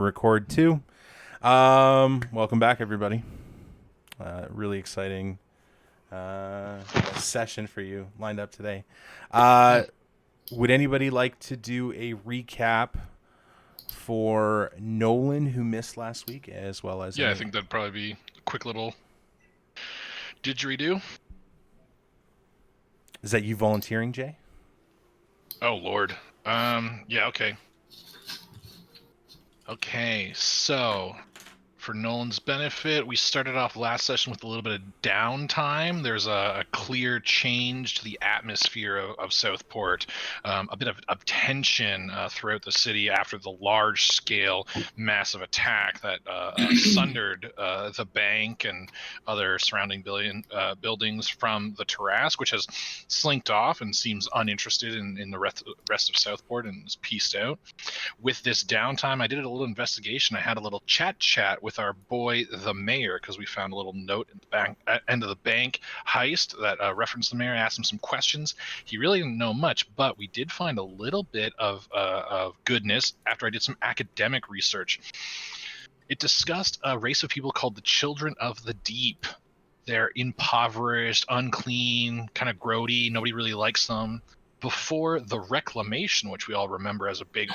Record two. Welcome back, everybody. Really exciting session for you lined up today. Would anybody like to do a recap for Nolan, who missed last week, as well as I think that'd probably be a quick little didgeridoo. Is that you volunteering, Jay? Oh, Lord. Okay. Okay, so for Nolan's benefit, we started off last session with a little bit of downtime. There's a clear change to the atmosphere of Southport, a bit of tension throughout the city after the large-scale, massive attack that sundered the bank and other surrounding buildings from the Tarrasque, which has slinked off and seems uninterested in the rest of Southport and is pieced out. With this downtime, I did a little investigation. I had a little chat with our boy, the mayor, because we found a little note at the end of the bank heist that referenced the mayor. I asked him some questions. He really didn't know much, but we did find a little bit of goodness after I did some academic research. It discussed a race of people called the Children of the Deep. They're impoverished, unclean, kind of grody. Nobody really likes them. Before the Reclamation, which we all remember as a big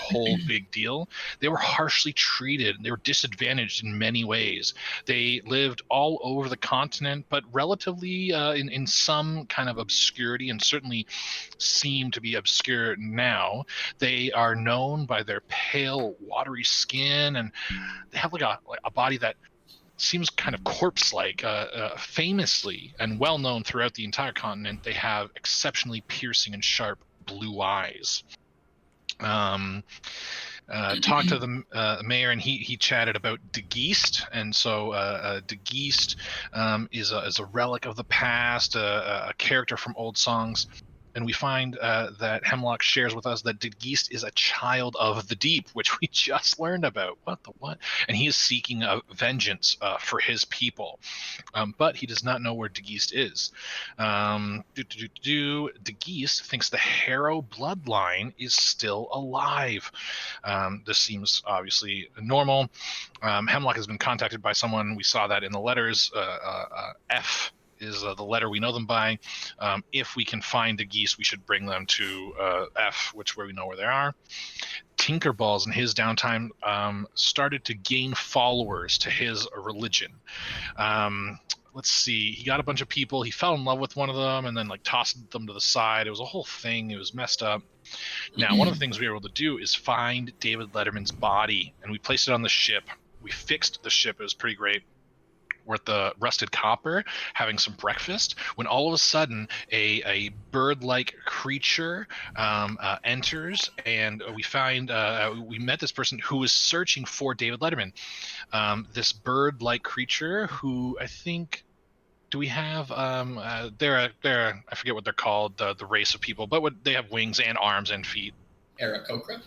deal, they were harshly treated. They were disadvantaged in many ways. They lived all over the continent, but relatively in some kind of obscurity, and certainly seem to be obscure now. They are known by their pale, watery skin, and they have like a body that seems kind of corpse-like. Famously and well known throughout the entire continent, they have exceptionally piercing and sharp blue eyes. Talked to the mayor, and he chatted about Geest, and so Geest is a relic of the past, a character from old songs. And we find that Hemlock shares with us that Geest is a child of the deep, which we just learned about. What? And he is seeking vengeance for his people. But he does not know where Geest is. Geest thinks the Harrow bloodline is still alive. This seems obviously normal. Hemlock has been contacted by someone. We saw that in the letters. F is the letter we know them by. If we can find the Geest, we should bring them to F, where we know where they are. Tinkerballs in his downtime started to gain followers to his religion. Let's see. He got a bunch of people. He fell in love with one of them and then tossed them to the side. It was a whole thing. It was messed up. Now, one of the things we were able to do is find David Letterman's body, and we placed it on the ship. We fixed the ship. It was pretty great. We're at the Rusted Copper having some breakfast when all of a sudden a bird-like creature enters, and we find we met this person who was searching for David Letterman. This bird-like creature who I think, do we have they're I forget what they're called, the race of people, but they have wings and arms and feet. Aarakocra?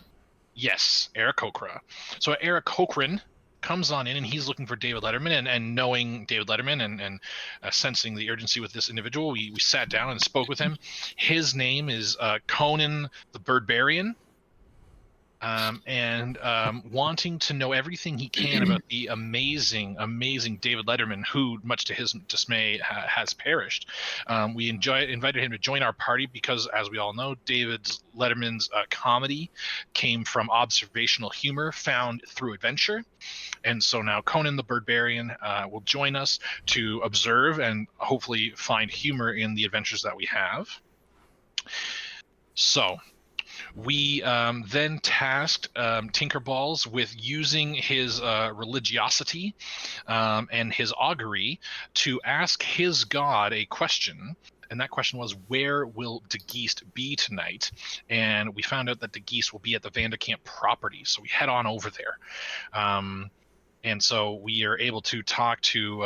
Yes, Aarakocra. So Aarakocra comes on in, and he's looking for David Letterman, and knowing David Letterman and sensing the urgency with this individual, we sat down and spoke with him. His name is Conan the Birdbarian. Wanting to know everything he can about the amazing David Letterman, who, much to his dismay, has perished. We invited him to join our party because, as we all know, David Letterman's comedy came from observational humor found through adventure. And so now Conan the Birdbarian will join us to observe and hopefully find humor in the adventures that we have. So we then tasked Tinkerballs with using his religiosity and his augury to ask his god a question. And that question was, where will Geest be tonight? And we found out that Geest will be at the Vanderkamp property. So we head on over there. And so we are able to talk to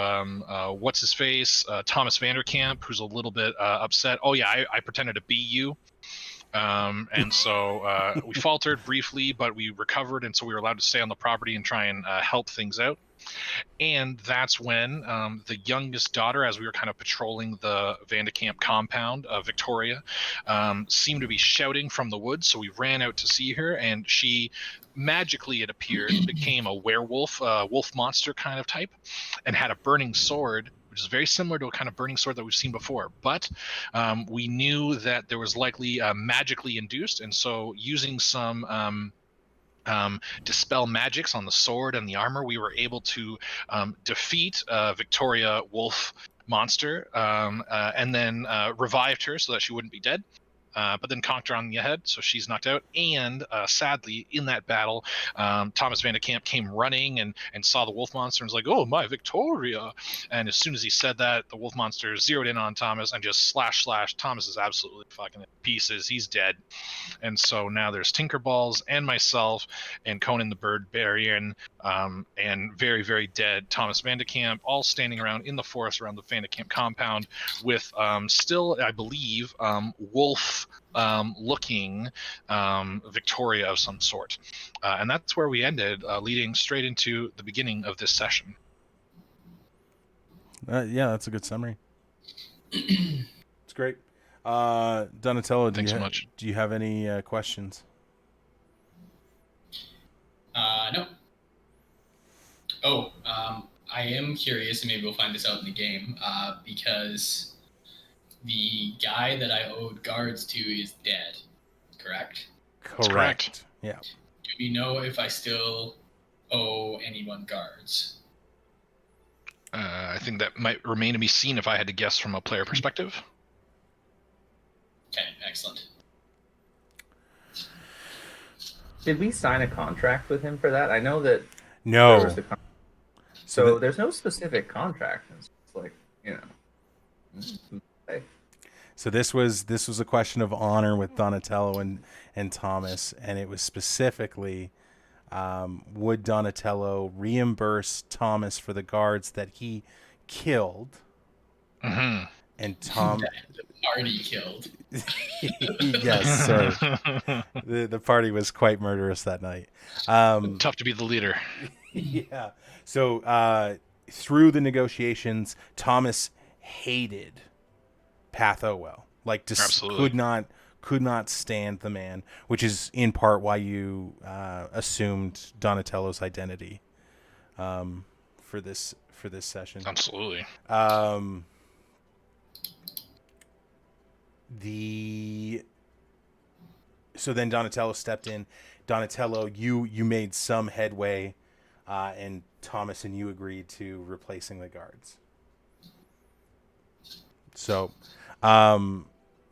what's-his-face, Thomas Vanderkamp, who's a little bit upset. Oh, yeah, I pretended to be you. And so we faltered briefly, but we recovered, and so we were allowed to stay on the property and try and help things out. And that's when the youngest daughter, as we were kind of patrolling the Vandekamp compound, Victoria, seemed to be shouting from the woods. So we ran out to see her, and she magically, it appeared, became a werewolf, wolf monster kind of type, and had a burning sword, which is very similar to a kind of burning sword that we've seen before. But we knew that there was likely magically induced, and so using some dispel magics on the sword and the armor, we were able to defeat Victoria Wolf monster, and then revived her so that she wouldn't be dead. But then conked her on the head, so she's knocked out. And sadly, in that battle, Thomas Vandekamp came running and saw the wolf monster and was like, "Oh, my Victoria!" And as soon as he said that, the wolf monster zeroed in on Thomas and just slash. Thomas is absolutely fucking in pieces. He's dead. And so now there's Tinkerballs and myself and Conan the Barbarian, and very, very dead Thomas Vandekamp, all standing around in the forest around the Vandekamp compound with still, I believe, wolf looking Victoria of some sort. And that's where we ended, leading straight into the beginning of this session. Yeah, that's a good summary. It's great. Donatello, Thanks so much. do you have any questions? No. Oh, I am curious, and maybe we'll find this out in the game, because the guy that I owed guards to is dead, correct? Correct. Yeah. Do we know if I still owe anyone guards? I think that might remain to be seen if I had to guess from a player perspective. Okay, excellent. Did we sign a contract with him for that? I know that No. there was a so there's no specific contract. It's like, you know. Hey. So this was a question of honor with Donatello and Thomas, and it was specifically, would Donatello reimburse Thomas for the guards that he killed? Mm-hmm. And Tom the party killed. Yes, sorry. The party was quite murderous that night. Tough to be the leader. Yeah. So through the negotiations, Thomas hated Pathowell. Like, just could not stand the man, which is in part why you assumed Donatello's identity for this session. Absolutely. So then Donatello stepped in. Donatello, you made some headway, and Thomas and you agreed to replacing the guards. So,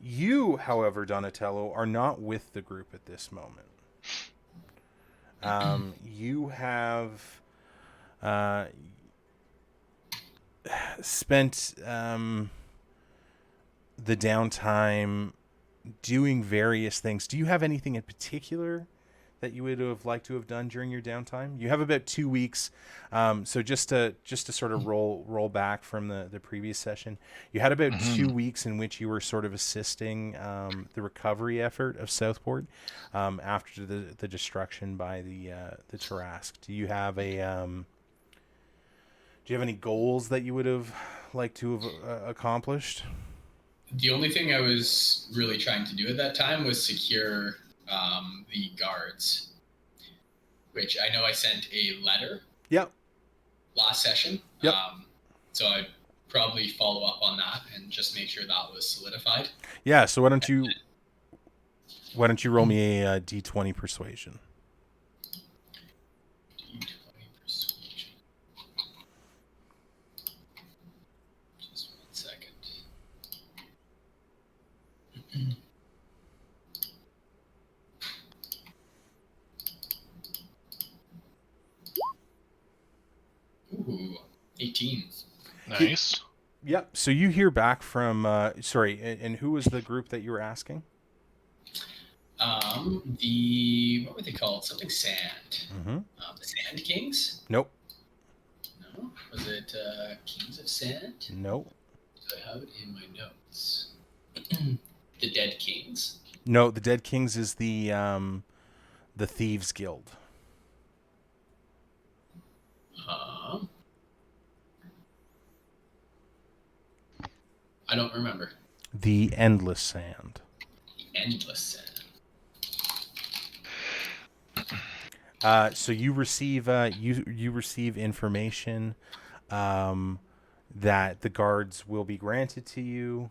you, however, Donatello, are not with the group at this moment. You have spent the downtime doing various things. Do you have anything in particular that you would have liked to have done during your downtime? You have about 2 weeks. So just to sort of roll back from the previous session, you had about 2 weeks in which you were sort of assisting the recovery effort of Southport after the destruction by the Tarrasque. Do you have any goals that you would have liked to have accomplished? The only thing I was really trying to do at that time was secure the guards, which I know I sent a letter. Yep. Last session. Yep. So I'd probably follow up on that and just make sure that was solidified. Yeah. So why don't you roll me a D20 persuasion? D20 persuasion. Just 1 second. Ooh, 18. Nice. Yep. So you hear back from sorry, and who was the group that you were asking? What were they called? Something Sand. Mm-hmm. The Sand Kings? Nope. No. Was it Kings of Sand? Nope. Do I have it in my notes? The Dead Kings? No, the Dead Kings is the Thieves Guild. I don't remember. The Endless Sand. The Endless Sand. So you receive you receive information that the guards will be granted to you.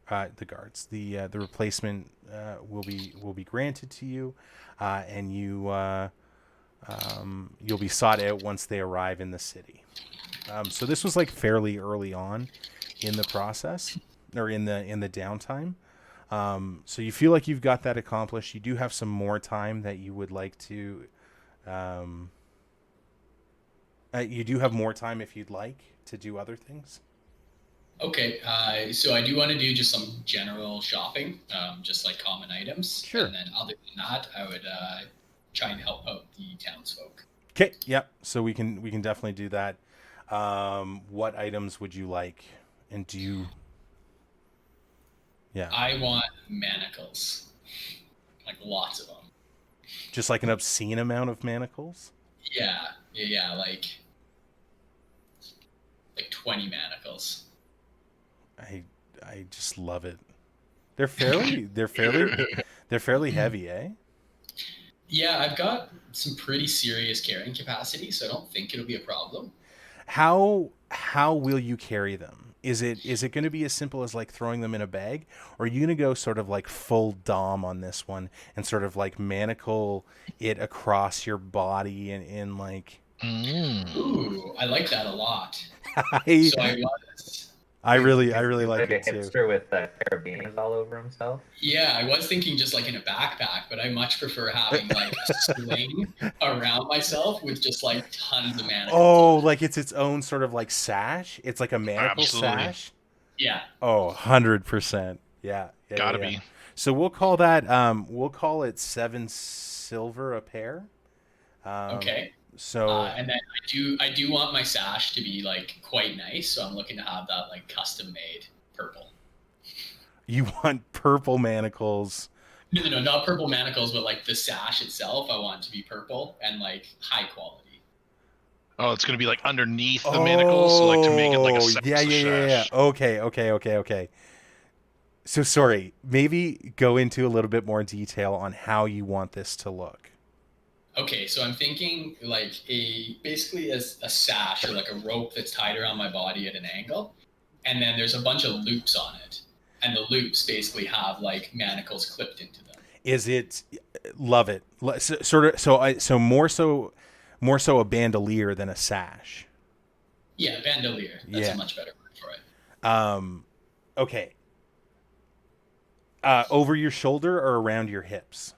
The replacement will be granted to you, and you'll be sought out once they arrive in the city. So this was like fairly early on in the process, or in the downtime. So you feel like you've got that accomplished. You do have some more time that you would like to. You do have more time if you'd like to do other things. Okay, so I do want to do just some general shopping, just like common items. Sure. And then other than that, I would try and help out the townsfolk. Okay. Yep. So we can definitely do that. What items would you like? And do you? Yeah. I want manacles, like lots of them. Just like an obscene amount of manacles. Yeah, like 20 manacles. I just love it. They're fairly heavy, eh? Yeah, I've got some pretty serious carrying capacity, so I don't think it'll be a problem. How will you carry them? Is it going to be as simple as like throwing them in a bag, or are you going to go sort of like full dom on this one and sort of like manacle it across your body and in like? Ooh, I like that a lot. I So I really He's like like a it too. hipster with carabiners all over himself. Yeah, I was thinking just like in a backpack, but I much prefer having like a sling around myself with just like tons of manacles. Oh, like it's its own sort of like sash. It's like a manacle Absolutely. sash. Yeah. Oh, 100%. Yeah. Gotta yeah. be. So we'll call that we'll call it 7 silver a pair. Okay. So And then I do want my sash to be like quite nice, so I'm looking to have that like custom made purple. you want purple manacles. No, not purple manacles, but like the sash itself, I want to be purple and like high quality. Oh, it's gonna be like underneath the manacles, so like to make it like a Yeah. sash. Okay. So sorry, maybe go into a little bit more detail on how you want this to look. Okay, so I'm thinking like basically as a sash or like a rope that's tied around my body at an angle, and then there's a bunch of loops on it, and the loops basically have like manacles clipped into them. Is it? Love it. So more so a bandolier than a sash. Yeah, bandolier. That's Yeah. a much better word for it. Okay. Over your shoulder or around your hips?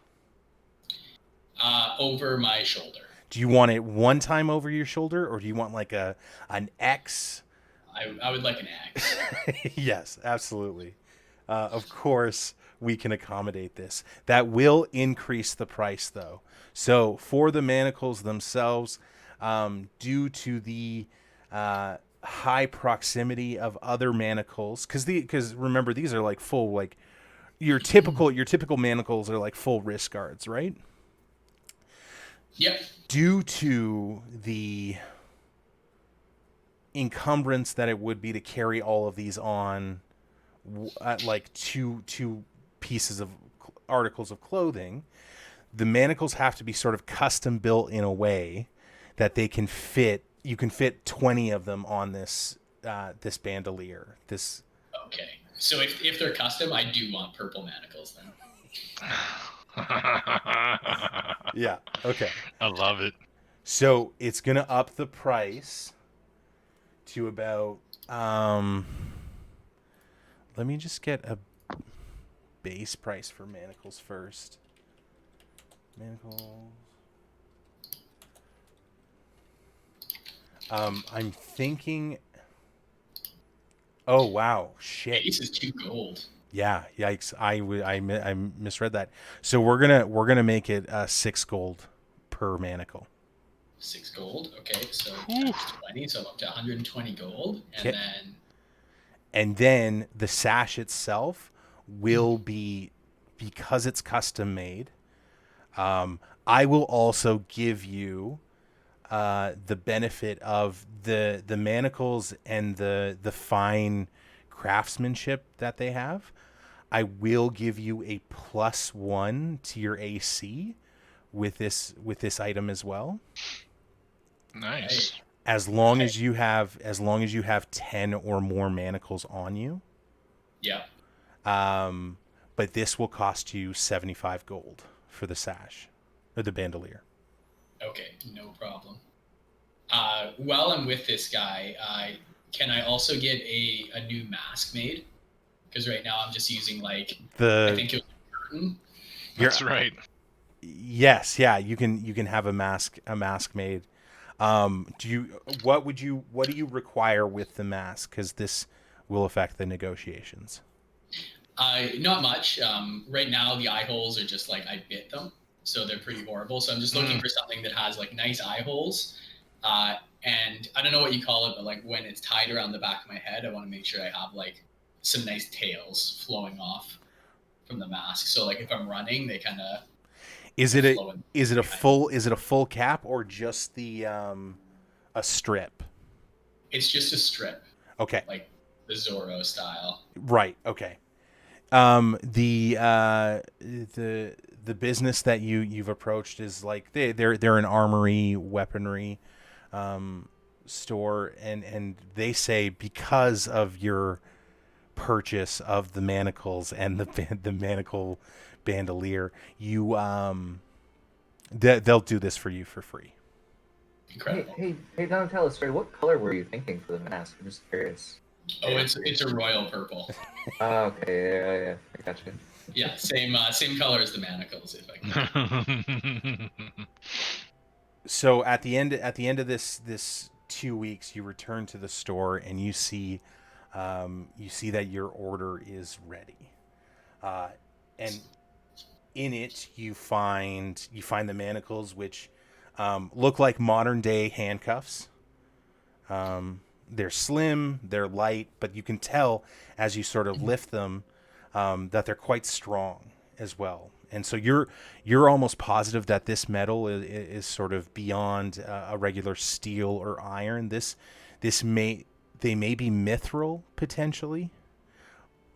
Over my shoulder. Do you want it one time over your shoulder, or do you want like an X? I would like an X. Yes, absolutely. Of course, we can accommodate this. That will increase the price, though. So for the manacles themselves, due to the high proximity of other manacles, because remember these are like full like your typical manacles are like full wrist guards, right? Yep. Due to the encumbrance that it would be to carry all of these on at like two pieces of articles of clothing, the manacles have to be sort of custom built in a way that they can fit. You can fit 20 of them on this this bandolier. This. Okay. So if they're custom, I do want purple manacles then. Yeah. Okay. I love it. So it's gonna up the price to about. Let me just get a base price for manacles first. Manacles. I'm thinking. Oh wow! Shit. Base is 2 gold. Yeah. Yikes! I misread that. So we're gonna make it 6 gold per manacle. 6 gold. Okay, so times 20, so I'm up to 120 gold, and then the sash itself will be, because it's custom made. I will also give you the benefit of the manacles and the fine craftsmanship that they have, I will give you a +1 to your AC with this item as well. Nice. As long as you have 10 or more manacles on you. Yeah. But this will cost you 75 gold for the sash or the bandolier. Okay, no problem. While I'm with this guy, can I also get a new mask made? Because right now I'm just using I think it was a curtain. That's right. Yes, yeah, you can have a mask made. What do you require with the mask? Because this will affect the negotiations. Not much. Right now the eye holes are just I bit them, so they're pretty horrible. So I'm just looking for something that has nice eye holes. And I don't know what you call it, but when it's tied around the back of my head, I want to make sure I have some nice tails flowing off from the mask. So if I'm running, they kind of is it a full cap or just the a strip? It's just a strip. Okay. Like the Zorro style. Right. Okay. The business that you've approached is they're an armory weaponry store, and they say because of your purchase of the manacles and the manacle bandolier, they'll do this for you for free. Incredible. Hey, Donatello, sorry, what color were you thinking for the mask? I'm just curious. Oh, it's a royal purple. Oh, okay, yeah, I got you. Yeah, same color as the manacles, if I can. So at the end of this 2 weeks, you return to the store and you see that your order is ready, and in it you find the manacles, which look like modern day handcuffs. They're slim, they're light, but you can tell as you sort of lift them that they're quite strong as well. And so you're almost positive that this metal is sort of beyond a regular steel or iron. They may be mithril potentially.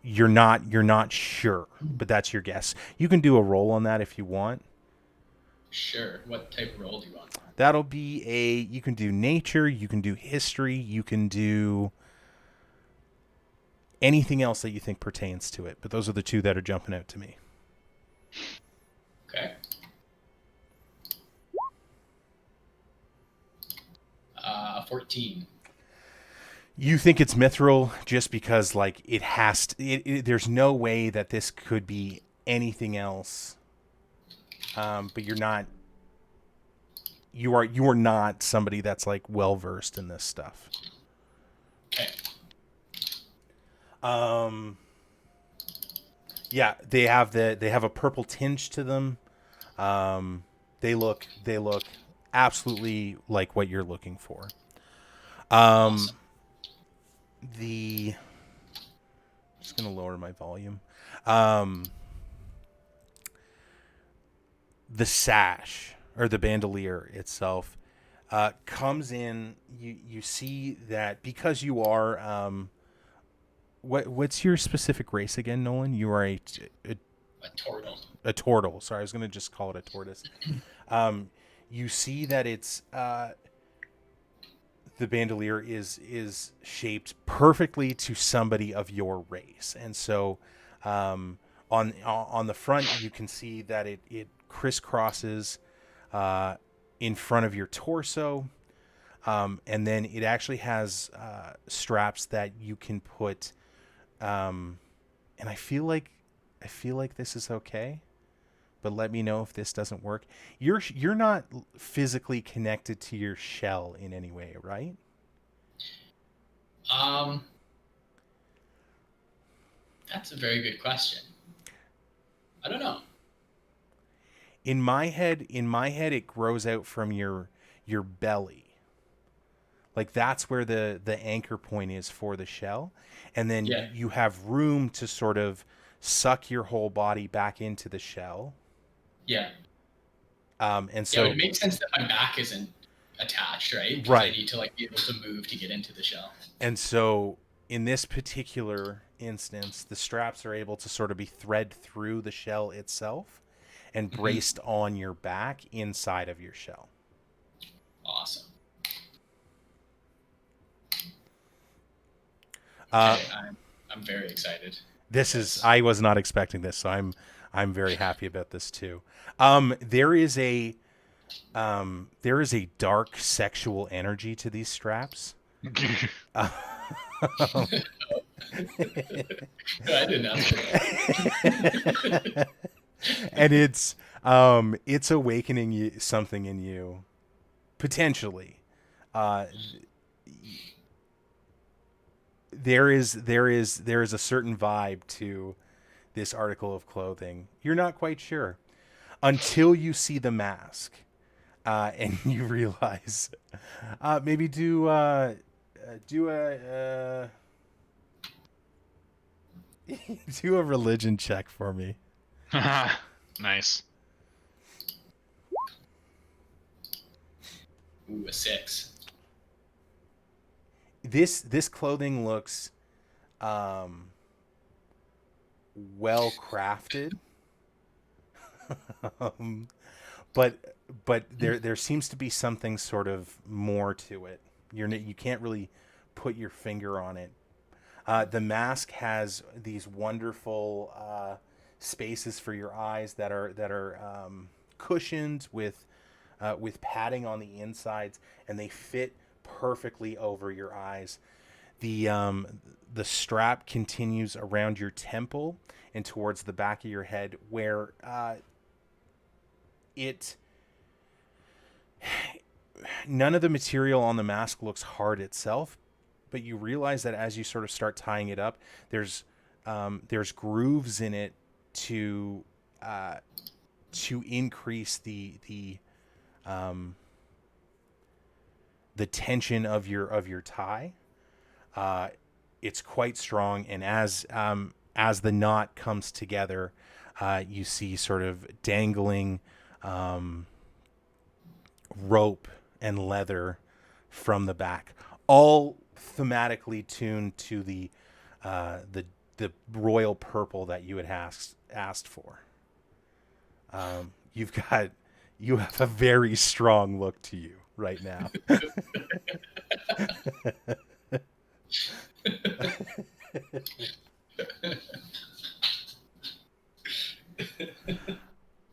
You're not sure, but that's your guess. You can do a roll on that if you want. Sure. What type of roll do you want? That'll be you can do nature, you can do history, you can do anything else that you think pertains to it. But those are the two that are jumping out to me. Okay. 14. You think it's mithril just because it has to, there's no way that this could be anything else. But you are not somebody that's well versed in this stuff. Okay. Yeah, they have a purple tinge to them. They look absolutely like what you're looking for. Awesome. I'm just gonna lower my volume. The sash or the bandolier itself comes in. You see that because you are what's your specific race again, Nolan? You are a tortle. A tortle. Sorry, I was gonna just call it a tortoise. You see that it's the bandolier is shaped perfectly to somebody of your race, and so on the front you can see that it crisscrosses in front of your torso, and then it actually has straps that you can put. And I feel like this is okay, but let me know if this doesn't work. You're not physically connected to your shell in any way, right? That's a very good question. I don't know. In my head, it grows out from your belly. That's where the anchor point is for the shell, and then you have room to sort of suck your whole body back into the shell. Yeah. And so it makes sense that my back isn't attached, right? Right. I need to be able to move to get into the shell. And so in this particular instance, the straps are able to sort of be thread through the shell itself and braced on your back inside of your shell. Awesome. Uh, Okay, I'm very excited. This Yes. is, I was not expecting this, so I'm very happy about this too. There is a dark sexual energy to these straps. I didn't ask for And it's awakening something in you, potentially. There is a certain vibe to this article of clothing. You're not quite sure until you see the mask, and you realize. Maybe do a do a religion check for me. Nice. Ooh, a 6. This clothing looks well crafted. But there seems to be something sort of more to it. You can't really put your finger on it. The mask has these wonderful spaces for your eyes that are cushioned with padding on the insides, and they fit perfectly over your eyes. The strap continues around your temple and towards the back of your head, where none of the material on the mask looks hard itself, but you realize that as you sort of start tying it up, there's grooves in it to increase the tension of your tie. It's quite strong, and as the knot comes together, you see sort of dangling rope and leather from the back, all thematically tuned to the royal purple that you had asked for. You have a very strong look to you right now.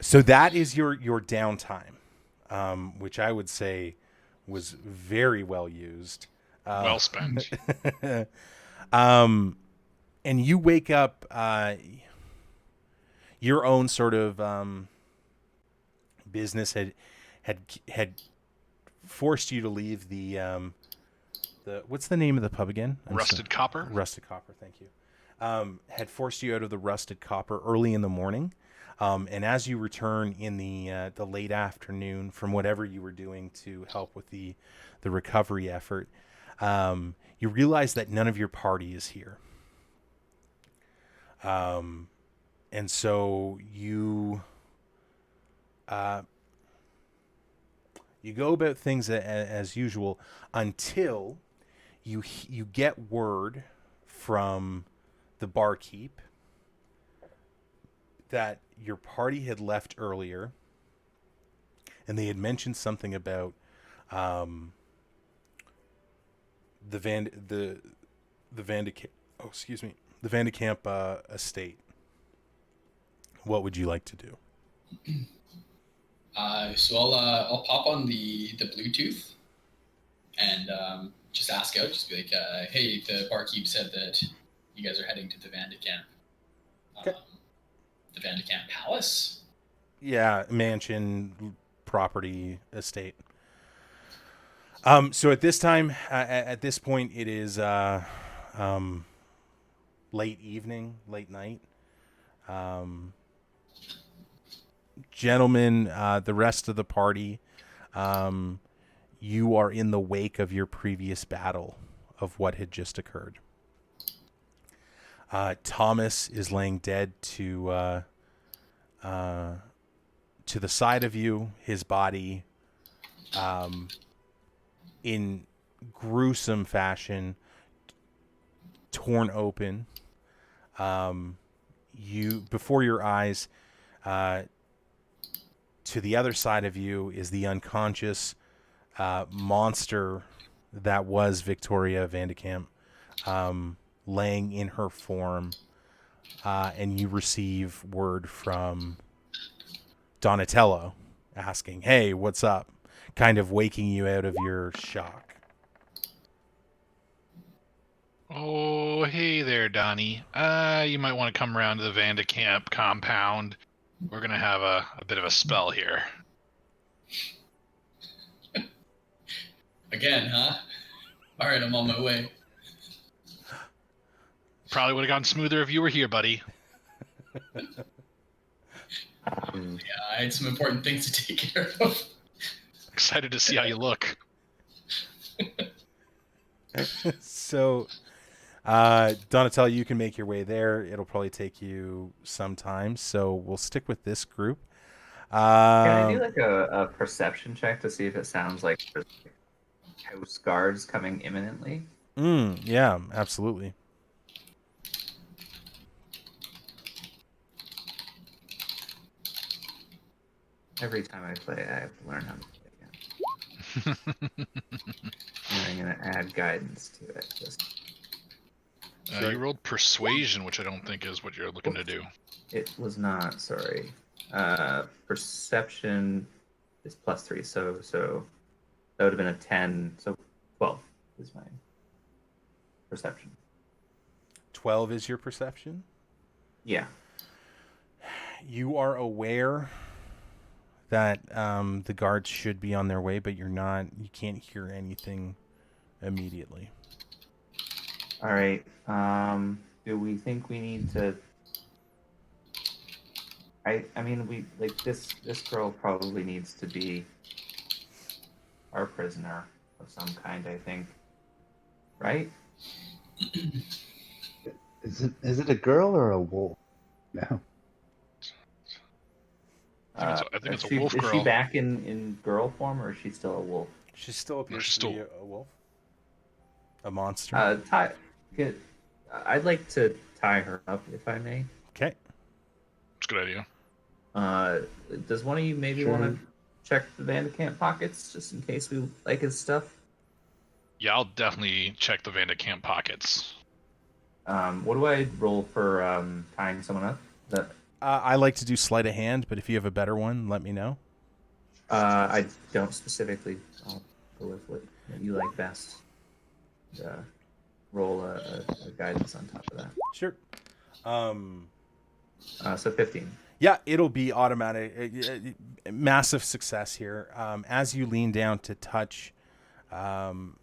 So that is your downtime, which I would say was very well used. Well spent. And you wake up, your own sort of business had forced you to leave the what's the name of the pub again? Rusted Copper. Rusted Copper, thank you. Had forced you out of the Rusted Copper early in the morning, and as you return in the late afternoon from whatever you were doing to help with the recovery effort, you realize that none of your party is here. And so you go about things as usual until you get word from the barkeep that your party had left earlier, and they had mentioned something about the Vandekamp estate. What would you like to do? So I'll pop on the Bluetooth and just ask out, just be like, hey, the barkeep said that you guys are heading to the Vandekamp. Okay. The Vandekamp Palace? Yeah, mansion, property, estate. So at this time, at this point, it is late evening, late night. Gentlemen, the rest of the party, you are in the wake of your previous battle of what had just occurred. Thomas is laying dead to the side of you, his body in gruesome fashion torn open. You before your eyes, to the other side of you is the unconscious monster that was Victoria Vandekamp, laying in her form, and you receive word from Donatello asking, "Hey, what's up?" Kind of waking you out of your shock. Oh, hey there, Donnie. You might want to come around to the Vandekamp compound. We're gonna have a bit of a spell here. Again, huh? All right, I'm on my way. Probably would have gone smoother if you were here, buddy. Yeah, I had some important things to take care of. Excited to see how you look. So, Donatello, you can make your way there. It'll probably take you some time, so we'll stick with this group. Can I do like a perception check to see if it sounds like there's house guards coming imminently? Yeah, absolutely. Every time I play, I have to learn how to play again. And I'm gonna add guidance to it. You rolled persuasion, which I don't think is what you're looking to do. It was not. Sorry. Perception is +3, so that would have been a 10. So 12 is my perception. 12 is your perception? Yeah. You are aware that the guards should be on their way, but you can't hear anything immediately. All right. Do we think we need to? I mean, we like this girl probably needs to be our prisoner of some kind, I think. Right? Is it a girl or a wolf? No. I think it's a wolf Is girl. she back in girl form, or is she still a wolf? She still appears she's to be still- a wolf. A monster. I'd like to tie her up, if I may. Okay. It's a good idea. Does one of you maybe Sure. want to check the Vandekamp pockets, just in case we like his stuff? Yeah, I'll definitely check the Vandekamp pockets. What do I roll for tying someone up? I like to do sleight of hand, but if you have a better one, let me know. I don't specifically. I'll go with what you like best. Roll a guidance on top of that. Sure. So 15. Yeah, it'll be automatic. Massive success here. As you lean down to touch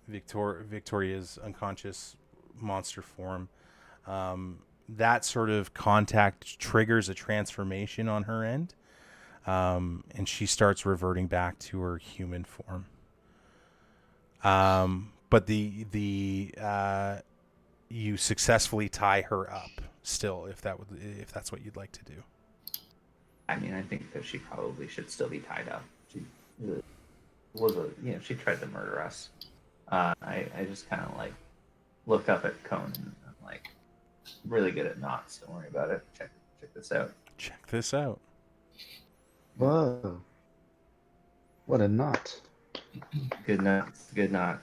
Victoria's unconscious monster form, that sort of contact triggers a transformation on her end, and she starts reverting back to her human form. But you successfully tie her up still, if that's what you'd like to do. I mean, I think that she probably should still be tied up. She she tried to murder us. I just kind of like look up at Conan and I'm like, really good at knots. Don't worry about it. Check this out. Check this out. Whoa. What a knot. Good knot. Good knot.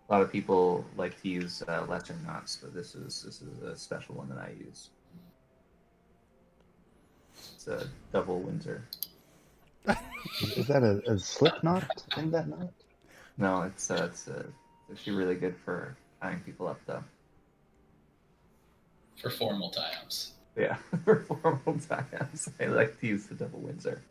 A lot of people like to use lesser knots, but this is a special one that I use. It's a double Windsor. Is that a slip knot in that knot? No, it's actually really good for tying people up, though. For formal tie-ups. Yeah, for formal tie-ups, I like to use the double Windsor.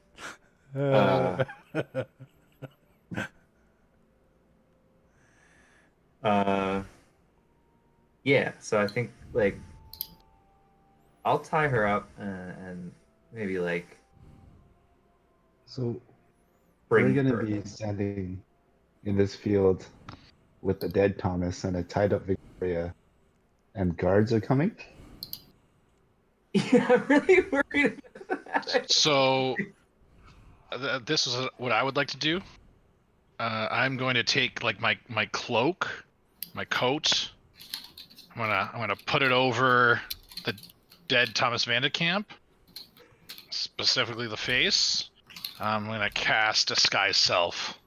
Yeah, so I think like I'll tie her up and maybe like So bring we're gonna her. be standing in this field with the dead Thomas and a tied up Victoria, and guards are coming. Yeah, I'm really worried about that. So this is what I would like to do. I'm going to take like my cloak, my coat, I'm gonna put it over the dead Thomas Vandekamp, specifically the face. I'm gonna cast Disguise Self.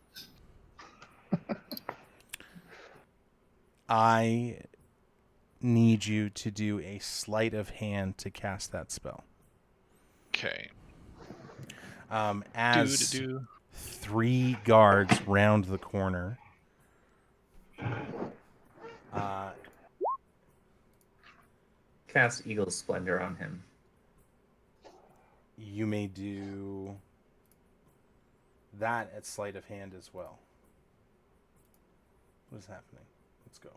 I need you to do a sleight of hand to cast that spell. Okay. As 3 guards round the corner, Cast Eagle's Splendor on him. you may do that at sleight of hand as well. What is happening? Let's go.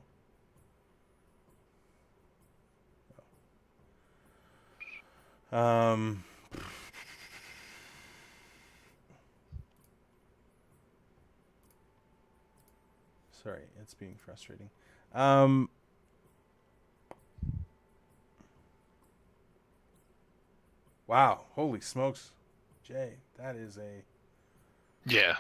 Sorry, it's being frustrating. Wow, holy smokes, Jay, that is a Yeah.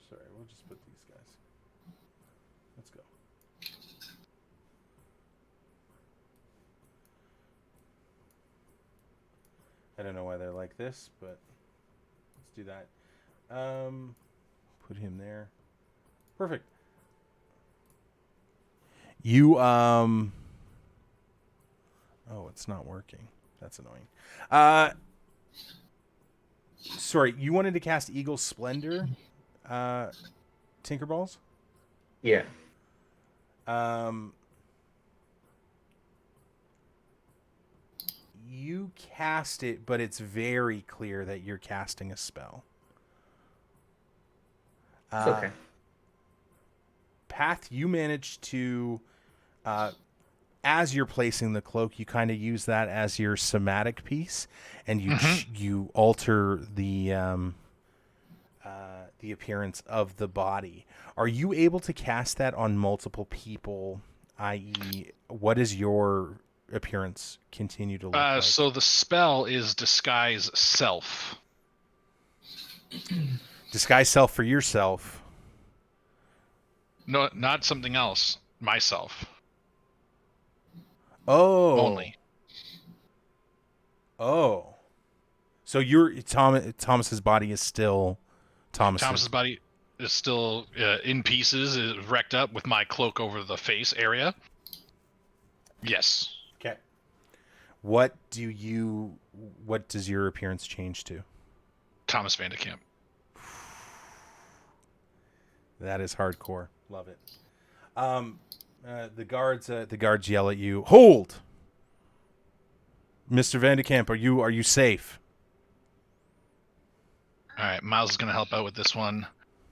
Sorry, we'll just put these guys. Let's go. I don't know why they're like this, but let's do that. Put him there. Perfect. You oh, it's not working. That's annoying. Sorry, you wanted to cast Eagle Splendor, Tinkerballs? Yeah. You cast it, but it's very clear that you're casting a spell. It's okay. Path, you managed to, as you're placing the cloak, you kind of use that as your somatic piece, and you alter the appearance of the body. Are you able to cast that on multiple people? I.e., what does your appearance continue to look like? So the spell is Disguise Self. Disguise self for yourself. No, not something else. Myself. Oh. Only. Oh. So your Thomas's body is still Thomas's body is still in pieces, is wrecked up with my cloak over the face area. Yes. Okay. What does your appearance change to? Thomas Vandekamp. That is hardcore. Love it. The guards yell at you. Hold, Mr. Vandekamp. Are you safe? All right, Miles is gonna help out with this one.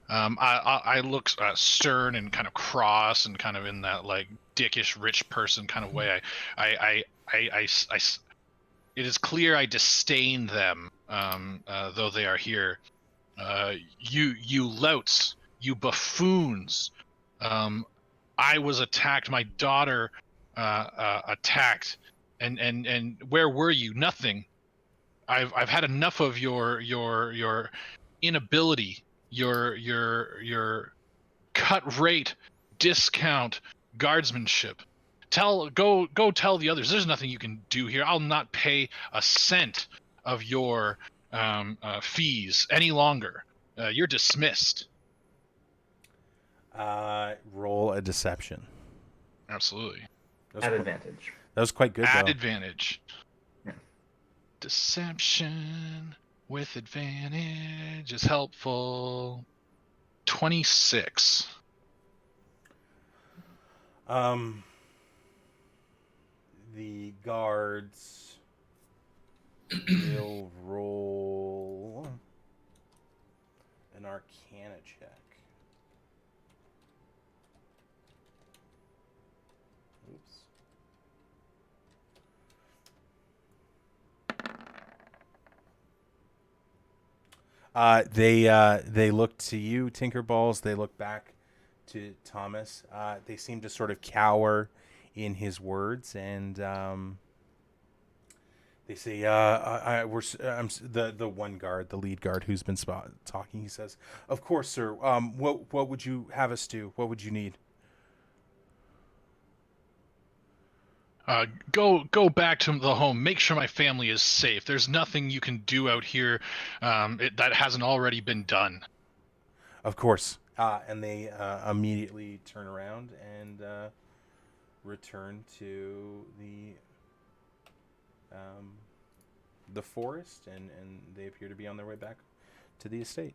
I look stern and kind of cross and kind of in that like dickish rich person kind of way. It is clear I disdain them, though they are here. You louts, you buffoons. I was attacked. My daughter attacked, and where were you? Nothing. I've had enough of your inability, your cut rate discount guardsmanship. Go tell the others. There's nothing you can do here. I'll not pay a cent of your fees any longer. You're dismissed. Roll a deception. Absolutely. At advantage. That was quite good, At though. advantage. Yeah. Deception with advantage is helpful. 26. The guards will roll an Arcana check. Oops. They look to you, Tinkerballs. They look back to Thomas. They seem to sort of cower in his words, and they say, the one guard, the lead guard who's been talking. He says, "Of course, sir. What would you have us do? What would you need?" Go back to the home. Make sure my family is safe. There's nothing you can do out here that hasn't already been done. Of course. And they immediately turn around and return to the forest, and they appear to be on their way back to the estate.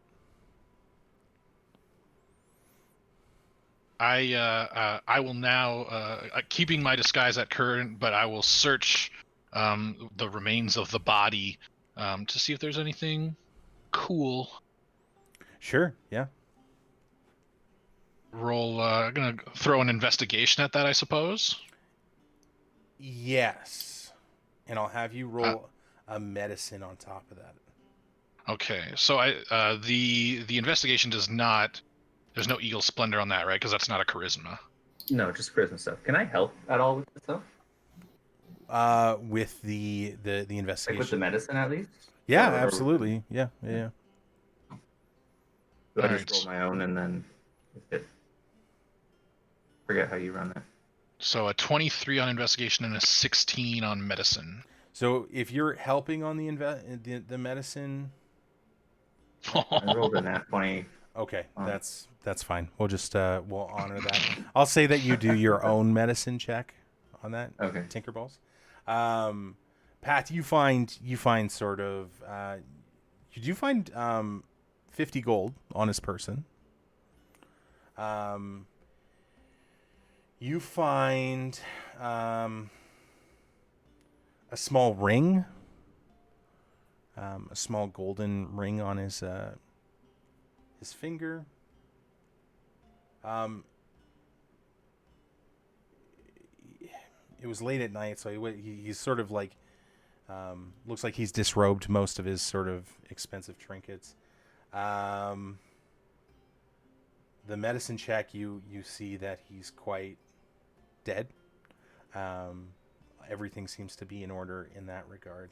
I will now, keeping my disguise at current, but I will search the remains of the body to see if there's anything cool. Sure, yeah. Roll. Gonna throw an investigation at that, I suppose. Yes. And I'll have you roll a medicine on top of that. Okay, so the investigation does not. There's no Eagle Splendor on that, right? Because that's not a charisma. No, just charisma stuff. Can I help at all with this stuff? With the investigation. Like with the medicine, at least. Yeah, Or absolutely. Yeah. Do I Alright. just roll my own and then forget how you run that? So a 23 on investigation and a 16 on medicine. So if you're helping on the medicine, I rolled a nat 20. okay, that's fine. We'll just we'll honor that. I'll say that you do your own medicine check on that. Okay. Tinkerballs. Pat, you find sort of you do find 50 gold on his person. You find a small ring, a small golden ring on his finger. It was late at night, so he's sort of like looks like he's disrobed most of his sort of expensive trinkets. The medicine check, you see that he's quite dead. Everything seems to be in order in that regard.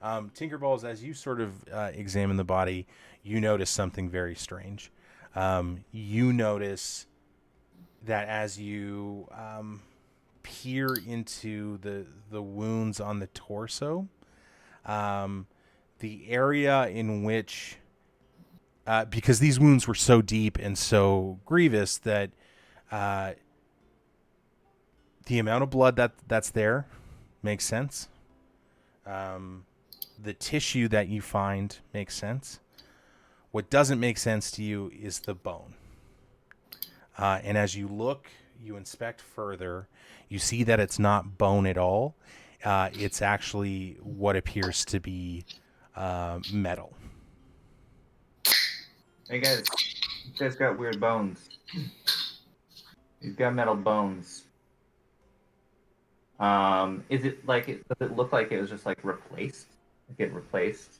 Tinkerballs, as you sort of examine the body, you notice something very strange. You notice that as you peer into the wounds on the torso, the area in which, because these wounds were so deep and so grievous that the amount of blood that's there makes sense. The tissue that you find makes sense. What doesn't make sense to you is the bone. And as you look, you inspect further, you see that it's not bone at all. It's actually what appears to be metal. Hey guys, you guys got weird bones. You've got metal bones. Is it like does it look like it was just like replaced? Like it replaced?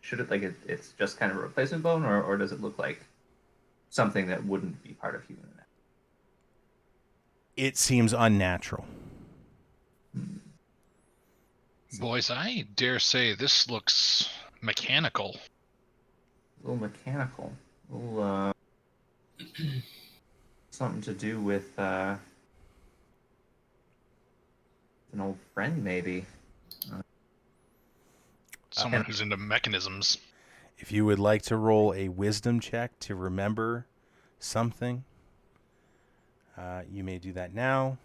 Should it it's just kind of a replacement bone, or does it look like something that wouldn't be part of human anatomy? It seems unnatural. Boys, I dare say this looks mechanical. A little mechanical. A little something to do with an old friend, maybe. Someone who's into mechanisms. If you would like to roll a wisdom check to remember something, you may do that now.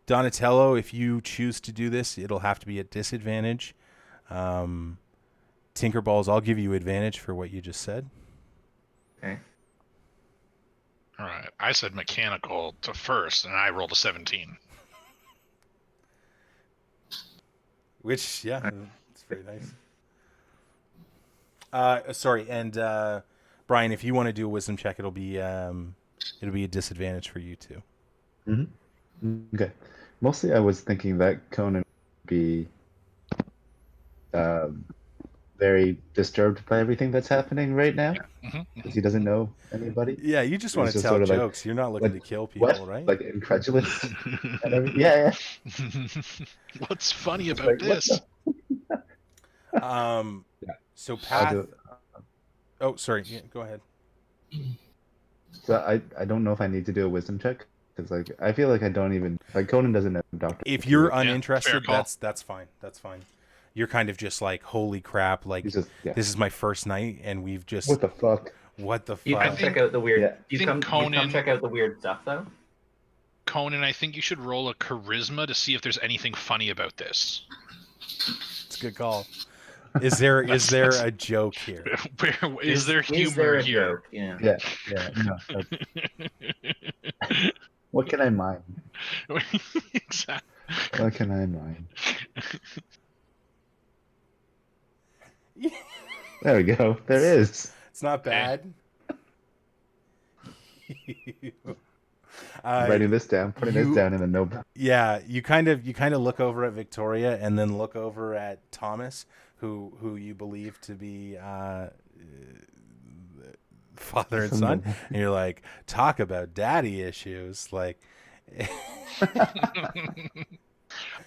Donatello, if you choose to do this, it'll have to be at disadvantage. Tinkerballs, I'll give you advantage for what you just said. Okay. All right. I said mechanical to first, and I rolled a 17. Which, yeah, it's very nice. Sorry, and Brian, if you want to do a wisdom check, it'll be a disadvantage for you too. Mm-hmm. Okay. Mostly, I was thinking that Conan would be very disturbed by everything that's happening right now Mhm, because he doesn't know anybody. Yeah, you just want He's to just tell sort of like, jokes. You're not looking like to kill what? people, right? Like incredulous and everything. Yeah, What's funny It's about like what this? the? Um, Yeah, so I'll Path. do it. Oh, sorry. Yeah, go ahead. So I don't know if I need to do a wisdom check because like I feel like I don't even like Conan doesn't know Doctor If Who you're is. Yeah, fair uninterested, call. that's fine. That's fine. You're kind of just like, holy crap! Like, He's just this is my first night, and we've just what the fuck? what the You fuck? come check think- out the weird. Yeah. You think come Conan- check out the weird stuff though. Conan, I think you should roll a charisma to see if there's anything funny about this. It's a good call. Is there That's- a joke here? Where is there Is there humor a here? joke? Yeah. Yeah, no. What can I mine? Exactly. What can I mine? There we go. There is. It's not bad. I'm writing this down, putting this down in the notebook. Yeah, you kind of look over at Victoria and then look over at Thomas, who you believe to be father and son, and you're like, talk about daddy issues, like.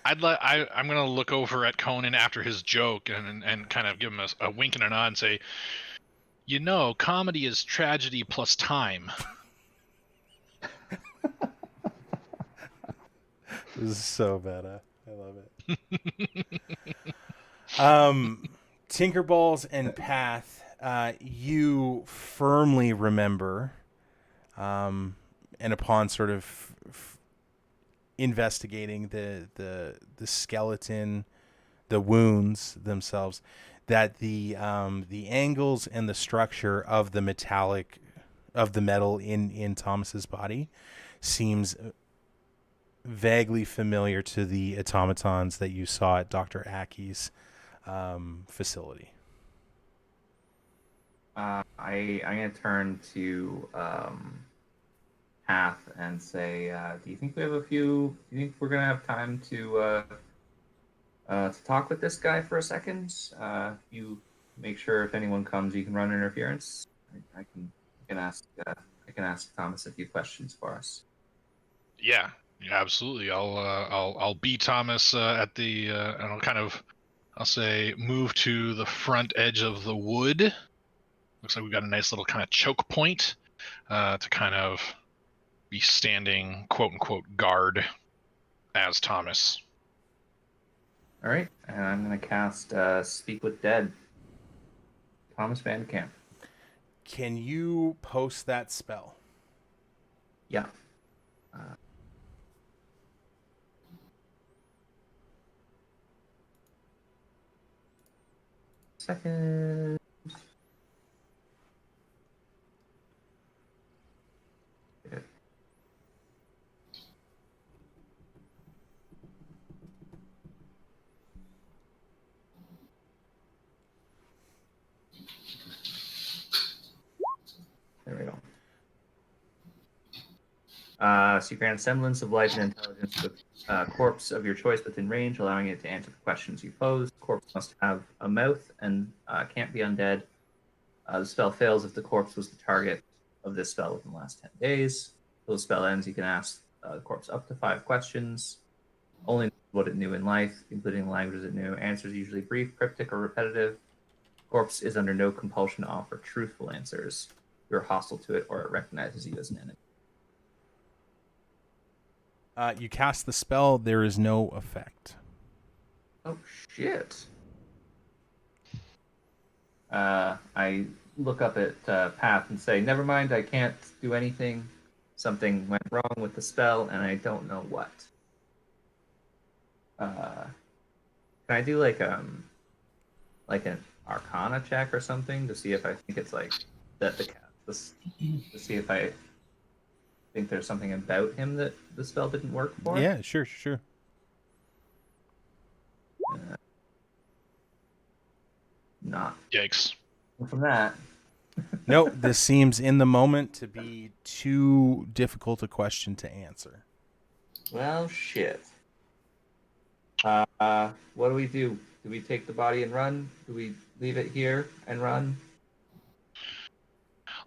I'm gonna look over at Conan after his joke and kind of give him a wink and a nod and say, you know, comedy is tragedy plus time. This is so bad. I love it. Tinkerballs and Path, you firmly remember, and upon sort of investigating the skeleton, the wounds themselves, that the angles and the structure of the metal in Thomas's body seems vaguely familiar to the automatons that you saw at Dr. Aki's facility. I'm gonna turn to Path and say, do you think we have a few? Do you think we're gonna have time to talk with this guy for a second? You make sure if anyone comes, you can run interference. I can ask Thomas a few questions for us. Yeah, absolutely. I'll be Thomas at the and I'll say move to the front edge of the wood. Looks like we've got a nice little kind of choke point to kind of be standing quote unquote guard as Thomas. All right, and I'm gonna cast Speak with Dead. Thomas Van Camp. Can you post that spell? Yeah. Second. There we go. So you grant a semblance of life and intelligence to a corpse of your choice within range, allowing it to answer the questions you pose. The corpse must have a mouth and can't be undead. The spell fails if the corpse was the target of this spell within the last 10 days. Until the spell ends, you can ask the corpse up to 5 questions. Only what it knew in life, including the languages it knew. Answers usually brief, cryptic, or repetitive. Corpse is under no compulsion to offer truthful answers. You're hostile to it, or it recognizes you as an enemy. You cast the spell. There is no effect. Oh, shit. I look up at Path and say, never mind, I can't do anything. Something went wrong with the spell, and I don't know what. Can I do like an Arcana check or something to see if I think it's like that to see if I think there's something about him that the spell didn't work for? Yeah, sure. Not Yikes. from that. No, this seems in the moment to be too difficult a question to answer. Well, shit. What do we do? Do we take the body and run? Do we leave it here and run?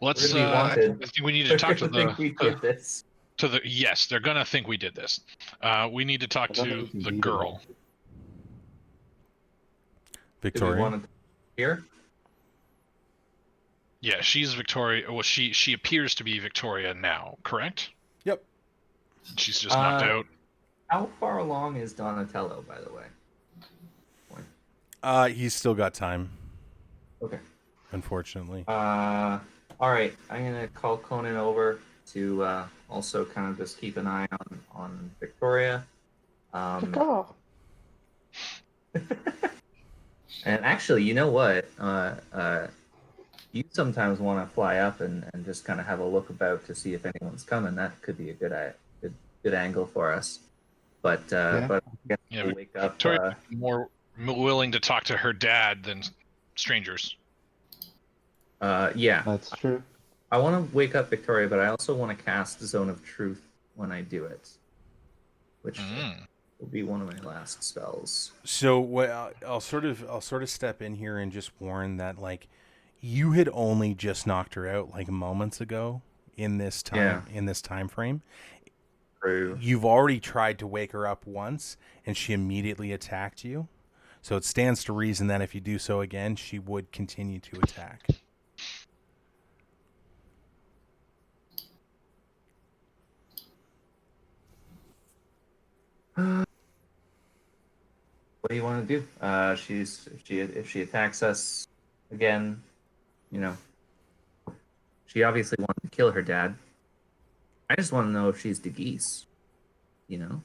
Let's. We're gonna be wanted. I think we need to They're talk to gonna think we did this. Yes, they're gonna think we did this. We need to talk I don't think to we can the beat it. girl. Do we Victoria. want to here? Yeah, she's Victoria. Well, she appears to be Victoria now, correct? Yep. She's just knocked out. How far along is Donatello, by the way? He's still got time, Okay. unfortunately. All right. I'm gonna call Conan over to also kind of just keep an eye on Victoria. And actually, you know what? You sometimes want to fly up and just kind of have a look about to see if anyone's coming. That could be a good angle for us. But Yeah. but I guess Yeah, we'll wake up. Victoria more willing to talk to her dad than strangers. Yeah, That's true. I want to wake up Victoria, but I also want to cast Zone of Truth when I do it, which will be one of my last spells. So what I'll sort of step in here and just warn that like you had only just knocked her out like moments ago in this time frame. True. You've already tried to wake her up once and she immediately attacked you. So it stands to reason that if you do so again, she would continue to attack. What do you want to do? If she attacks us again, you know, she obviously wanted to kill her dad. I just want to know if she's the Geese. You know.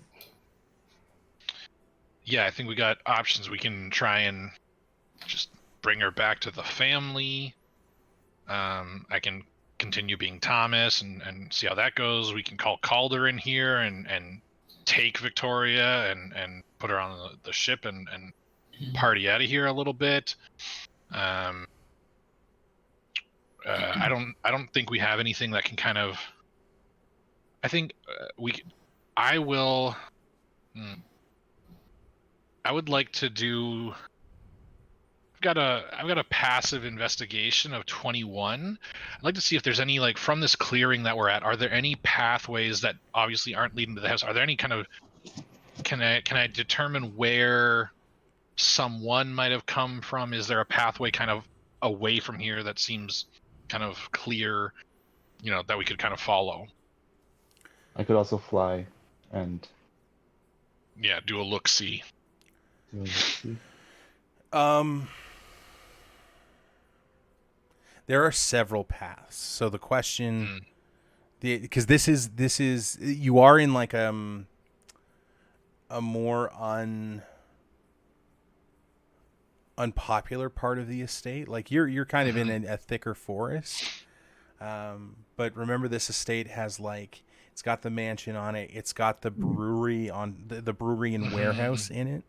Yeah, I think we got options. We can try and just bring her back to the family. I can continue being Thomas and see how that goes. We can call Calder in here and take Victoria and put her on the ship and party out of here a little bit. I don't think we have anything that can kind of. I think I will. I would like to do. I've got a passive investigation of 21. I'd like to see if there's any like from this clearing that we're at. Are there any pathways that obviously aren't leading to the house? Are there any kind of can I determine where someone might have come from? Is there a pathway kind of away from here that seems kind of clear, that we could kind of follow? I could also fly and Do a look-see. There are several paths. So the question, because this is you are in like a more unpopular part of the estate. Like you're kind of in a thicker forest. But remember, this estate has like it's got the mansion on it. It's got the brewery on the brewery and warehouse in it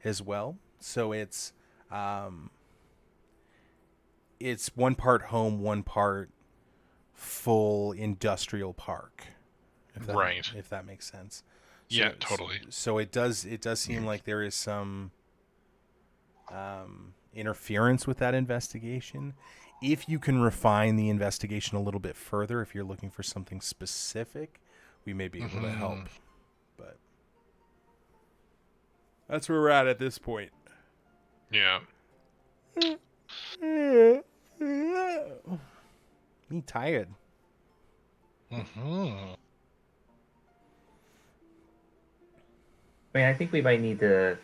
as well. So it's one part home, one part full industrial park. If that makes sense. So, yeah, totally. So it does seem like there is some interference with that investigation. If you can refine the investigation a little bit further, if you're looking for something specific, we may be able to help. But that's where we're at this point. Yeah. Me tired. I mean, I think we might need to.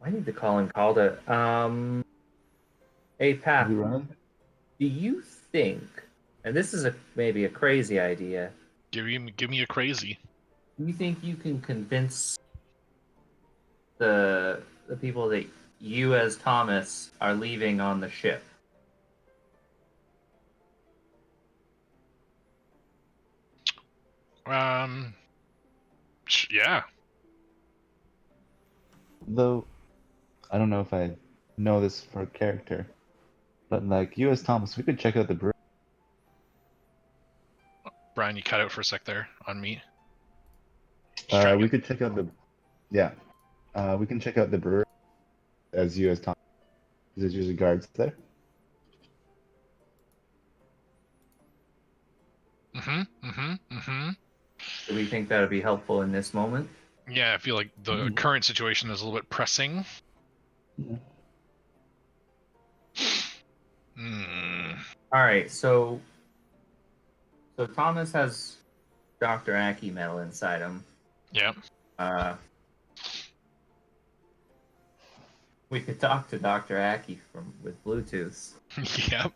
I need to call in Calder. Hey, Pat. Are we running? Do you think? And this is maybe a crazy idea. Give me a crazy. Do you think you can convince the people that you as Thomas are leaving on the ship? Yeah. Though, I don't know if I know this for character, but like you as Thomas, we could check out the brewery. Brian, you cut out for a sec there on me. We could check out we can check out the brewery as you as Tom? Is it usually guards there? Do we think that would be helpful in this moment? Yeah, I feel like the current situation is a little bit pressing. Yeah. Hmm. All right, so Thomas has Dr. Aki metal inside him. Yeah. We could talk to Dr. Aki with Bluetooth. Yep.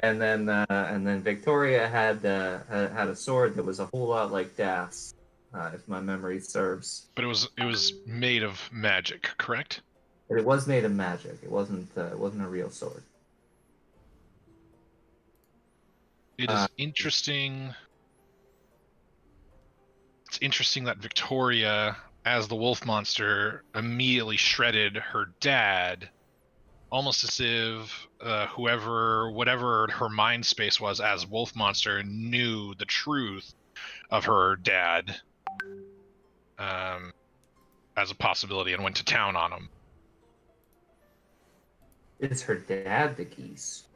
and then Victoria had a sword that was a whole lot like Das, if my memory serves. But it was made of magic, correct? But it was made of magic. It wasn't a real sword. It is interesting. It's interesting that Victoria, as the wolf monster, immediately shredded her dad, almost as if whatever her mind space was as wolf monster, knew the truth of her dad as a possibility and went to town on him. Is her dad the Geest?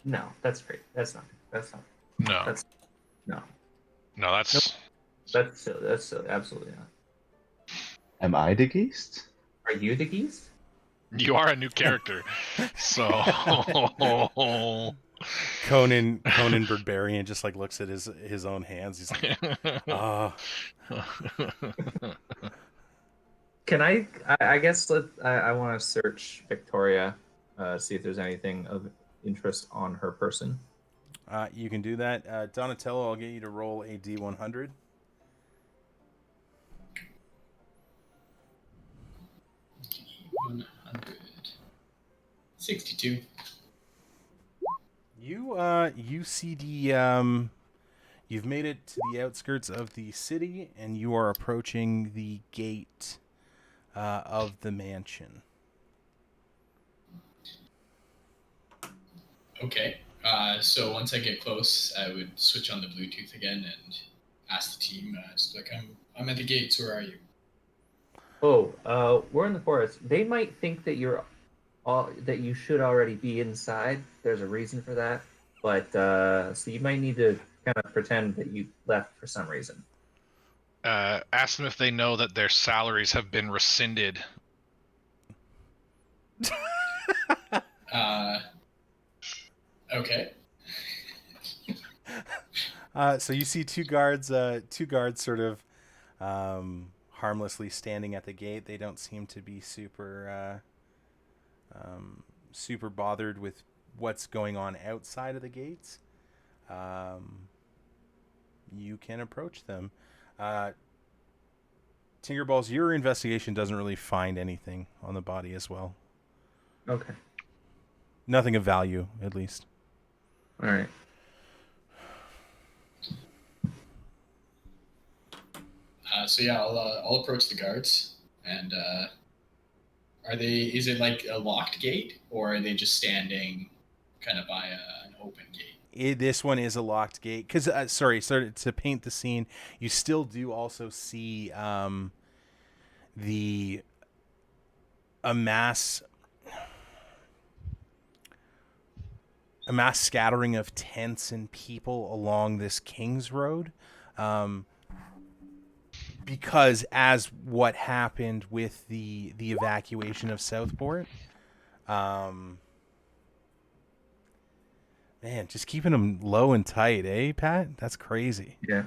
No, that's great. That's not. No. That's no. No, that's That's silly. That's silly. Absolutely not. Am I the Geest? Are you the Geest? you are a new character. So Conan Birdbarian just like looks at his own hands. He's like, Can I guess I want to search Victoria, see if there's anything of interest on her person. You can do that. Donatello, I'll get you to roll a D100. D100. 62. You see the you've made it to the outskirts of the city, and you are approaching the gate of the mansion. Okay. So once I get close, I would switch on the Bluetooth again and ask the team, just like, I'm at the gates. Where are you? Oh, we're in the forest. They might think that that you should already be inside. There's a reason for that, but so you might need to kind of pretend that you left for some reason. ask them if they know that their salaries have been rescinded. Okay. So you see two guards sort of harmlessly standing at the gate. They don't seem to be super bothered with what's going on outside of the gates. You can approach them. Tinkerballs, your investigation doesn't really find anything on the body as well. Okay. Nothing of value, at least. All right. So yeah, I'll approach the guards, and is it like a locked gate, or are they just standing kind of by an open gate? This one is a locked gate. Because, to paint the scene, you still do also see a mass scattering of tents and people along this King's Road. Because as what happened with the evacuation of Southport, man, just keeping them low and tight, eh, Pat? That's crazy. Yeah.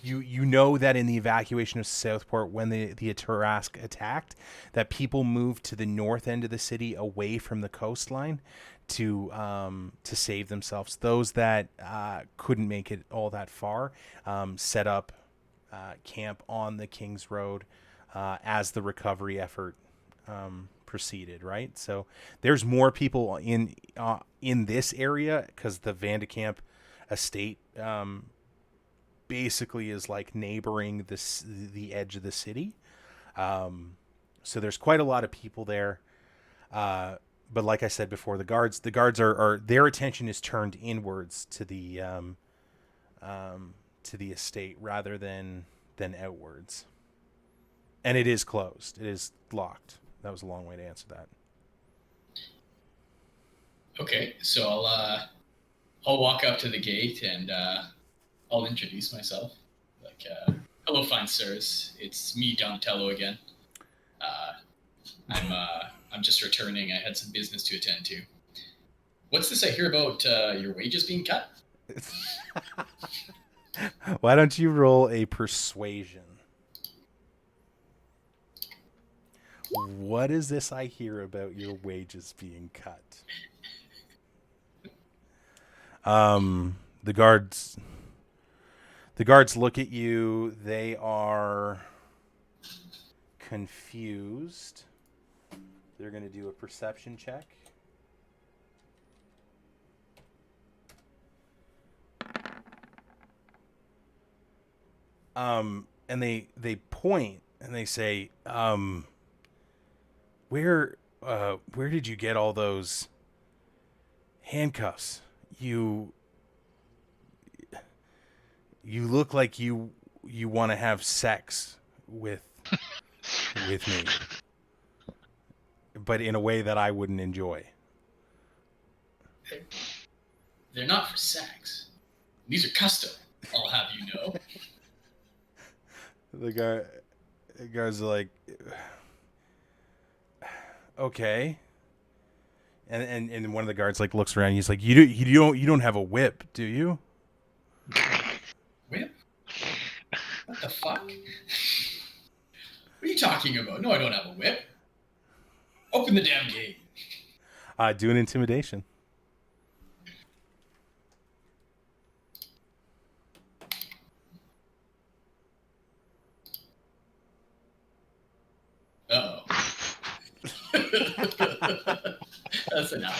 You know that in the evacuation of Southport, when the Tarrasque attacked, that people moved to the north end of the city away from the coastline to save themselves. Those that couldn't make it all that far set up camp on the King's Road as the recovery effort proceeded. Right, so there's more people in this area because the Vandekamp estate basically is like neighboring the edge of the city. So there's quite a lot of people there. But like I said before, the guards are their attention is turned inwards to the to the estate rather than outwards. And it is closed. It is locked. That was a long way to answer that. Okay, so I'll walk up to the gate and I'll introduce myself. Like, hello, fine sirs. It's me, Donatello again. I'm just returning. I had some business to attend to. What's this I hear about your wages being cut? Why don't you roll a persuasion? What is this I hear about your wages being cut? The guards look at you. They are confused. They're going to do a perception check. And they point and they say, where did you get all those handcuffs? You look like you want to have sex with me, but in a way that I wouldn't enjoy. They're not for sex. These are custom, I'll have you know. The guards are like, okay. And one of the guards like looks around. He's like, you don't have a whip, do you? Whip? What the fuck? What are you talking about? No, I don't have a whip. Open the damn gate. Do an intimidation. Uh-oh. That's an hour.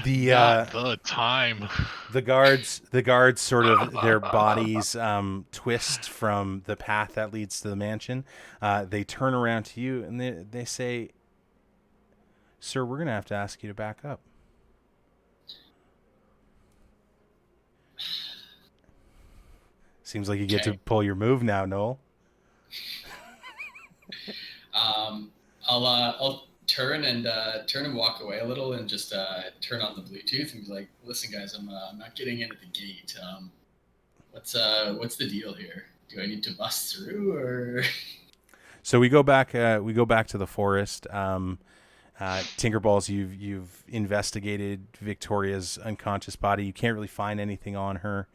The time. The guards sort of their bodies twist from the path that leads to the mansion. They turn around to you and they say, "Sir, we're going to have to ask you to back up." Seems like you get to pull your move now, Noel. I'll turn and walk away a little and just turn on the Bluetooth and be like, "Listen, guys, I'm not getting in at the gate. What's the deal here? Do I need to bust through or?" So we go back to the forest. Tinkerballs, you've investigated Victoria's unconscious body. You can't really find anything on her.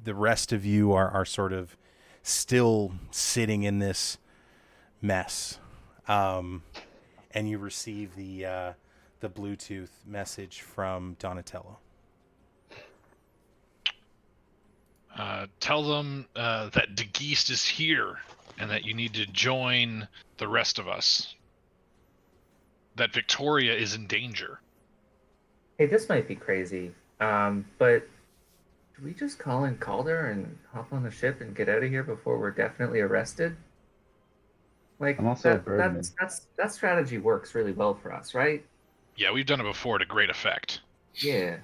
The rest of you are sort of still sitting in this mess, and you receive the Bluetooth message from Donatello. Tell them that Geest is here and that you need to join the rest of us. That Victoria is in danger. Hey, this might be crazy, but do we just call in Calder and hop on the ship and get out of here before we're definitely arrested? Like, I'm also a birdman. that strategy works really well for us, right? Yeah, we've done it before to great effect. Yeah.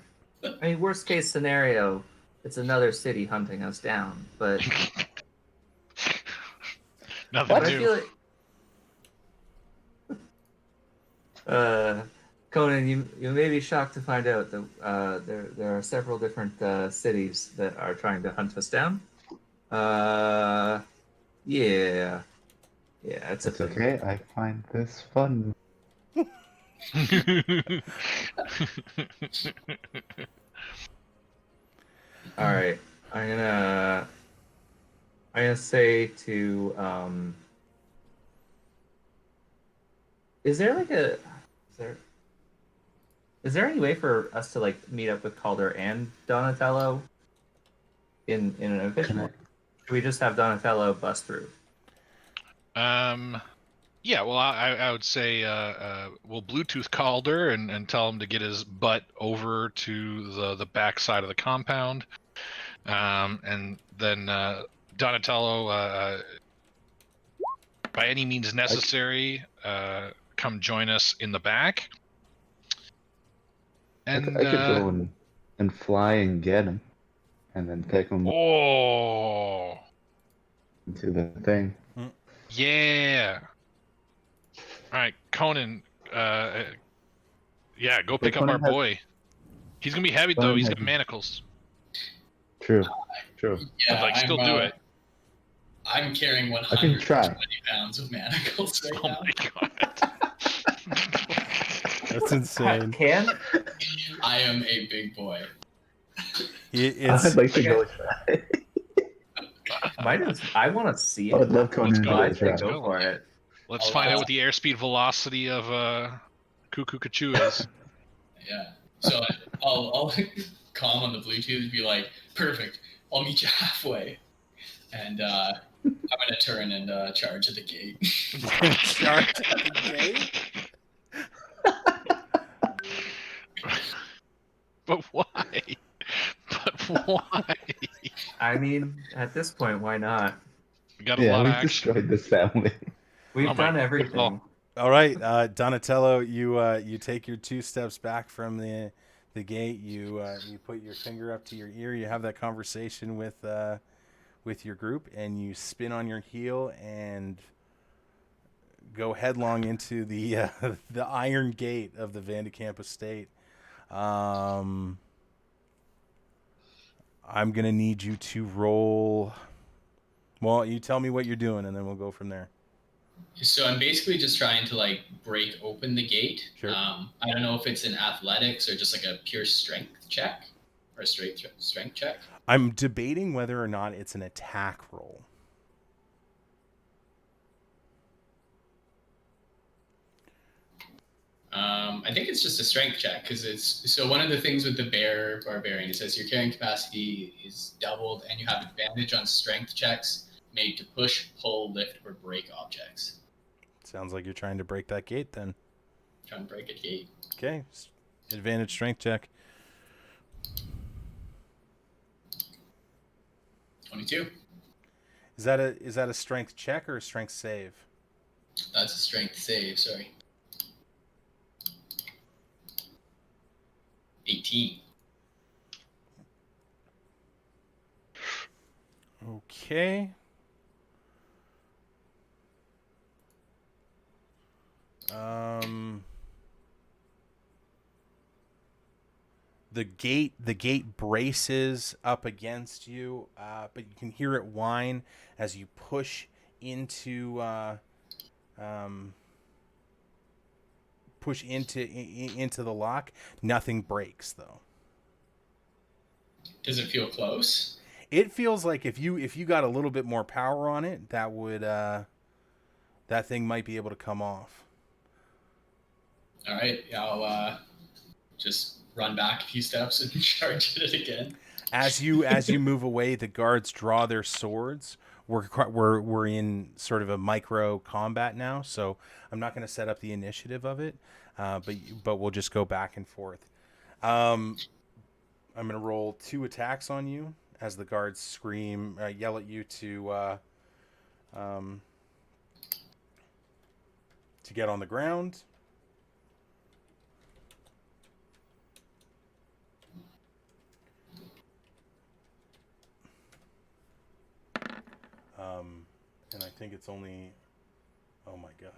I mean, worst case scenario, it's another city hunting us down, but Nothing I new. feel like Conan, you may be shocked to find out that there are several different cities that are trying to hunt us down. Yeah, it's okay. I find this fun. All right, I'm gonna say to is there any way for us to like meet up with Calder and Donatello in an official? Should we just have Donatello bust through? Yeah, well, I would say we'll Bluetooth Calder and tell him to get his butt over to the back side of the compound, and then Donatello, by any means necessary, come join us in the back. And I could go and and fly and get him, and then pick him Oh, into the thing. yeah. All right, Conan. Yeah, go pick up our Conan has- boy. He's gonna be heavy though. Conan He's has- got manacles. True. True. Yeah, But like, still do it. I'm carrying I can 120 try. pounds of manacles right Oh now. my god. That's insane. Can I am a big boy. It's I'd like to go try. I want to see I it. would love Conan Let's to go. go I say try. go for it. Let's Oh, find out wow. what the airspeed velocity of Cuckoo Cachoo is. Yeah. So I'll calm on the Bluetooth and be like, perfect. I'll meet you halfway. And I'm gonna turn and charge at the gate. charge at the gate. But why? But why? I mean, at this point, why not? We got a Yeah, lot of we've action. destroyed this family. We've Oh my done everything. All right, Donatello, you take your 2 steps back from the gate. You put your finger up to your ear. You have that conversation with your group, and you spin on your heel and go headlong into the the iron gate of the Vandekamp estate. I'm gonna need you to roll. Well, you tell me what you're doing, and then we'll go from there. So I'm basically just trying to like break open the gate. Sure. I don't know if it's in athletics or just like a pure strength check or a straight strength check. I'm debating whether or not it's an attack roll. I think it's just a strength check because it's so one of the things with the bear barbarian, it says your carrying capacity is doubled and you have advantage on strength checks made to push, pull, lift, or break objects. Sounds like you're trying to break that gate then. Trying to break a gate. Okay. Advantage strength check. 22. Is that a strength check or a strength save? That's a strength save, sorry. 18. Okay. The gate braces up against you, but you can hear it whine as you push into the lock. Nothing breaks though. Does it feel close? It feels like if you got a little bit more power on it, that would that thing might be able to come off. All right, I'll just run back a few steps and charge at it again. As you move away, the guards draw their swords. We're in sort of a micro combat now, so I'm not going to set up the initiative of it, but we'll just go back and forth. I'm going to roll 2 attacks on you as the guards scream, yell at you to get on the ground. And I think it's only, oh my god.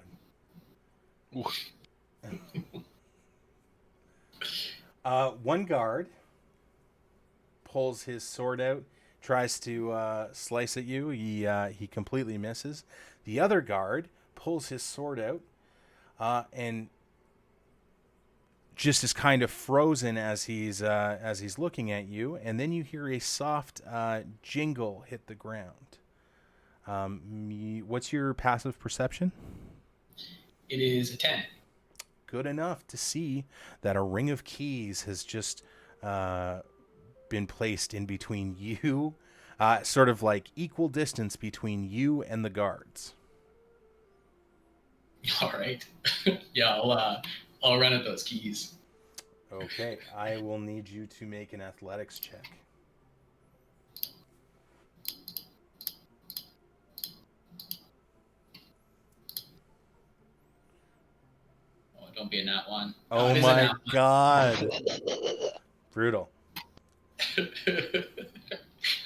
One guard pulls his sword out, tries to slice at you. He completely misses. The other guard pulls his sword out and just is kind of frozen as he's looking at you. And then you hear a soft jingle hit the ground. What's your passive perception? It is a 10. Good enough to see that a ring of keys has just been placed in between you, sort of like equal distance between you and the guards. All right. Yeah, I'll run at those keys. Okay, I will need you to make an athletics check. Oh, don't be a nat one. Oh it is a my nat one. god. Brutal.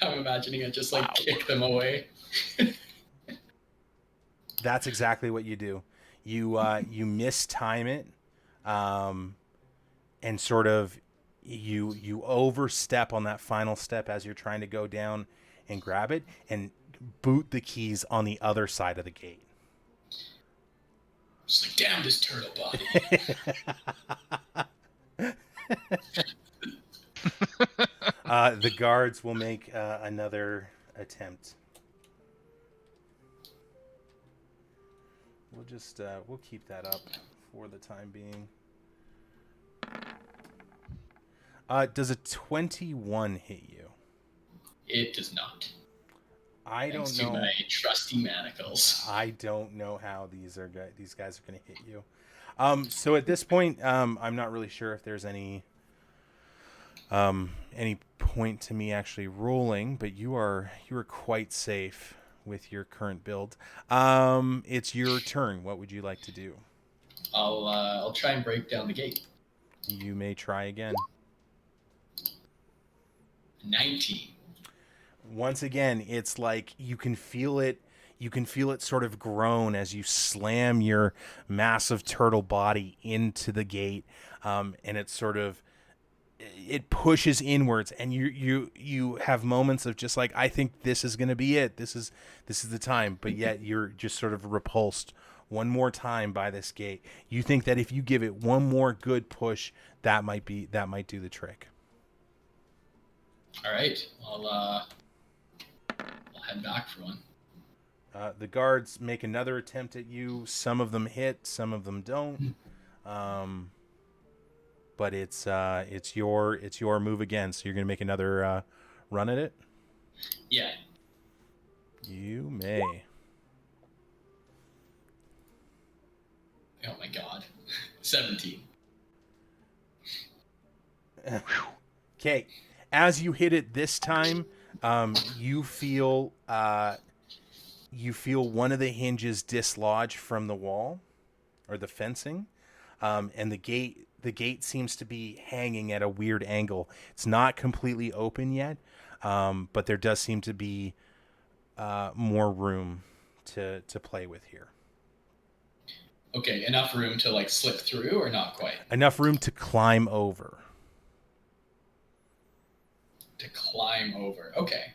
I'm imagining it just like kick them away. That's exactly what you do. You mistime it, and sort of you overstep on that final step as you're trying to go down and grab it, and boot the keys on the other side of the gate. Just like, damn this turtle body. The guards will make another attempt. We'll keep that up for the time being. Does a 21 hit you? It does not. I Thanks don't know. to my trusty manacles. I don't know how these guys are going to hit you. So at this point, I'm not really sure if there's any point to me actually rolling, but you are quite safe with your current build. It's your turn. What would you like to do? I'll try and break down the gate. You may try again. 19. Once again, it's like you can feel it sort of groan as you slam your massive turtle body into the gate, and it pushes inwards, and you have moments of just like, I think this is going to be it. This is the time, but yet you're just sort of repulsed one more time by this gate. You think that if you give it one more good push, that might do the trick. All right. I'll head back for one. The guards make another attempt at you. Some of them hit, some of them don't. But it's your move again. So you're gonna make another run at it. Yeah. You may. Oh my god. 17. Okay. As you hit it this time, you feel one of the hinges dislodge from the wall or the fencing, and the gate seems to be hanging at a weird angle. It's not completely open yet, but there does seem to be more room to play with here. Okay, enough room to like slip through, or not quite? Enough room to climb over. To climb over. Okay.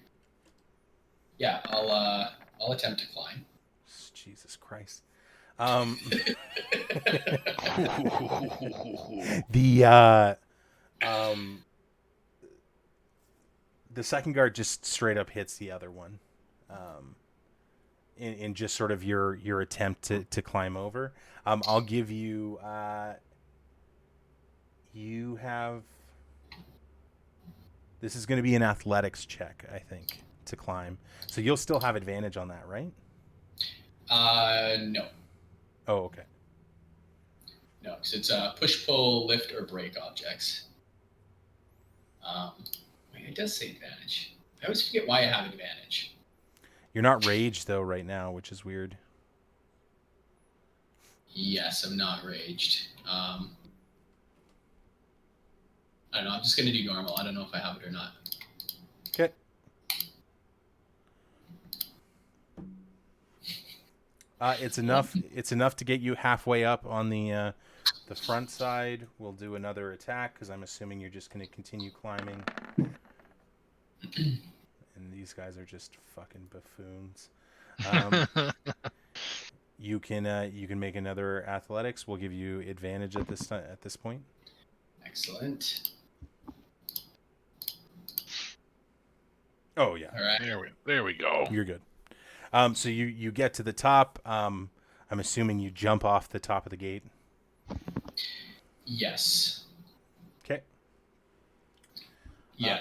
Yeah, I'll attempt to climb. Jesus Christ. The second guard just straight up hits the other one, in just sort of your attempt to climb over. I'll give you you have, this is going to be an athletics check, I think, to climb. So you'll still have advantage on that, right? No. Oh, okay. No, because it's push, pull, lift, or break objects. Wait, it does say advantage. I always forget why I have advantage. You're not raged though right now, which is weird. Yes, I'm not raged. I don't know. I'm just gonna do normal. I don't know if I have it or not. Okay. It's enough. It's enough to get you halfway up on the front side. We'll do another attack because I'm assuming you're just going to continue climbing. And these guys are just fucking buffoons. You can make another athletics. We'll give you advantage at this point. Excellent. Oh yeah. All right. There we go. You're good. So you get to the top. I'm assuming you jump off the top of the gate. Yes. Okay. Yeah.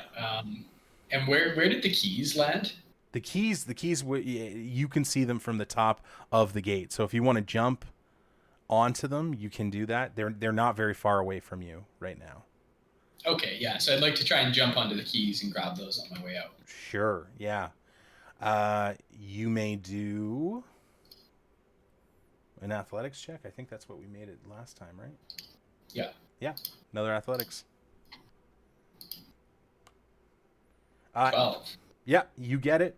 And where did the keys land? The keys, you can see them from the top of the gate. So if you want to jump onto them, you can do that. They're not very far away from you right now. Okay, yeah. So I'd like to try and jump onto the keys and grab those on my way out. Sure, yeah. You may do an athletics check. I think that's what we made it last time, right? Yeah. Yeah, another athletics. Well, Yeah, you get it.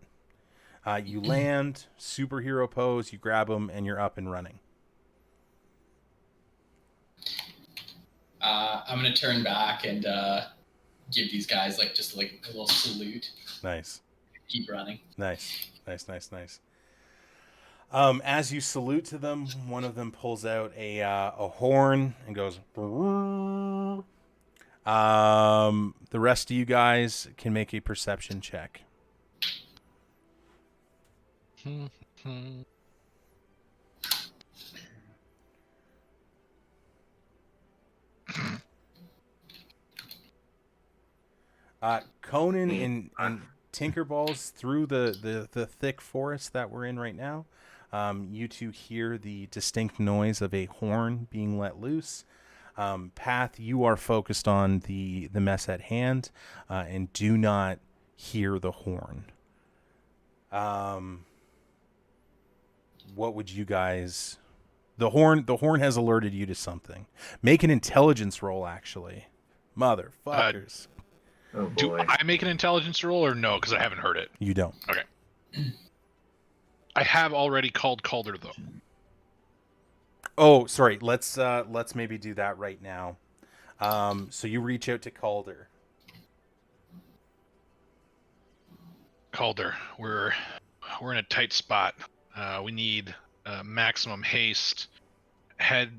You land, superhero pose, you grab them, and you're up and running. I'm gonna turn back and give these guys just a little salute. Nice. Keep running. Nice. As you salute to them, one of them pulls out a horn and goes. The rest of you guys can make a perception check. Conan and Tinkerballs, through the thick forest that we're in right now, you two hear the distinct noise of a horn being let loose. Path, you are focused on the mess at hand and do not hear the horn. What would you guys... The horn has alerted you to something. Make an intelligence roll, actually. Motherfuckers. Oh Do boy. I make an intelligence roll or no? Because I haven't heard it. You don't. Okay. I have already called Calder though. Oh, sorry. Let's maybe do that right now. So you reach out to Calder. Calder, we're in a tight spot. We need maximum haste. Head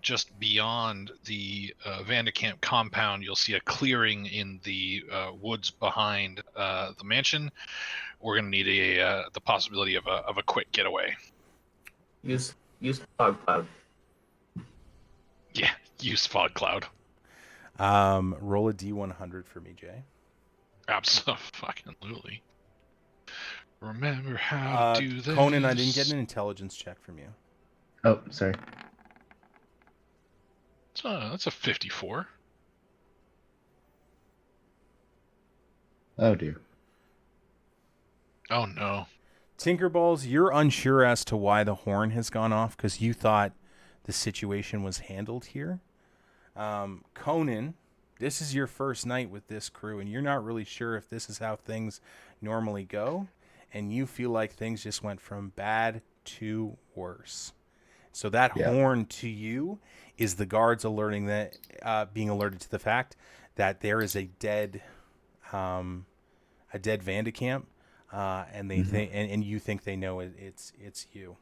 just beyond the Vandekamp compound. You'll see a clearing in the woods behind the mansion. We're gonna need the possibility of a quick getaway. Use fog cloud. Yeah, use fog cloud. Roll a D100 for me, Jay. Absolutely. Remember how to do this. Conan, I didn't get an intelligence check from you. Oh, sorry. That's a 54. Oh dear. Oh no. Tinkerballs, you're unsure as to why the horn has gone off because you thought the situation was handled here. Conan, this is your first night with this crew, and you're not really sure if this is how things normally go, and you feel like things just went from bad to worse. So that horn to you is the guards alerting that, being alerted to the fact that there is a dead Vandekamp, and they think, and you think they know it's you.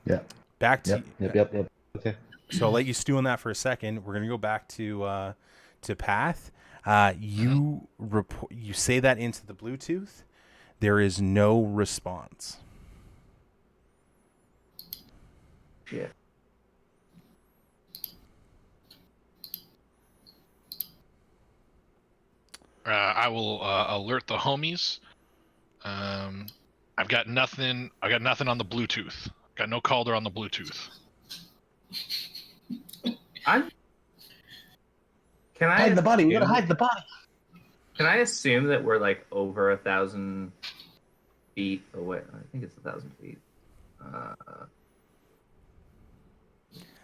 Yeah. Back to Yep. Okay. So I'll let you stew on that for a second. We're gonna go back to Path. You say that into the Bluetooth. There is no response. Shit. I will alert the homies. I've got nothing. I got nothing on the Bluetooth. Got no Calder on the Bluetooth. Can I Hide the body. We gotta assume- hide the body. Can I assume that we're like over 1,000 feet away? I think it's 1,000 feet.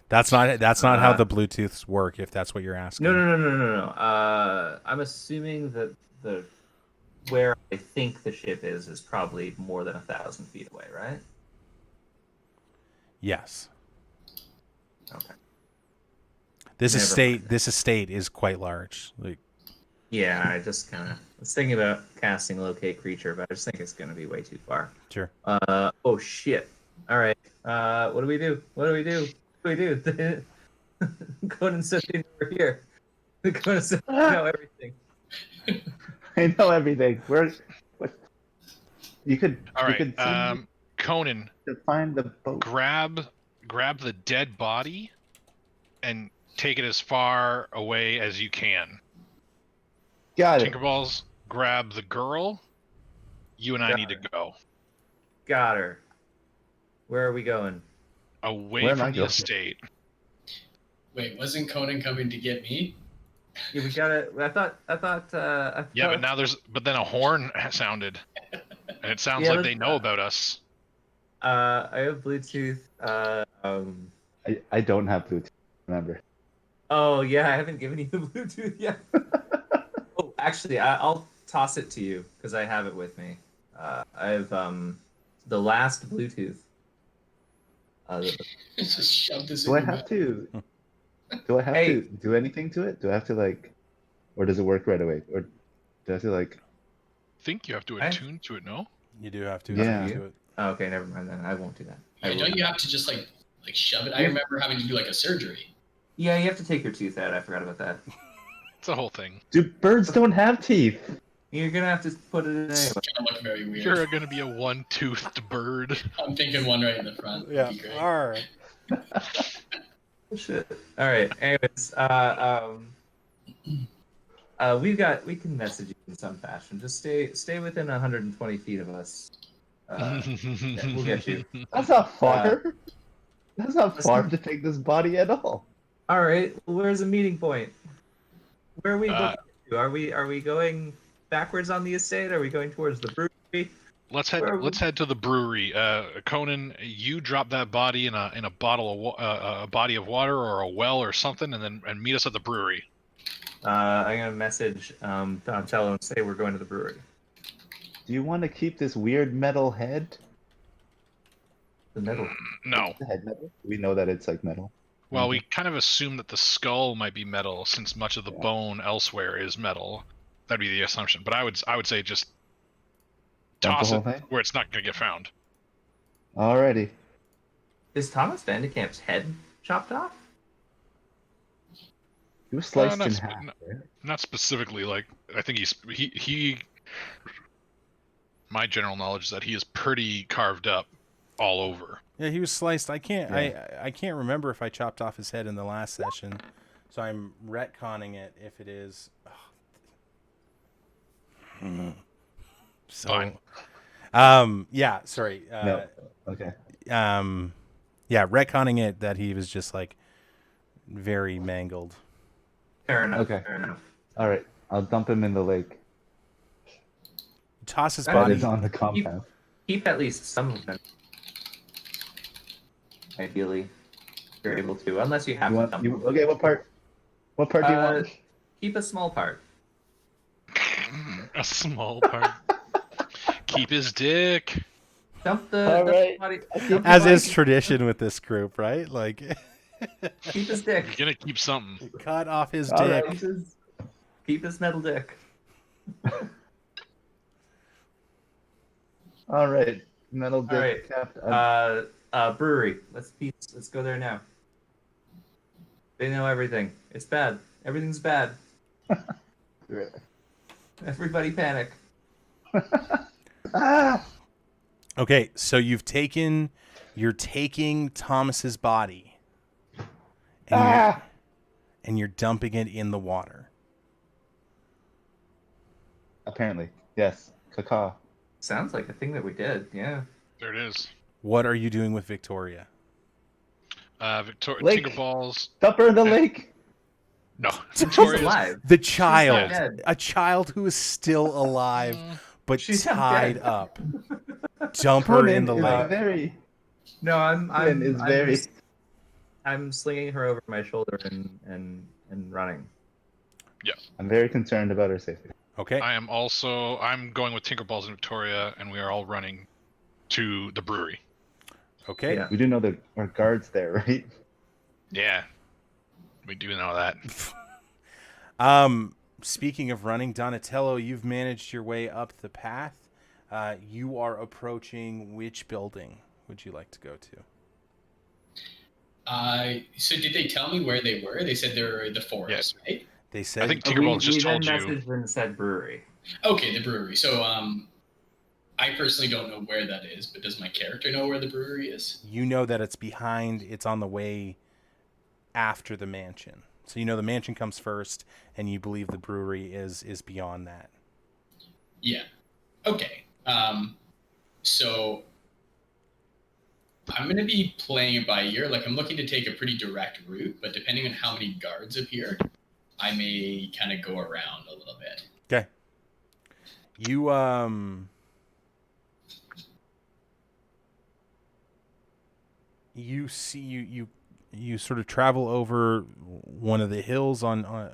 That's not how the Bluetooths work. If that's what you're asking. No. I'm assuming that where I think the ship is probably more than 1,000 feet away, right? Yes. Okay. This Never mind. estate is quite large. Like, Yeah, I just kind of was thinking about casting locate creature, but I just think it's going to be way too far. sure. Oh shit! All right. What do we do? Conan said they were here. Conan said they know everything. I know everything. What? You could. All You right. could send me Conan, to find the boat. grab the dead body and take it as far away as you can. Got it. Tinkerballs, grab the girl. You and I Got need to go Got her. Where are we going? away Where am I from the going? estate. Wait, wasn't Conan coming to get me? Yeah, we gotta. I thought. Yeah, but now but then a horn sounded, and it sounds Yeah, like they let's- know about us. I have Bluetooth. I don't have Bluetooth. Remember. Oh yeah, I haven't given you the Bluetooth yet. Oh, actually, I'll toss it to you because I have it with me. I have the last Bluetooth. Just shove this Do in I your have mouth. to? Do I have Hey. to do anything to it? Do I have to like, or does it work right away? Or do I have to like? I think you have to I- attune to it, no? You do have to Yeah. attune to it. Oh, okay, never mind then. I won't do that. Yeah, don't you have to just like shove it? I remember having to do like a surgery. Yeah, you have to take your tooth out. I forgot about that. It's a whole thing. Dude, birds don't have teeth. You're gonna have to put it in It's anyway. gonna look very weird. You're gonna be a one-toothed bird. I'm thinking one right in the front. Would be great. All right. Shit. All right. Anyways, we can message you in some fashion. Just stay within 120 feet of us. We'll get you. That's not far. That's not far to take this body at all. All right. Well, where's the meeting point? Where are we Uh, looking to? Are we going backwards on the estate? Are we going towards the brewery? Let's Where are head. Let's head to the brewery. Conan, you drop that body in a bottle of a body of water or a well or something, and meet us at the brewery. I'm gonna message Donatello and say we're going to the brewery. Do you want to keep this weird metal head? The metal. No. The head metal? We know that it's like metal. Well, we kind of assume that the skull might be metal, since much of the Yeah. bone elsewhere is metal. That'd be the assumption. But I would say just Dump the toss whole it thing? where it's not gonna get found. Alrighty. Is Thomas Vandekamp's head chopped off? He was sliced not in sp- half. no. Right? Not specifically. Like I think he. My general knowledge is that he is pretty carved up all over. Yeah, he was sliced. I can't. Yeah. I can't remember if I chopped off his head in the last session, so I'm retconning it. If it is, so, yeah. Sorry. No. Okay. Yeah, retconning it that he was just like very mangled. Fair enough. Okay. Fair enough. Alright. I'll dump him in the lake. Toss his That That body. is on the compound. Keep at least some of them. Ideally, if you're able to, unless you have You want, some. okay, what part? What part do you want? Keep a small part. A small part. Keep his dick. Dump the All right. body. Keep Dump the As body. is tradition with this group, right? Like, Keep his dick. You're gonna keep something. cut off his All dick. right. Keep his metal dick. Alright. Metal dick Alright. capped. Brewery. Let's go there now. They know everything. It's bad. Everything's bad. Everybody panic. Ah! Okay, so you're taking Thomas's body, and you're dumping it in the water. Apparently. Yes. Caca. Sounds like a thing that we did. Yeah. There it is. What are you doing with Victoria? Victoria Lake. Tinkerballs. Dump her in the lake. No, She's Victoria's. alive. The not child, dead. a child who is still alive but She's not tied dead. up. Dump her in the is lake. very. No, Conan is very. I'm slinging her over my shoulder and running. I'm very concerned about her safety. Okay. I'm going with Tinkerballs and Victoria, and we are all running to the brewery. Okay. Yeah. We do know there are guards there, right? Yeah, we do know that. Speaking of running, Donatello, you've managed your way up the path. You are approaching which building would you like to go to? So did they tell me where they were? They said they were the forest, right? They said I think Tinkerballs just we told then you. messaged and said brewery. Okay, the brewery. So I personally don't know where that is, but does my character know where the brewery is? you know that it's on the way after the mansion. So you know the mansion comes first, and you believe the brewery is beyond that. Yeah. Okay. So I'm going to be playing it by ear. Like, I'm looking to take a pretty direct route, but depending on how many guards appear, I may kind of go around a little bit. Okay. You see you sort of travel over one of the hills on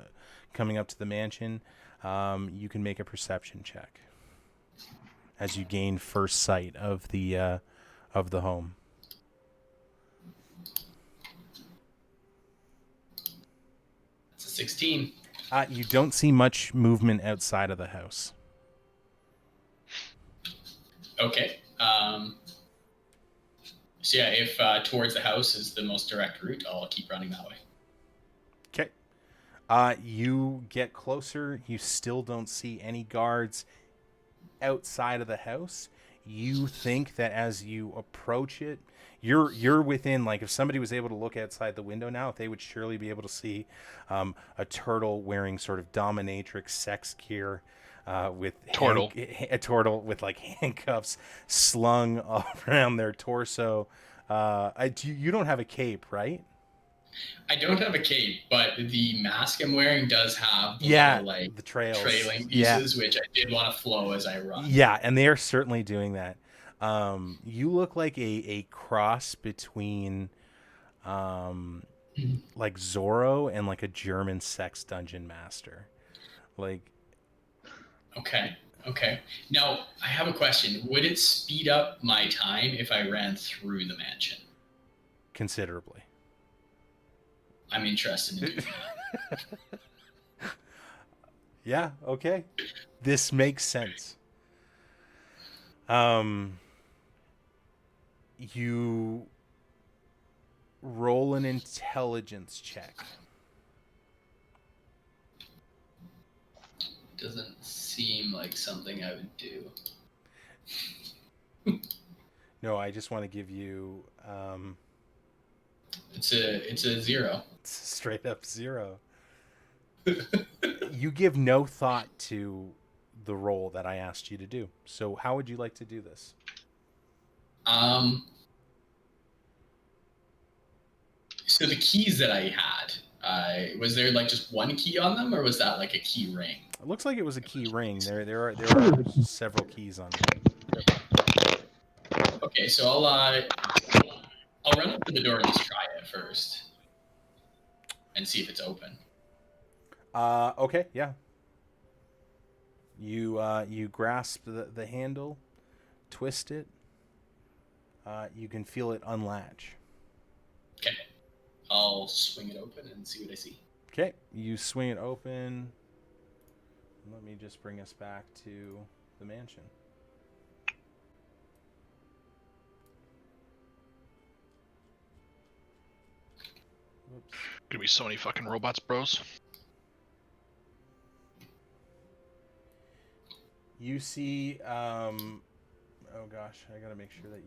coming up to the mansion. You can make a perception check as you gain first sight of the home. It's a 16. You don't see much movement outside of the house. Okay. So yeah, if towards the house is the most direct route, I'll keep running that way. Okay. You get closer. You still don't see any guards outside of the house. You think that as you approach it, you're within, like, if somebody was able to look outside the window now, they would surely be able to see a turtle wearing sort of dominatrix sex gear, with a turtle with like handcuffs slung around their torso. You don't have a cape, right? I don't have a cape, but the mask I'm wearing does have the Yeah, little, like, the trails, trailing yeah, pieces, which I did want to flow as I run. yeah, and they are certainly doing that. You look like a cross between like Zorro and like a German sex dungeon master. Like, Okay. Now, I have a question. Would it speed up my time if I ran through the mansion? considerably. I'm interested in doing that. Yeah, okay. This makes sense. You roll an intelligence check. Doesn't seem like something I would do. No, I just want to give you It's a 0. it's straight up 0. You give no thought to the role that I asked you to do. So how would you like to do this? So the keys that I had, was there like just one key on them, or was that like a key ring? It looks like it was a key ring. There are several keys on it. Okay, so I'll run up to the door and just try it first, and see if it's open. Okay, yeah. You grasp the handle, twist it. You can feel it unlatch. Okay, I'll swing it open and see what I see. Okay, you swing it open. Let me just bring us back to the mansion. Whoops. Gonna be so many fucking robots, bros. You see, oh gosh, I gotta make sure that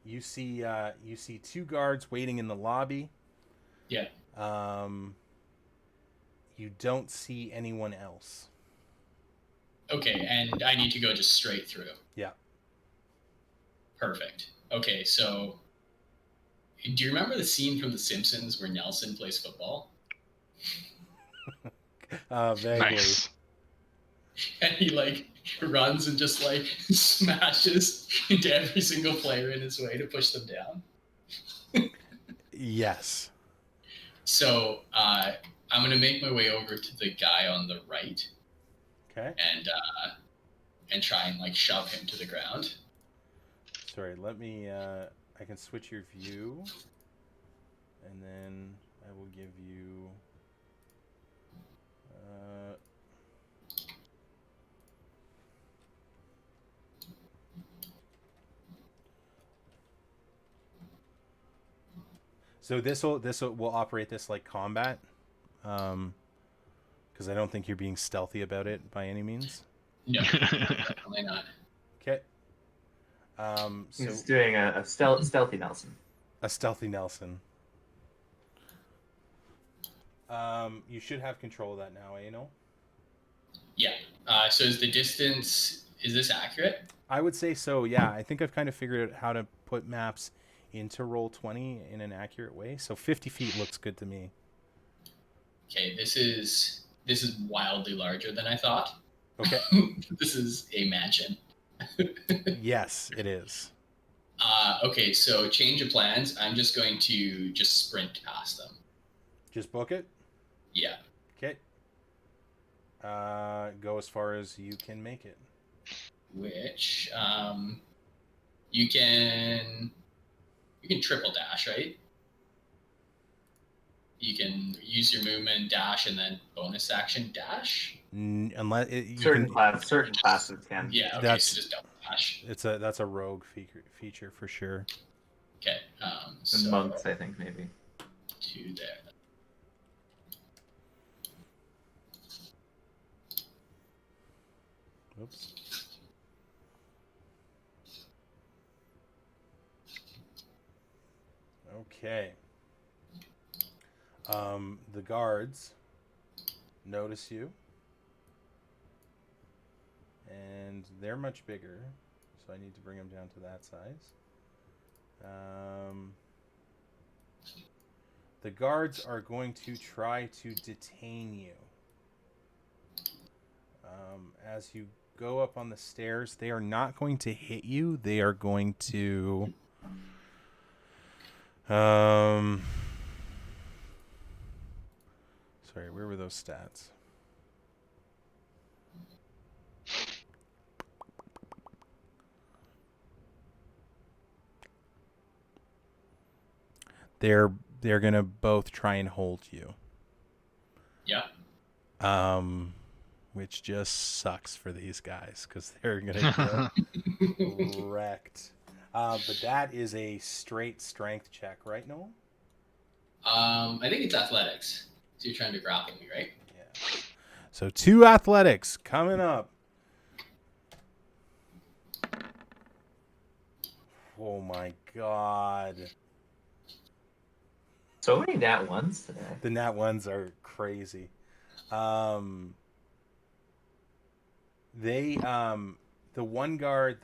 you see 2 guards waiting in the lobby. Yeah. You don't see anyone else. Okay, and I need to go just straight through. Yeah. Perfect. Okay, so do you remember the scene from The Simpsons where Nelson plays football? Vaguely. Nice. And he like runs and just like smashes into every single player in his way to push them down. Yes. So I'm gonna make my way over to the guy on the right. Okay. And try and like shove him to the ground. Sorry, let me I can switch your view, and then I will give you so we'll operate this like combat, because I don't think you're being stealthy about it by any means. No, definitely not. Okay. So He's doing a stealthy Nelson. a stealthy Nelson. You should have control of that now, you know? Yeah. So is the distance, is this accurate? I would say so, yeah. I think I've kind of figured out how to put maps into Roll20 in an accurate way. So 50 feet looks good to me. Okay, this is wildly larger than I thought. Okay. This is a mansion. Yes, it is. Okay, so change of plans. I'm just going to just sprint past them. Just book it? Yeah. Okay. Go as far as you can make it. Which you can triple dash, right? You can use your movement dash and then bonus action dash. Unless you Certain can. certain classes can. Yeah, okay, That's so just double dash. that's a rogue feature for sure. Okay, And so monks, I think, maybe. 2 there. Oops. Okay. The guards notice you, and they're much bigger, so I need to bring them down to that size. The guards are going to try to detain you. As you go up on the stairs, they are not going to hit you. They are going to... Sorry, where were those stats? They're gonna both try and hold you. Yeah. Which just sucks for these guys because they're gonna get wrecked. But that is a straight strength check, right, Noel? I think it's athletics. So you're trying to grapple me, right? Yeah. So 2 athletics coming up. Oh my god. So many nat ones today. The nat ones are crazy. The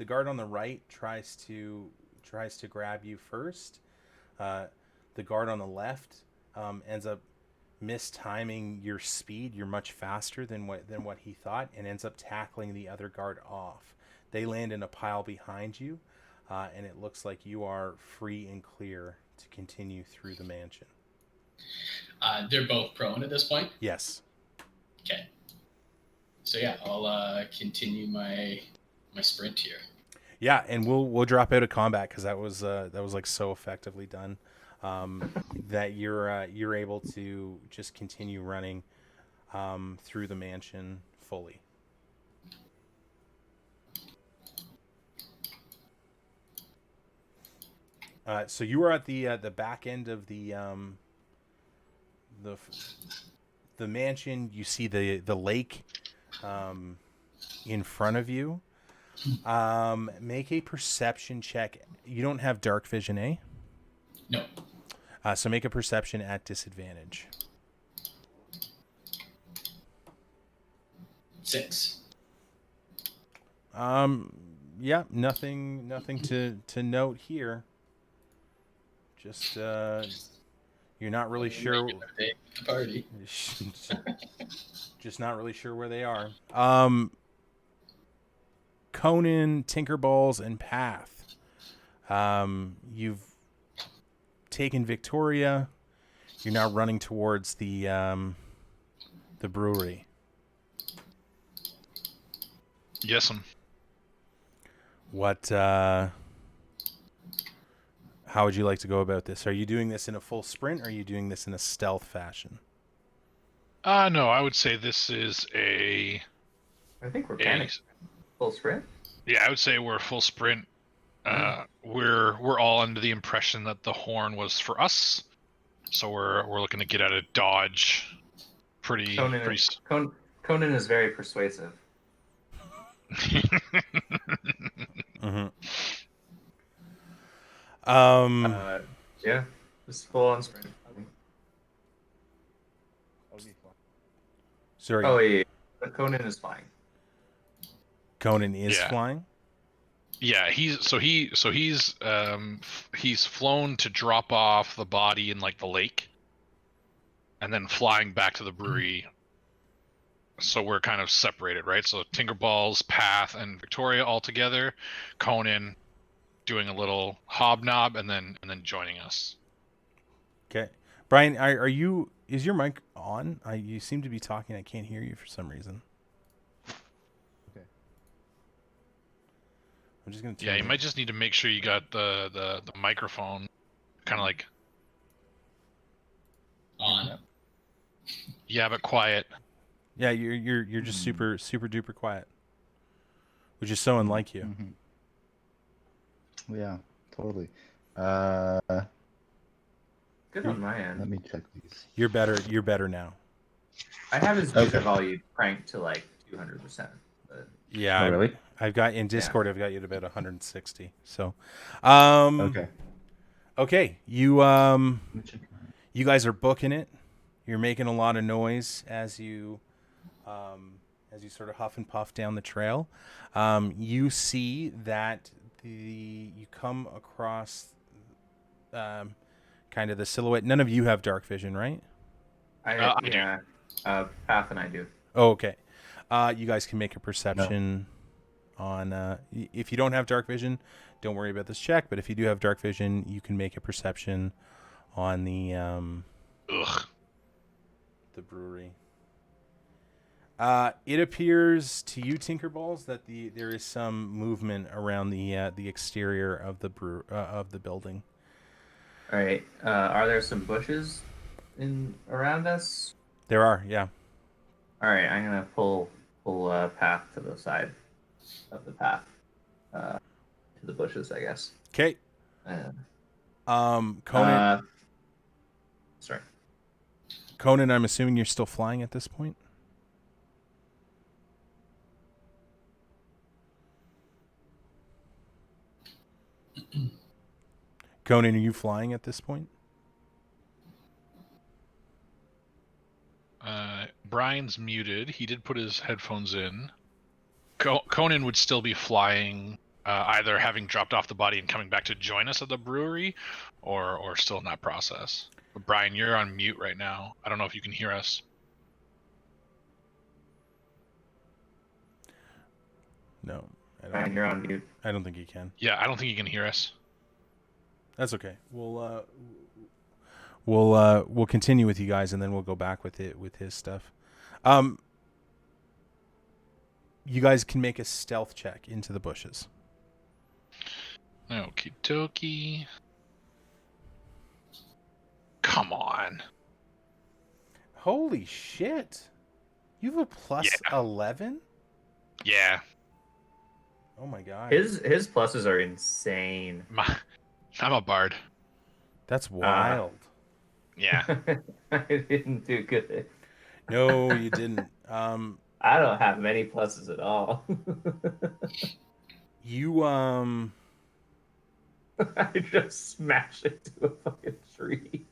guard on the right tries to grab you first. The guard on the left ends up mistiming your speed. You're much faster than what he thought, and ends up tackling the other guard off. They land in a pile behind you, and it looks like you are free and clear to continue through the mansion. They're both prone at this point. Yes. Okay. So yeah, I'll continue my sprint here. Yeah, and we'll drop out of combat because that was like so effectively done that you're able to just continue running through the mansion fully. So you are at the back end of the mansion. You see the lake in front of you. Make a perception check. You don't have dark vision, eh? No. So make a perception at disadvantage. 6. Yeah, nothing to note here. Just you're not really sure. Party. Just not really sure where they are. Conan, Tinkerballs, and Path. You've taken Victoria. You're now running towards the brewery. Yes, What? How would you like to go about this? Are you doing this in a full sprint, or are you doing this in a stealth fashion? No, I would say this is I think we're panicked. Full sprint? Yeah, I would say we're full sprint. We're all under the impression that the horn was for us, so we're looking to get out of Dodge. Conan is very persuasive. Mm-hmm. Yeah, just full on sprint. Sorry. Oh yeah, but Conan is flying. Conan is flying. Yeah, he's flown to drop off the body in like the lake, and then flying back to the brewery. So we're kind of separated, right? So Tinkerballs, Path, and Victoria all together. Conan doing a little hobnob, and then joining us. Okay. Brian, are you? Is your mic on? You seem to be talking. I can't hear you for some reason. Okay. I'm just gonna. Yeah, turn you it- might just need to make sure you got the microphone kind of like, On. yeah, but quiet. Yeah, you're just super duper quiet, which is so unlike you. Yeah, totally. Good on my Let end. me check these. You're better. You're better now. I have his Okay. music volume cranked to like 200%. But Yeah. Oh, really? I've got in Discord. I've got you at about 160. So, okay. Okay. You Let me check. you guys are booking it. You're making a lot of noise as you sort of huff and puff down the trail. You see that you come across kind of the silhouette. None of you have dark vision, right? I do. yeah, Path and I do. Oh, okay. You guys can make a perception on. If you don't have dark vision, don't worry about this check. But if you do have dark vision, you can make a perception on the Ugh. brewery. It appears to you, Tinkerballs, that there is some movement around the exterior of the building. All right. Are there some bushes around us? There are, yeah. All right. I'm gonna pull Path to the side of the path, to the bushes, I guess. Okay. Conan. Sorry. Conan, I'm assuming you're still flying at this point. Conan, are you flying at this point? Brian's muted. He did put his headphones in. Conan would still be flying, either having dropped off the body and coming back to join us at the brewery, or still in that process. But Brian, you're on mute right now. I don't know if you can hear us. No, I Brian, you're on mute. I don't think he can. Yeah, I don't think you can hear us. That's okay. We'll continue with you guys, and then we'll go back with his stuff. You guys can make a stealth check into the bushes. Okie dokie. Come on. Holy shit! You have a plus Yeah. 11? Yeah. Oh my god. His pluses are insane. I'm a bard. That's wild. Yeah. I didn't do good. No, you didn't. I don't have many pluses at all. You I just smashed it to a fucking tree.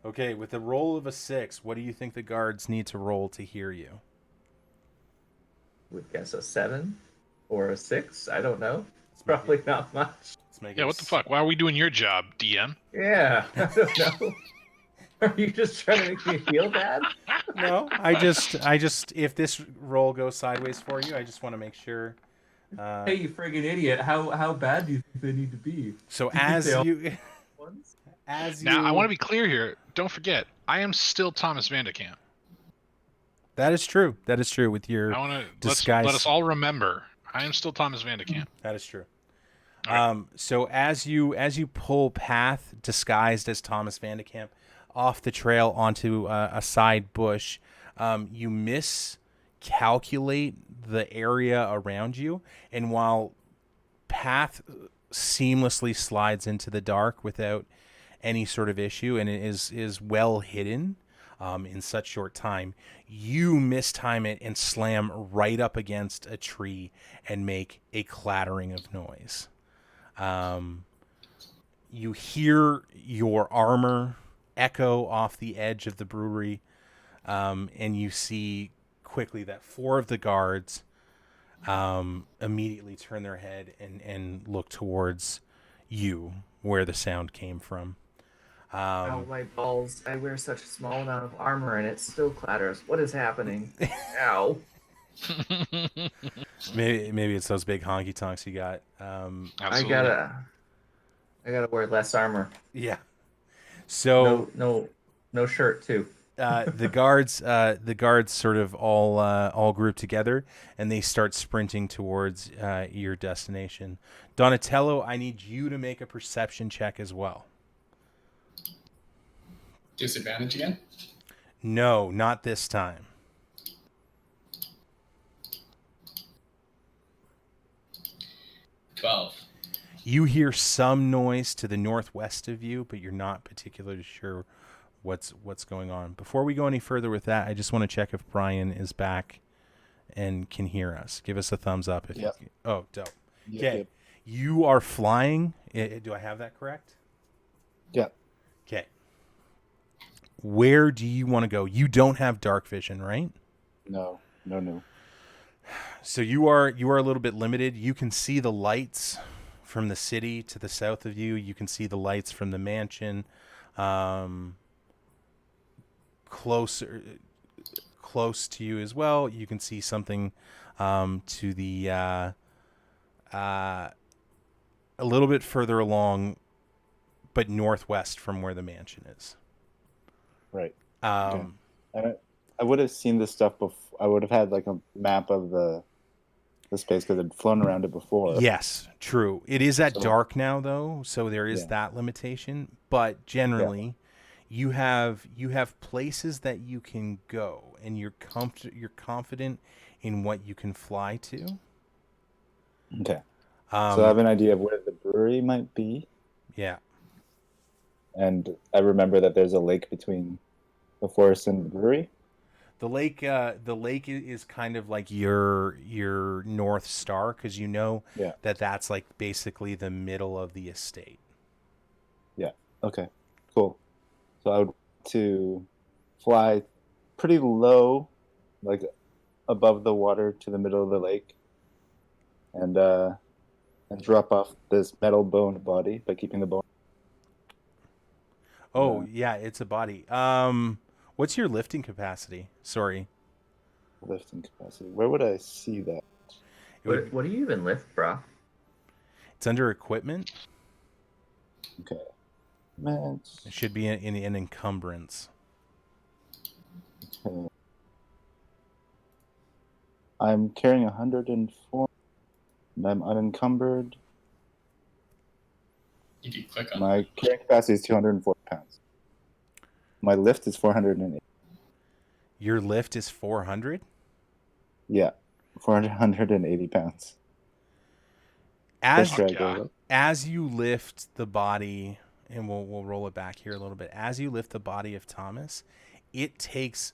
Okay, with a roll of a 6, what do you think the guards need to roll to hear you? Would guess a 7 or a 6. I don't know. It's probably not much. Let's make Yeah, what the fuck? Why are we doing your job, DM? Yeah, I don't know. Are you just trying to make me feel bad? No, I just if this roll goes sideways for you, I just want to make sure. Hey, you friggin' idiot! How bad do you think they need to be? So You think they Now, I want to be clear here. Don't forget, I am still Thomas Vandekamp. That is true. That is true. With your I want to disguise. let us all remember, I am still Thomas Vandekamp. That is true. Okay. So as you pull Path disguised as Thomas Vandekamp off the trail onto a side bush, you miscalculate the area around you, and while Path seamlessly slides into the dark without any sort of issue, and it is well hidden in such short time, you mistime it and slam right up against a tree and make a clattering of noise. You hear your armor echo off the edge of the brewery, and you see quickly that 4 of the guards immediately turn their head and look towards you, where the sound came from. Oh, my balls. I wear such a small amount of armor and it still clatters. What is happening? Ow. Maybe it's those big honky tonks you got. Absolutely. I I gotta wear less armor. Yeah. So No shirt too. the guards sort of all group together, and they start sprinting towards your destination. Donatello, I need you to make a perception check as well. Disadvantage again? No, not this time. 12. You hear some noise to the northwest of you, but you're not particularly sure what's going on. Before we go any further with that, I just want to check if Brian is back and can hear us. Give us a thumbs up if Yep. you. Oh, dope. Yep, Okay, yep. you are flying. Do I have that correct? Yeah. Okay. Where do you want to go? You don't have dark vision, right? No. So you are a little bit limited. You can see the lights from the city to the south of you. You can see the lights from the mansion. Close to you as well. You can see something to the a little bit further along, but northwest from where the mansion is. Right. Um, I would have seen this stuff before. I would have had like a map of the space because I'd flown around it before. Yes, true. It is at So- dark now, though, so there is Yeah. that limitation. But generally, you have places that you can go, and you're confident in what you can fly to. Okay. So I have an idea of where the brewery might be, Yeah. and I remember that there's a lake between the forest and the brewery. The lake is kind of like your North Star, because you know Yeah. that's like basically the middle of the estate. Yeah. Okay. Cool. So I would to fly pretty low, like above the water to the middle of the lake, and drop off this metal boned body by keeping the bone. Oh yeah, it's a body. What's your lifting capacity? Sorry. Lifting capacity. Where would I see that? What do you even lift, bro? It's under equipment. Okay. Man. It should be in an encumbrance. Okay. I'm carrying 104, and I'm unencumbered. If you click on My carrying capacity is 240 pounds. My lift is 408. Your lift is 400. Yeah, 480 pounds. As Should I yeah. go up? as you lift the body, and we'll roll it back here a little bit. As you lift the body of Thomas, it takes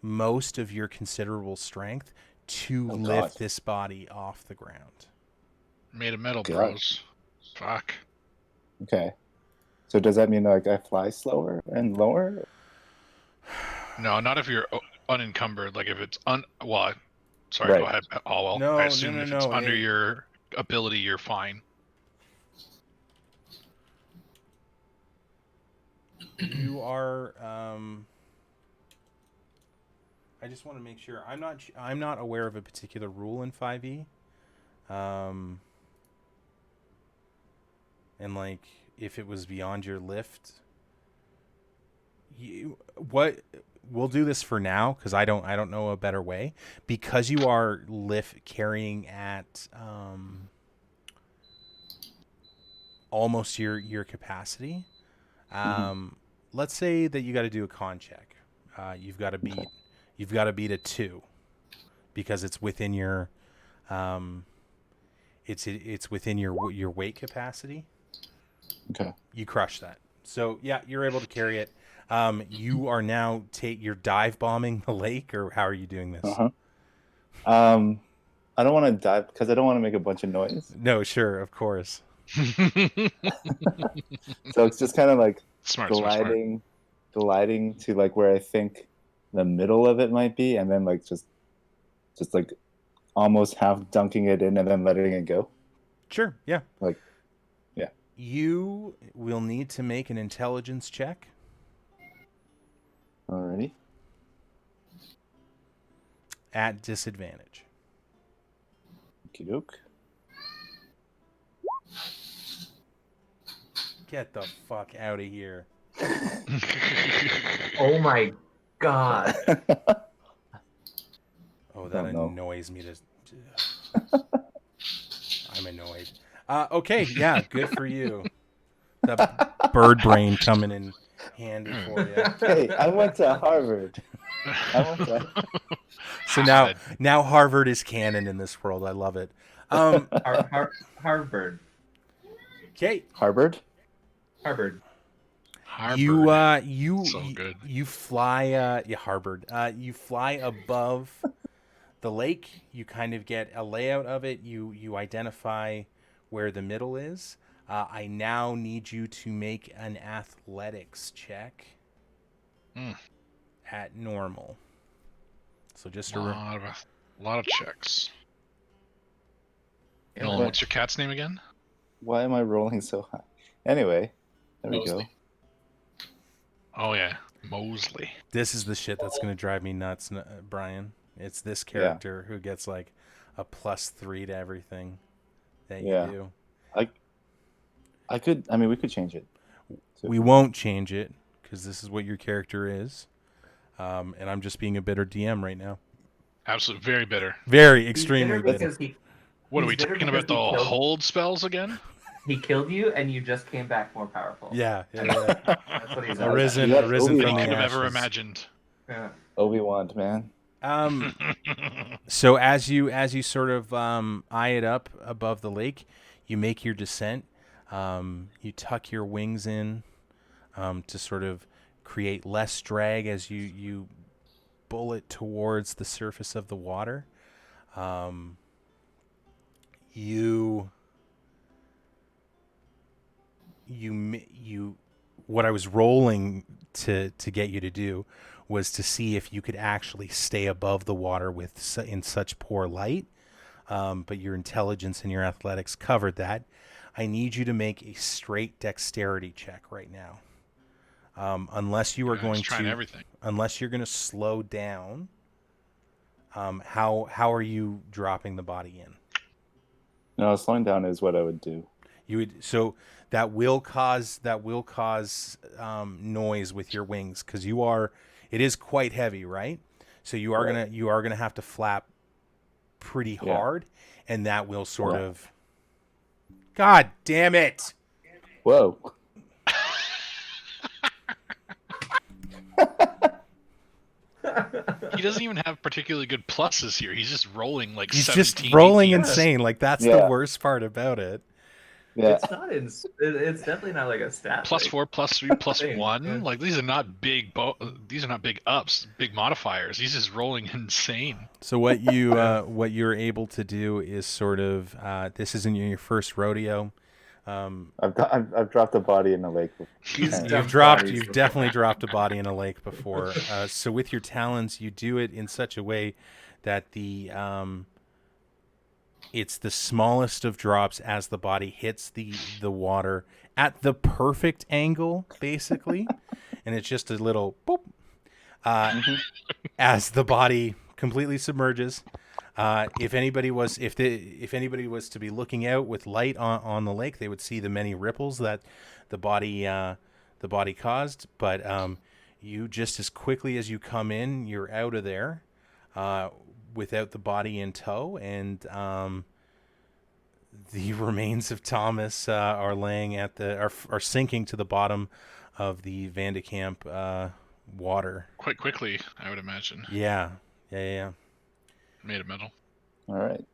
most of your considerable strength to Oh, lift God. this body off the ground. Made of metal, God. bros. Fuck. Okay. So does that mean like I fly slower and lower? No, not if you're unencumbered. Like if it's well, sorry, Right. go ahead. Oh well. No, I no, assume no, if it's no, under it- your ability, you're fine. You are. I just want to make sure. I'm not aware of a particular rule in 5e. And like if it was beyond your lift, what we'll do this for now, because I don't know a better way, because you are lift carrying at almost your capacity. Let's say that you got to do a con check. You've got to beat a 2, because it's within your it's within your weight capacity. Okay. You crush that. So yeah, you're able to carry it. You are now you're dive bombing the lake, or how are you doing this? Uh-huh. I don't want to dive because I don't want to make a bunch of noise. No, sure, of course. So it's just kind of like Smart. gliding to like where I think the middle of it might be, and then like just like almost half dunking it in and then letting it go. Sure, yeah. Like, yeah. You will need to make an intelligence check. Alrighty. At disadvantage. Okey doke. Get the fuck out of here. Oh my god. Oh, that Don't know. annoys me. I'm annoyed. Okay, yeah, good for you. The bird brain coming in handy for you. Hey, I went to Harvard. So God. now Harvard is canon in this world. I love it. Harvard. Okay, Harvard? Harvard. Harvard. you So good. you fly Harvard. You fly above the lake. You kind of get a layout of it. You identify where the middle is. I now need you to make an athletics check at normal. So just A lot of checks. Nolan, what's your cat's name again? Why am I rolling so high? Anyway, there we go. Mosley. Oh yeah, Mosley. this is the shit that's going to drive me nuts, Brian. It's this character who gets like a +3 to everything that you do. We could change it. We won't change it because this is what your character is. And I'm just being a bitter DM right now. Absolutely, very bitter. Very, extremely bitter. What are we talking about? The hold spells again? He killed you, and you just came back more powerful. Yeah. That's what he's Arisen That's from the Could have ever ashes. imagined. Yeah. Obi-Wan, man. So as you sort of eye it up above the lake, you make your descent. You tuck your wings in to sort of create less drag as you bullet towards the surface of the water. What I was rolling to get you to do was to see if you could actually stay above the water in such poor light. But your intelligence and your athletics covered that. I need you to make a straight dexterity check right now. Unless you are going trying to, everything. unless you're going to slow down. How are you dropping the body in? No, slowing down is what I would do. You would, so that will cause noise with your wings because it is quite heavy, right? So you are gonna have to flap pretty hard, and that will sort of. God damn it! Whoa. He doesn't even have particularly good pluses here. He's just rolling like He's 17, just rolling 18. insane. Like that's the worst part about it. Yeah. It's definitely not like a stat. +4, +3, +1. Yeah. Like these are not big. These are not big ups, big modifiers. He's just rolling insane. So what you're able to do is sort of this isn't your first rodeo. I've dropped a body in a lake. You've definitely dropped a body in a lake before. So with your talons, you do it in such a way that it's the smallest of drops as the body hits the water at the perfect angle, basically, and it's just a little boop as the body completely submerges. If anybody was to be looking out with light on the lake, they would see the many ripples that the body caused. But you just as quickly as you come in, you're out of there without the body in tow, and the remains of Thomas are laying are sinking to the bottom of the Van de Kamp water. Quite quickly, I would imagine. Yeah. Made of metal. All right.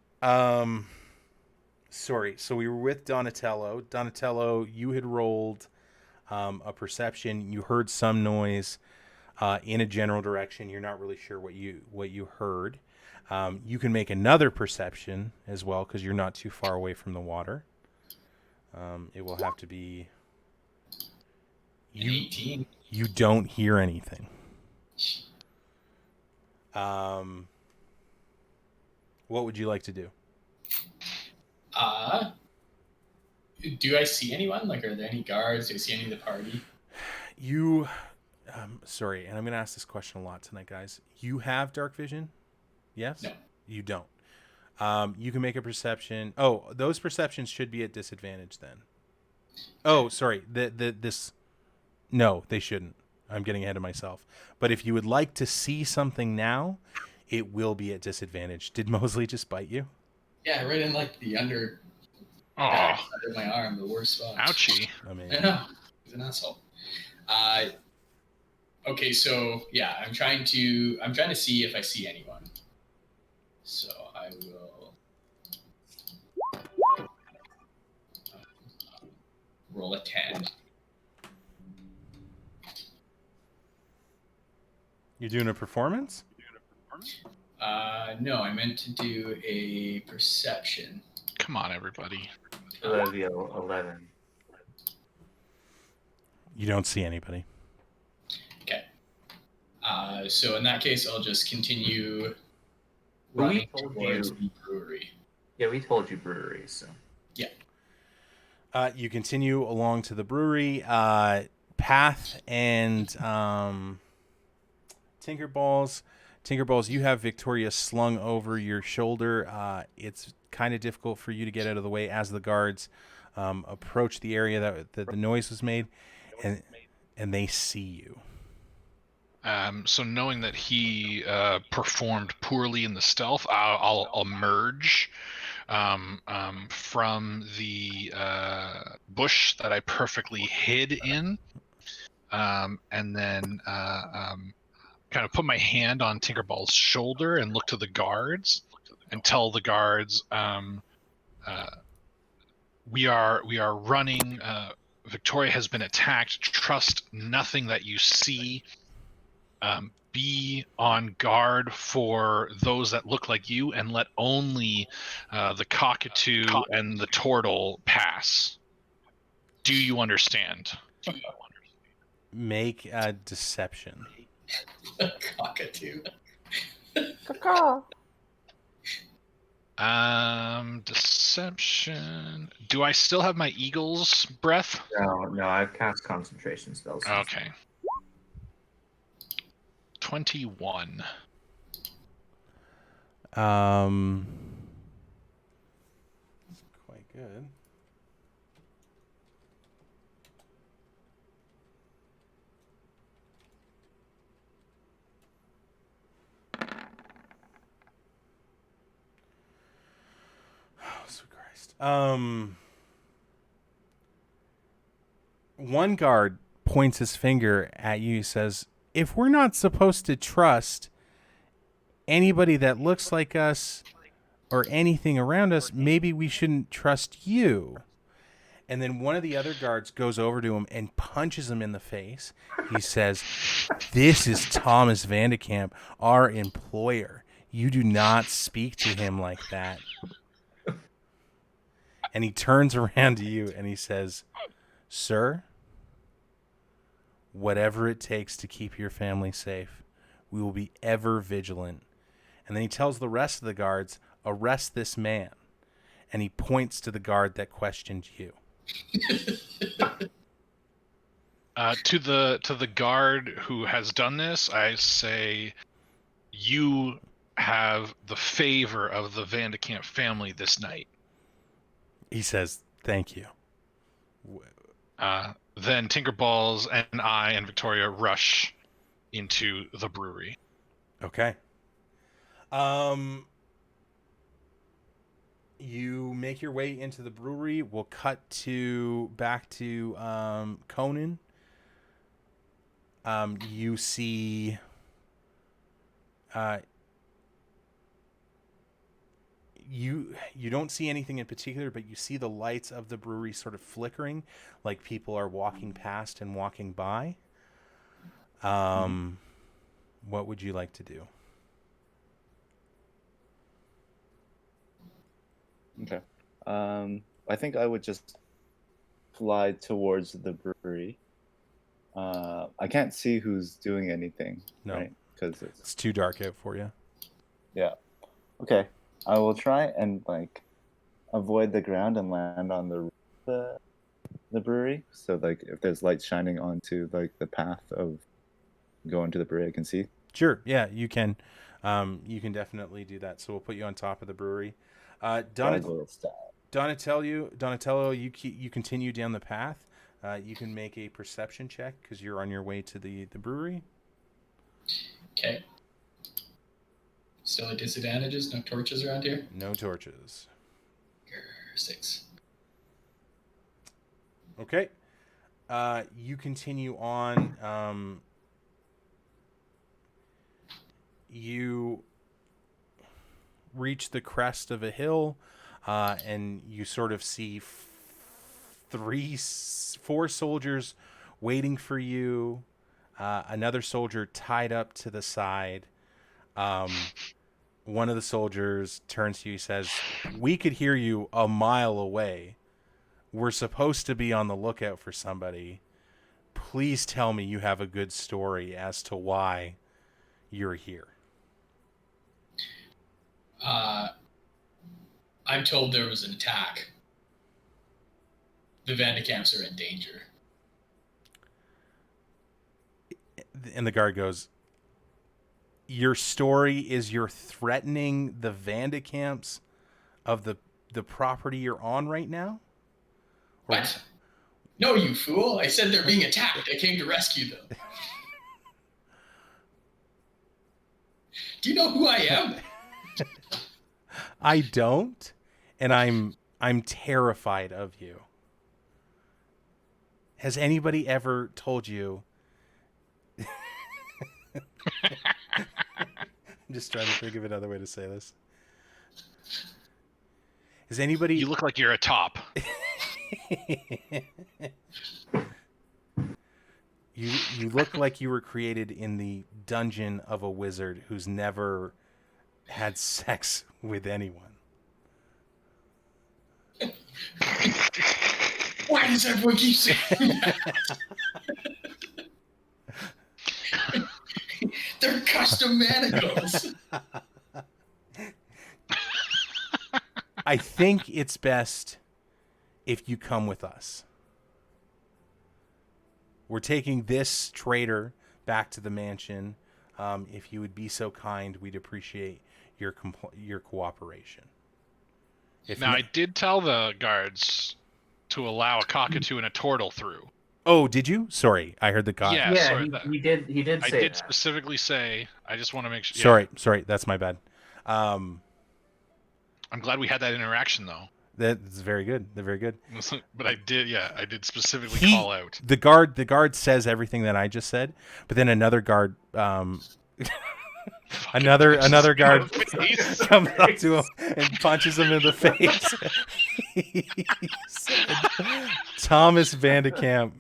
Sorry. So we were with Donatello. Donatello, you had rolled a perception. You heard some noise in a general direction. You're not really sure what you heard. You can make another perception as well because you're not too far away from the water. It will have to be 18. You don't hear anything. What would you like to do? Do I see anyone? Like, are there any guards? Do I see any of the party? Sorry, and I'm going to ask this question a lot tonight, guys. You have dark vision? Yes? No. You don't. You can make a perception. Oh, those perceptions should be at disadvantage then. Oh, sorry. This. No, they shouldn't. I'm getting ahead of myself. But if you would like to see something now, it will be at disadvantage. Did Mosley just bite you? Yeah, right in like the under Oh, back side of my arm, the worst spot. ouchie. I mean, I know. He's an asshole. Okay, so yeah, I'm trying to see if I see anyone. So I will roll a 10. you're doing a performance? No, I meant to do a perception. Come on, everybody. So that would be 11. You don't see anybody. Okay. So in that case, I'll just continue But we running told towards you- the brewery. Yeah, we told you breweries, so. You continue along to the brewery. Path and Tinkerballs. Tinkerballs, you have Victoria slung over your shoulder. It's kind of difficult for you to get out of the way as the guards approach the area that the noise was made, and they see you. So knowing that he performed poorly in the stealth, I'll emerge from the bush that I perfectly hid in, and then kind of put my hand on Tinkerball's shoulder and look to the guards and tell the guards, we are running. Victoria has been attacked. Trust nothing that you see. Be on guard for those that look like you, and let only the cockatoo and the turtle pass. Do you understand? Make a deception. Cockatoo. Deception. Do I still have my eagle's breath? No, I've cast concentration spells. Okay. 21. Quite good. Oh, sweet Christ. One guard points his finger at you, says, if we're not supposed to trust anybody that looks like us or anything around us, maybe we shouldn't trust you. And then one of the other guards goes over to him and punches him in the face. He says, this is Thomas Vandekamp, our employer. You do not speak to him like that. And he turns around to you and he says, sir, whatever it takes to keep your family safe, we will be ever vigilant. And then he tells the rest of the guards, arrest this man. And he points to the guard that questioned you. To the guard who has done this, I say, you have the favor of the Vandekamp family this night. He says, thank you. Then Tinkerballs and I and Victoria rush into the brewery. Okay. You make your way into the brewery. We'll cut back to Conan. You see you don't see anything in particular, but you see the lights of the brewery sort of flickering, like people are walking past and walking by. What would you like to do? Okay. I think I would just fly towards the brewery. I can't see who's doing anything. No. Right? Because It's too dark out for you. yeah. Okay. I will try and avoid the ground and land on the brewery. So if there's light shining onto the path of going to the brewery, I can see. Sure. Yeah, you can. You can definitely do that. So we'll put you on top of the brewery. Gargoyle style. Donatello, you continue down the path. You can make a perception check because you're on your way to the brewery. Okay. Still at disadvantages? No torches around here? No torches. 6. Okay. You continue on. You reach the crest of a hill, and you sort of see 4 soldiers waiting for you. Another soldier tied up to the side. One of the soldiers turns to you and says, "We could hear you a mile away. We're supposed to be on the lookout for somebody. Please tell me you have a good story as to why you're here." I'm told there was an attack. The Vandecamps are in danger. And the guard goes, "Your story is you're threatening the Vandecamps of the property you're on right now?" Or- What? No, you fool. I said they're being attacked. I came to rescue them. Do you know who I am? I don't, and I'm terrified of you. Has anybody ever told you? I'm just trying to think of another way to say this. Has anybody? You look like you're a top. You look like you were created in the dungeon of a wizard who's never had sex with anyone. Why does everyone keep saying that? They're custom manacles. I think it's best if you come with us. We're taking this traitor back to the mansion. If you would be so kind, we'd appreciate your cooperation. I did tell the guards to allow a cockatoo and a turtle through. Oh, did you? Sorry, I heard the guy. Yeah, Yeah, sorry, he did. He did I say did that. specifically say. I just want to make sure. Sorry, that's my bad. I'm glad we had that interaction though. That's very good. They're very good. But I did specifically call out. The guard says everything that I just said, but then another guard another guard comes up to him and punches him in the face. He said, Thomas Vandecamp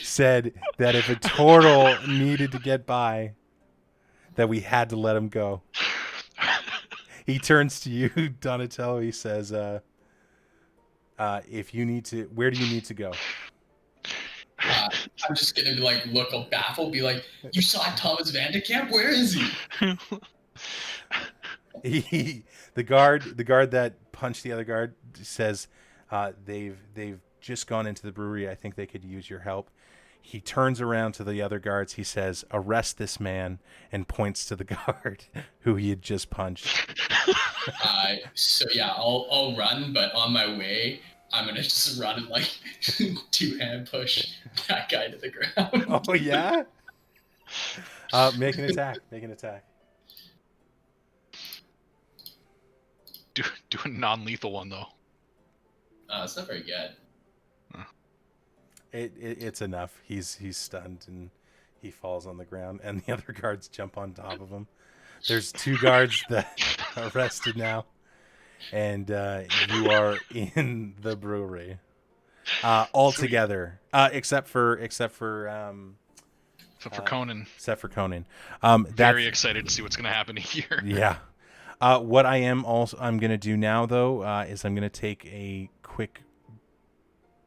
said that if a turtle needed to get by, that we had to let him go. He turns to you, Donatello. He says, "If you need to, where do you need to go?" I'm just gonna look all baffled, be like, "You saw Thomas Vandecamp? Where is he?" The guard that punched the other guard says, "They've just gone into the brewery. I think they could use your help." He turns around to the other guards. He says, "Arrest this man," and points to the guard who he had just punched. So yeah, I'll run, but on my way, I'm gonna just run and two-hand push that guy to the ground. Oh yeah. Make an attack. Do a non-lethal one though. It's not very good. It's enough. He's stunned and he falls on the ground, and the other guards jump on top of him. There's 2 guards that are arrested now, and you are in the brewery all together, except for Conan. Except for Conan. Very excited to see what's going to happen here. Yeah. What I'm going to do now though is I'm going to take a quick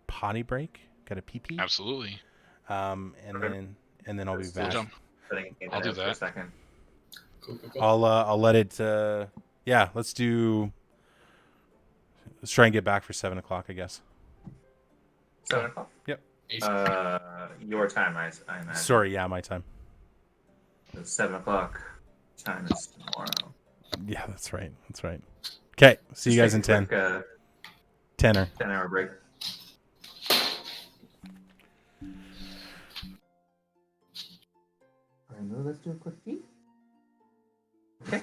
potty break. Got a pee-pee. Absolutely. And then I'll be back. I'll do For a that. second. Cool. I'll let it. Let's try and get back for 7:00, I guess. 7:00. Yep. Your time, I imagine. Sorry, yeah, my time. 7:00 time is tomorrow. Yeah, that's right. Okay, see you guys in 10. Quick, 10er. 10-hour break. do a quick peek. Okay.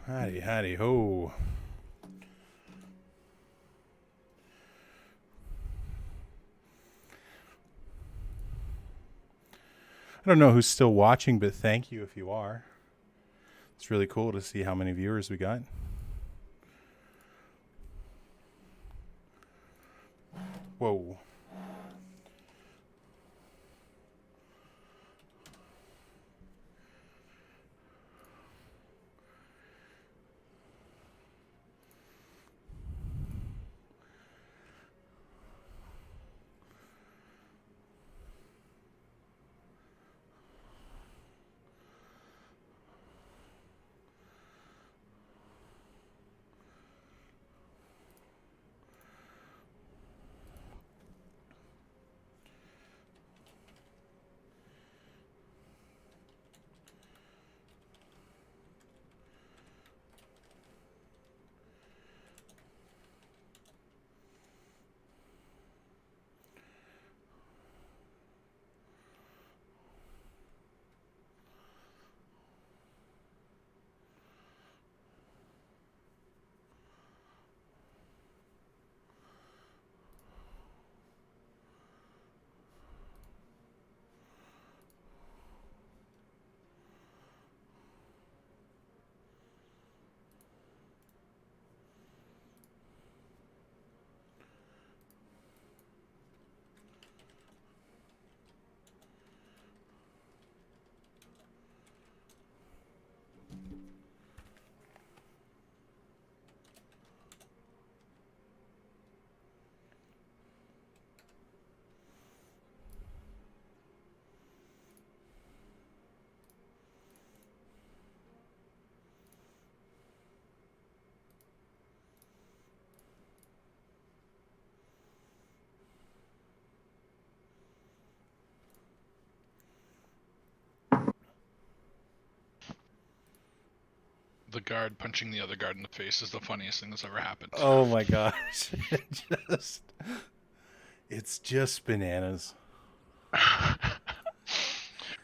Howdy, howdy, ho. I don't know who's still watching, but thank you if you are. It's really cool to see how many viewers we got. Whoa. The guard punching the other guard in the face is the funniest thing that's ever happened. Oh my gosh. It's just bananas.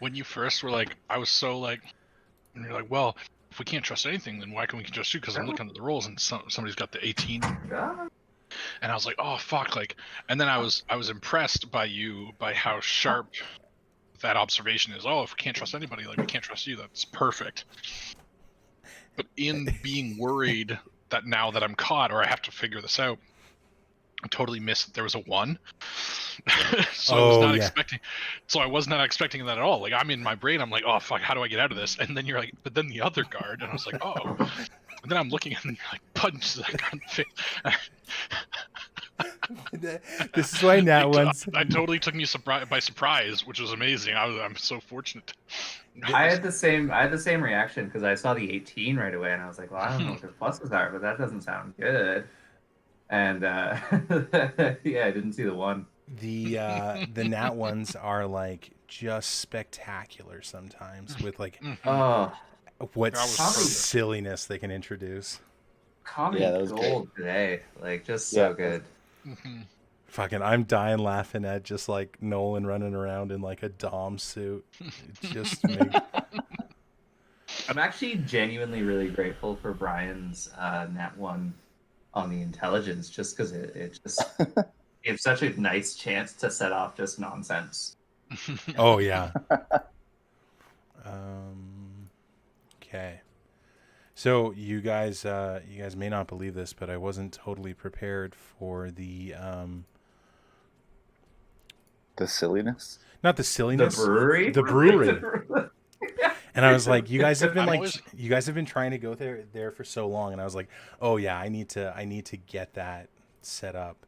When you first were like, I was so like, and you're like, well, if we can't trust anything, then why can we trust you? Because I'm looking at the rolls and somebody's got the 18, and I was like, oh fuck, like, and then I was impressed by how sharp that observation is. Oh, if we can't trust anybody, like we can't trust you. That's perfect. But in being worried that now that I'm caught or I have to figure this out, I totally missed that there was a 1. So I was not expecting. So I was not expecting that at all. Like I'm in my brain, I'm like, oh fuck, how do I get out of this? And then you're like, but then the other guard, and I was like, oh. And then I'm looking and you're like, punch that guy in the face. This is why Nat ones. I totally took me by surprise, which was amazing. I'm so fortunate. I had the same reaction because I saw the 18 right away, and I was like, well, I don't know what their pluses are, but that doesn't sound good. And yeah, I didn't see the 1. The Nat ones are like just spectacular sometimes with like what silliness they can introduce. Comedy gold today, like just so good. Fucking, I'm dying laughing at just like Nolan running around in like a Dom suit. Just make... I'm actually genuinely really grateful for Brian's Nat 1 on the intelligence, just because it just gives such a nice chance to set off just nonsense. Oh yeah. Okay. So you guys may not believe this, but I wasn't totally prepared for the silliness. Not the silliness. The brewery. The brewery. And I was like, you guys have been trying to go there for so long, and I was like, oh yeah, I need to get that set up.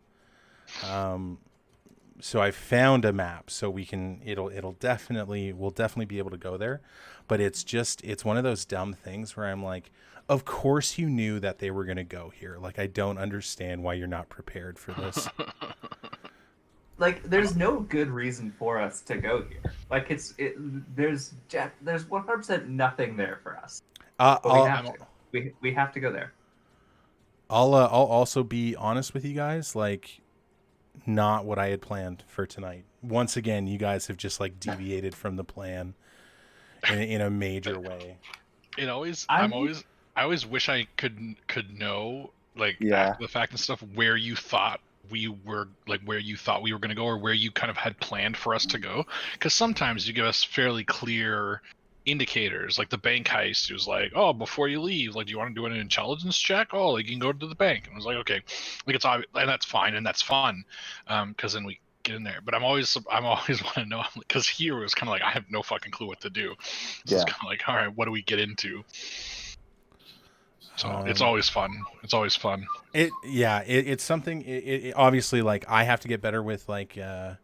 So I found a map, so we'll definitely be able to go there, but it's one of those dumb things where I'm like, of course you knew that they were going to go here. Like, I don't understand why you're not prepared for this. Like, there's no good reason for us to go here. Like, there's 100% nothing there for us. We have to go there. I'll also be honest with you guys, like, not what I had planned for tonight. Once again, you guys have just like deviated from the plan in a major way. I always wish I could know, like, after the fact and stuff, where you thought we were going to go, or where you kind of had planned for us to go, because sometimes you give us fairly clear indicators, like the bank heist. It was like, oh, before you leave, like, do you want to do an intelligence check? Oh, like, you can go to the bank. And I was like, okay, like, it's obvious, and that's fine, and that's fun, because then we get in there. But I'm always want to know, because here it was kind of like, I have no fucking clue what to do. So it's kind of like, all right, what do we get into? So it's always fun. It's always fun. It's something. It obviously, like, I have to get better with like the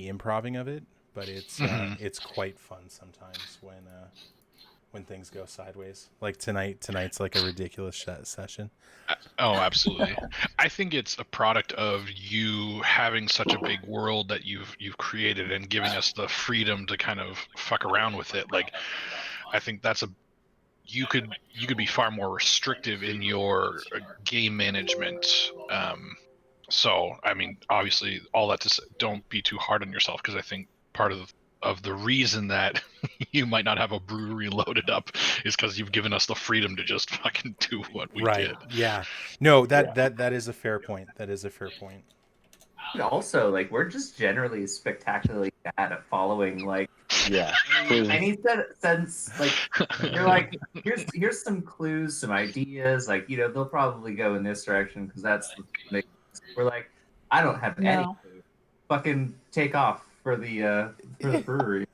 improving of it, but it's quite fun sometimes when things go sideways. Like tonight's like a ridiculous session. Oh, absolutely. I think it's a product of you having such a big world that you've created and giving us the freedom to kind of fuck around with it. Like, I think that's you could be far more restrictive in your game management. So, I mean, obviously, all that to say, don't be too hard on yourself, because I think part of the reason that you might not have a brewery loaded up is because you've given us the freedom to just fucking do what we did. Yeah. No, that is a fair point. That is a fair point. And also, like, we're just generally spectacularly bad at following, like, any sense. Like, you're like, here's some clues, some ideas. Like, they'll probably go in this direction because that's the. We're like, I don't have any clue. Fucking take off for the brewery.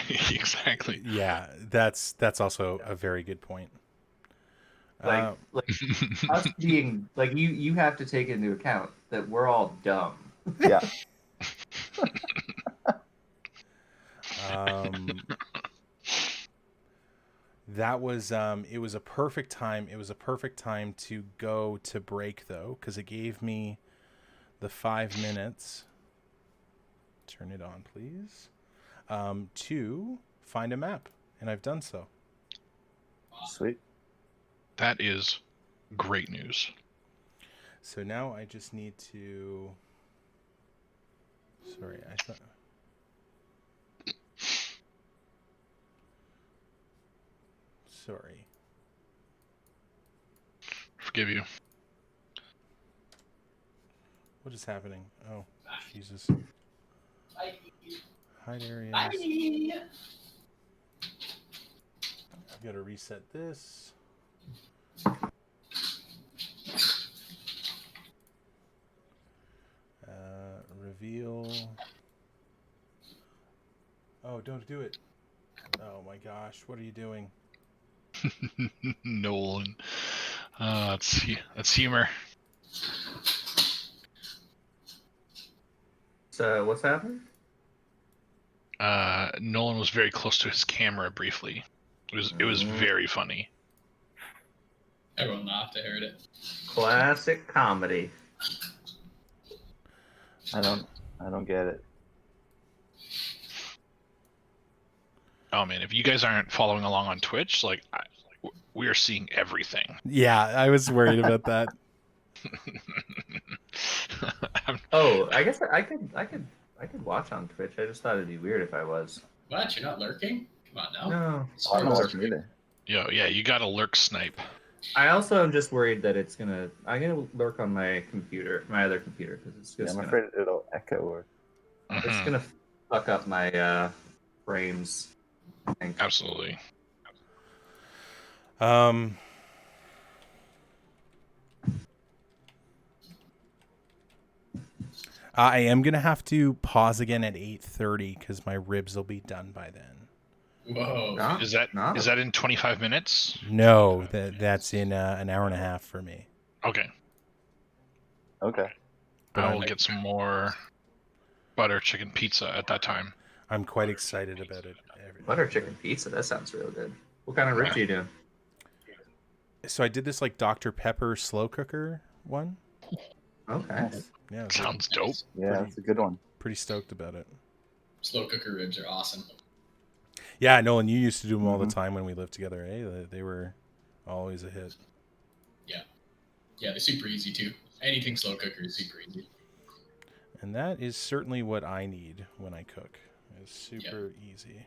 Exactly. Yeah, that's also a very good point. Like us being like, you have to take into account that we're all dumb. Yeah. That was it was a perfect time. It was a perfect time to go to break, though, because it gave me the 5 minutes. Turn it on, please. To find a map, and I've done so. Sweet. That is great news. So now I just need to. Sorry, I thought. Sorry. Forgive you. What is happening? Oh, Jesus. Hide areas. I've got to reset this. Reveal. Oh, don't do it. Oh my gosh, what are you doing? Nolan. That's humor. So what's happening? Nolan was very close to his camera briefly. It was very funny. Everyone laughed. I heard it. Classic comedy. I don't get it. Oh man, if you guys aren't following along on Twitch, like we are seeing everything. Yeah, I was worried about that. Oh, I guess I could watch on Twitch. I just thought it'd be weird if I was. What? You're not lurking? Come on now. No. I'm not watching either. Yo, yeah, you got a lurk snipe. I also am just worried that I'm gonna lurk on my computer, my other computer, because it's Yeah, just I'm afraid it'll echo or. it's gonna fuck up my frames. I think. Absolutely. I am gonna have to pause again at 8:30 because my ribs will be done by then. Whoa. Is that in 25 minutes? No, that's in an hour and a half for me. Okay. Okay. But I will get some more butter chicken pizza at that time. I'm quite excited about it. Butter chicken pizza. That sounds real good. What kind of ribs are you doing? So I did this like Dr. Pepper slow cooker one. Okay. Yeah, Sounds dope. Yeah, that's a good one. pretty stoked about it. Slow cooker ribs are awesome. Yeah, Nolan, you used to do them all the time when we lived together. They were always a hit. Yeah, they're super easy too. Anything slow cooker is super easy. And that is certainly what I need when I cook. It's super easy.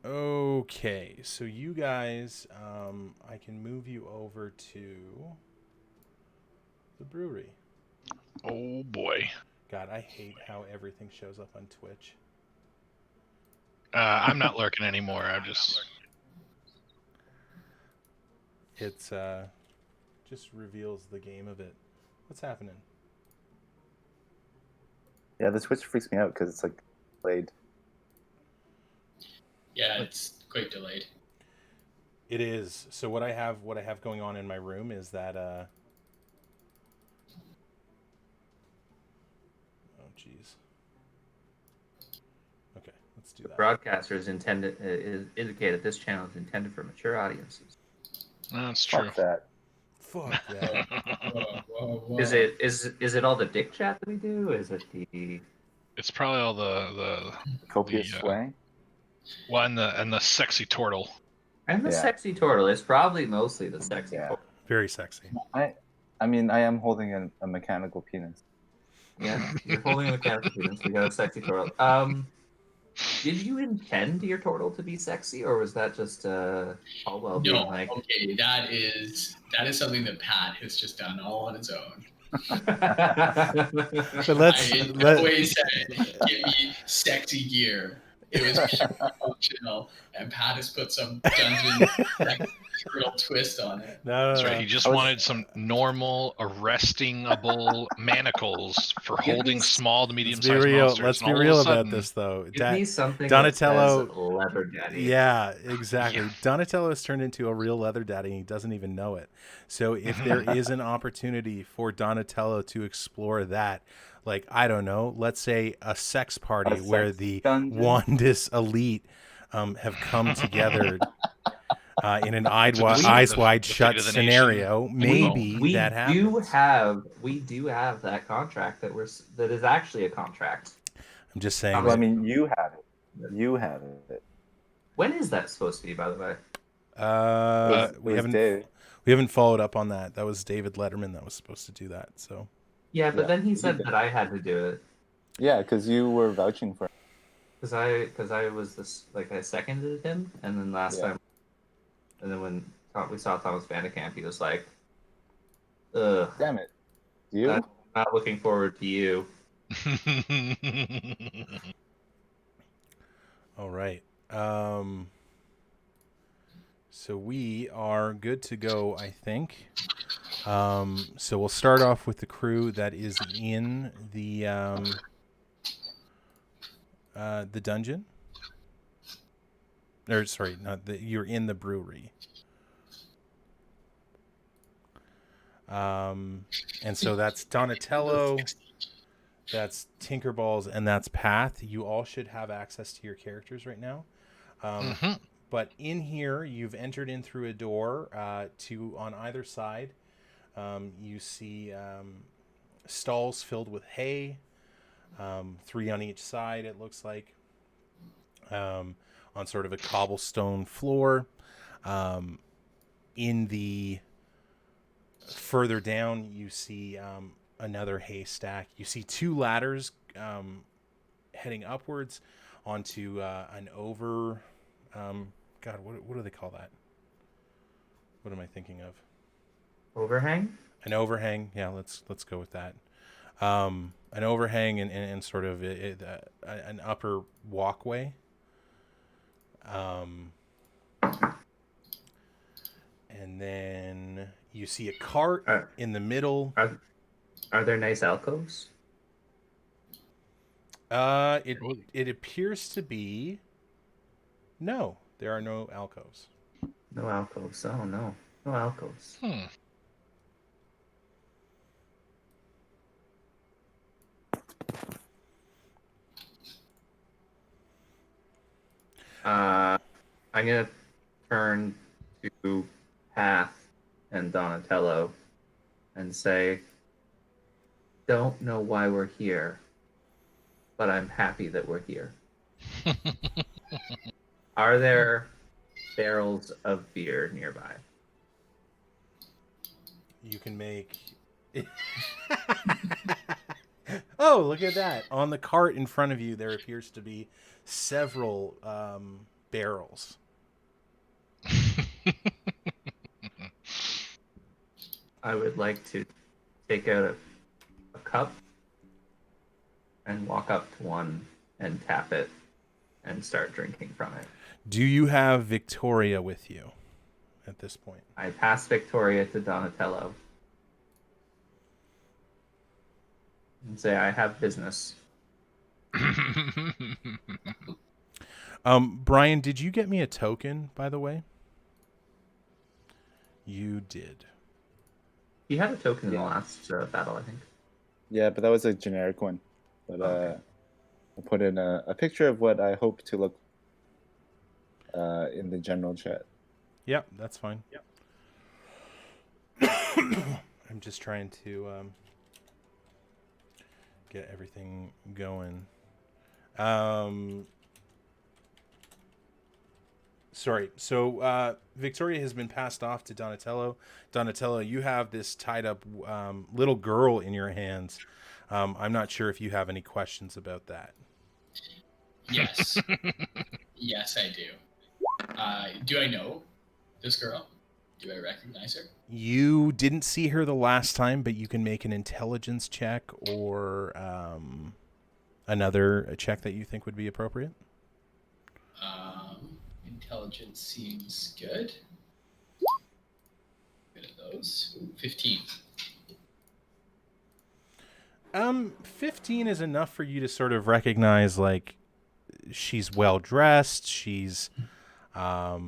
Okay, so you guys, I can move you over to the brewery. Oh boy. God, I hate how everything shows up on Twitch. I'm not lurking anymore. I'm just. It's just reveals the game of it. What's happening? Yeah, the Switch freaks me out because it's like delayed. Yeah, it's quite delayed. It is. So what I have going on in my room is that oh jeez. Okay, let's do that. Broadcaster is indicated this channel is intended for mature audiences. That's true. Fuck that. Fuck that. Whoa. Is it all the dick chat that we do? Is it the It's probably all the Copious The, swearing. well, and the sexy turtle. and the Yeah. sexy turtle? It's probably mostly the sexy Yeah. turtle. Very sexy. I mean, I am holding a mechanical penis. Yeah, you're holding a mechanical penis. We got a sexy turtle. Did you intend your turtle to be sexy, or was that just all well being No, like? okay, that is something that Pat has just done all on its own. But let's I always said, give me sexy gear. It was purely functional, and Pat has put some dungeon turtle twist on it. no, That's right. He just wanted some normal, arrestingable manacles for Give me holding s- small to let's medium be sized real. monsters. Let's and be all of a real about sudden- this though. Give me something Donatello- that says leather daddy. Yeah, exactly. Donatello has turned into a real leather daddy and he doesn't even know it. So if there is an opportunity for Donatello to explore that, like, I don't know, let's say a sex party where sex the dungeon? Wandis elite have come together in an eyes the wide fate shut of the scenario, nation. maybe we that happens. we do have that contract that is actually a contract. I'm just saying Well, I that mean, you have it. You have it. When is that supposed to be, by the way? It We was haven't Dave. followed up on that. That was David Letterman that was supposed to do that. So Yeah, but Yeah, then he he said did. that I had to do it Yeah, because you were vouching for him. because I was this like I seconded him, and then last Yeah. time, and then when we saw Thomas Vandekamp, he was like, "Ugh, Damn it. I'm You? not looking forward to you." all right. So we are good to go, I think. So we'll start off with the crew that is in the dungeon. Or sorry, not the. You're in the brewery. And so that's Donatello, that's Tinkerballs, and that's Path. You all should have access to your characters right now. Mhm. But in here, you've entered in through a door. To on either side, you see stalls filled with hay. 3 on each side. It looks like on sort of a cobblestone floor. In the further down, you see another haystack. You see 2 ladders heading upwards onto an over. God, what do they call that? What am I thinking of? Overhang? An overhang. Yeah, let's go with that. An overhang and sort of an upper walkway. And then you see a cart Are, in the middle. are there nice alcoves? It appears to be. No, there are no alcoves. No alcoves. Oh no, no alcoves. Hmm. I'm gonna turn to Path and Donatello and say, "Don't know why we're here, but I'm happy that we're here. Are there barrels of beer nearby?" You can make. Oh, look at that! On the cart in front of you, there appears to be several barrels. I would like to take out a cup and walk up to one and tap it and start drinking from it. Do you have Victoria with you at this point? I pass Victoria to Donatello and say, "I have business." Brian, did you get me a token, by the way? You did. You had a token in the Yeah. last battle, I think. Yeah, but that was a generic one. But Okay. I'll put in a picture of what I hope to look in the general chat. Yep, that's fine. Yep. I'm just trying to get everything going. Sorry. So Victoria has been passed off to Donatello. Donatello, you have this tied up little girl in your hands. I'm not sure if you have any questions about that. Yes. Yes, I do. Do I know this girl? Do I recognize her? You didn't see her the last time, but you can make an intelligence check or another check that you think would be appropriate. Intelligence seems good. Good at those. Ooh, 15. 15 is enough for you to sort of recognize, like, she's well dressed. She's not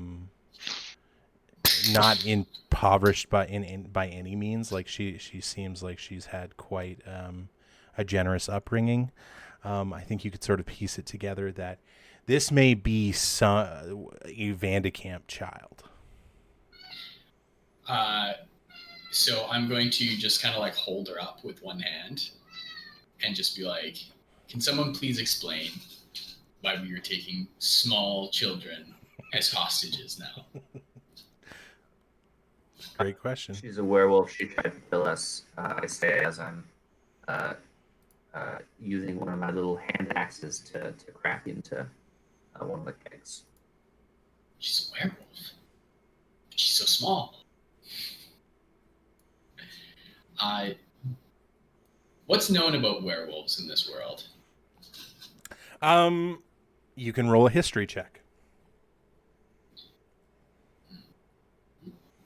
impoverished by any means. Like she seems like she's had quite a generous upbringing. I think you could sort of piece it together that this may be a Vandekamp child. So I'm going to just kind of like hold her up with one hand and just be like, "Can someone please explain why we are taking small children as hostages now? Great question. She's a werewolf. She tried to kill us. I say as I'm uh, using one of my little hand axes to crack into one of the kegs. She's a werewolf. She's so small. What's known about werewolves in this world? You can roll a history check.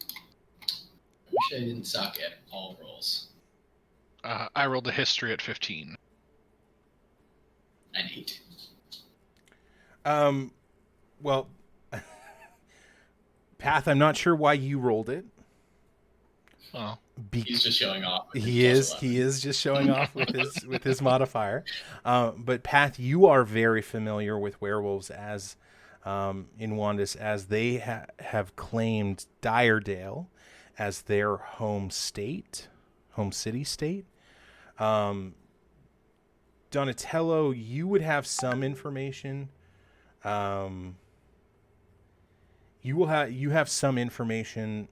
I wish I didn't suck at all rolls. I rolled a history at 15. An 8. Well, Path, I'm not sure why you rolled it. Oh, He's just showing off. with his He plus is. 11. He is just showing off with his modifier. But Path, you are very familiar with werewolves as in Wandis, as they have claimed Dyerdale as their home city state. Donatello, you would have some information. You have some information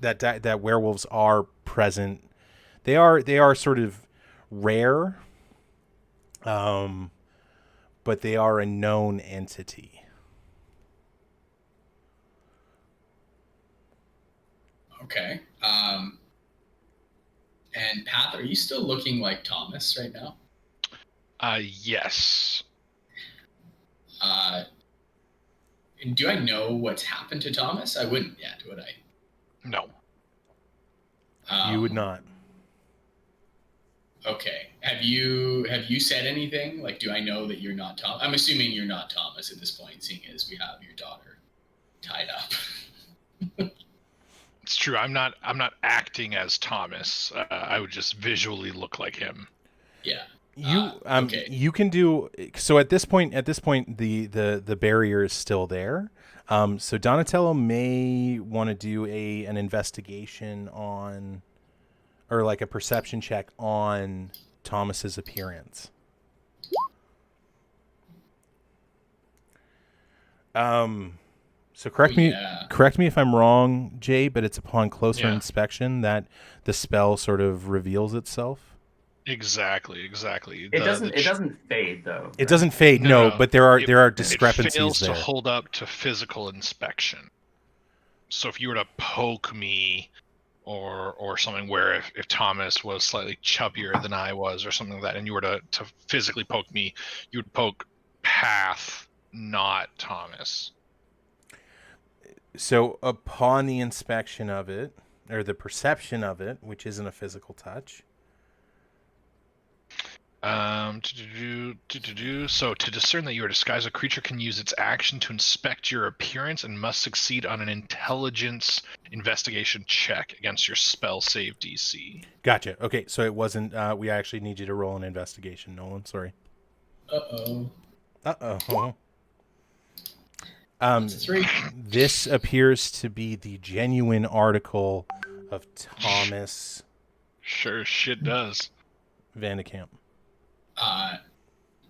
that werewolves are present. They are sort of rare, but they are a known entity. Okay. And Path, are you still looking like Thomas right now? yes. Do I know what's happened to Thomas? I wouldn't yet, would I? No. You would not. Okay. Have you said anything? Like, do I know that you're not Thomas? I'm assuming you're not Thomas at this point, seeing as we have your daughter tied up. It's true. I'm not acting as Thomas. I would just visually look like him. Yeah. Okay. You can do so at this point. The barrier is still there. So Donatello may want to do an investigation on, or like a perception check on Thomas's appearance. So correct me if I'm wrong, Jay, but it's upon closer inspection that the spell sort of reveals itself. Exactly. It doesn't fade though. It doesn't fade, no, but there are discrepancies it fails there. to hold up to physical inspection. So if you were to poke me or something, where if Thomas was slightly chubbier than I was or something like that, and you were to physically poke me, you would poke Path, not Thomas. So upon the inspection of it, or the perception of it, which isn't a physical touch. So to discern that you are disguised, a creature can use its action to inspect your appearance and must succeed on an intelligence investigation check against your spell save DC. Gotcha. Okay, so it wasn't. We actually need you to roll an investigation, Nolan. Sorry. Uh-oh. It's a 3. This appears to be the genuine article of Thomas. Sure shit does. Vandekamp.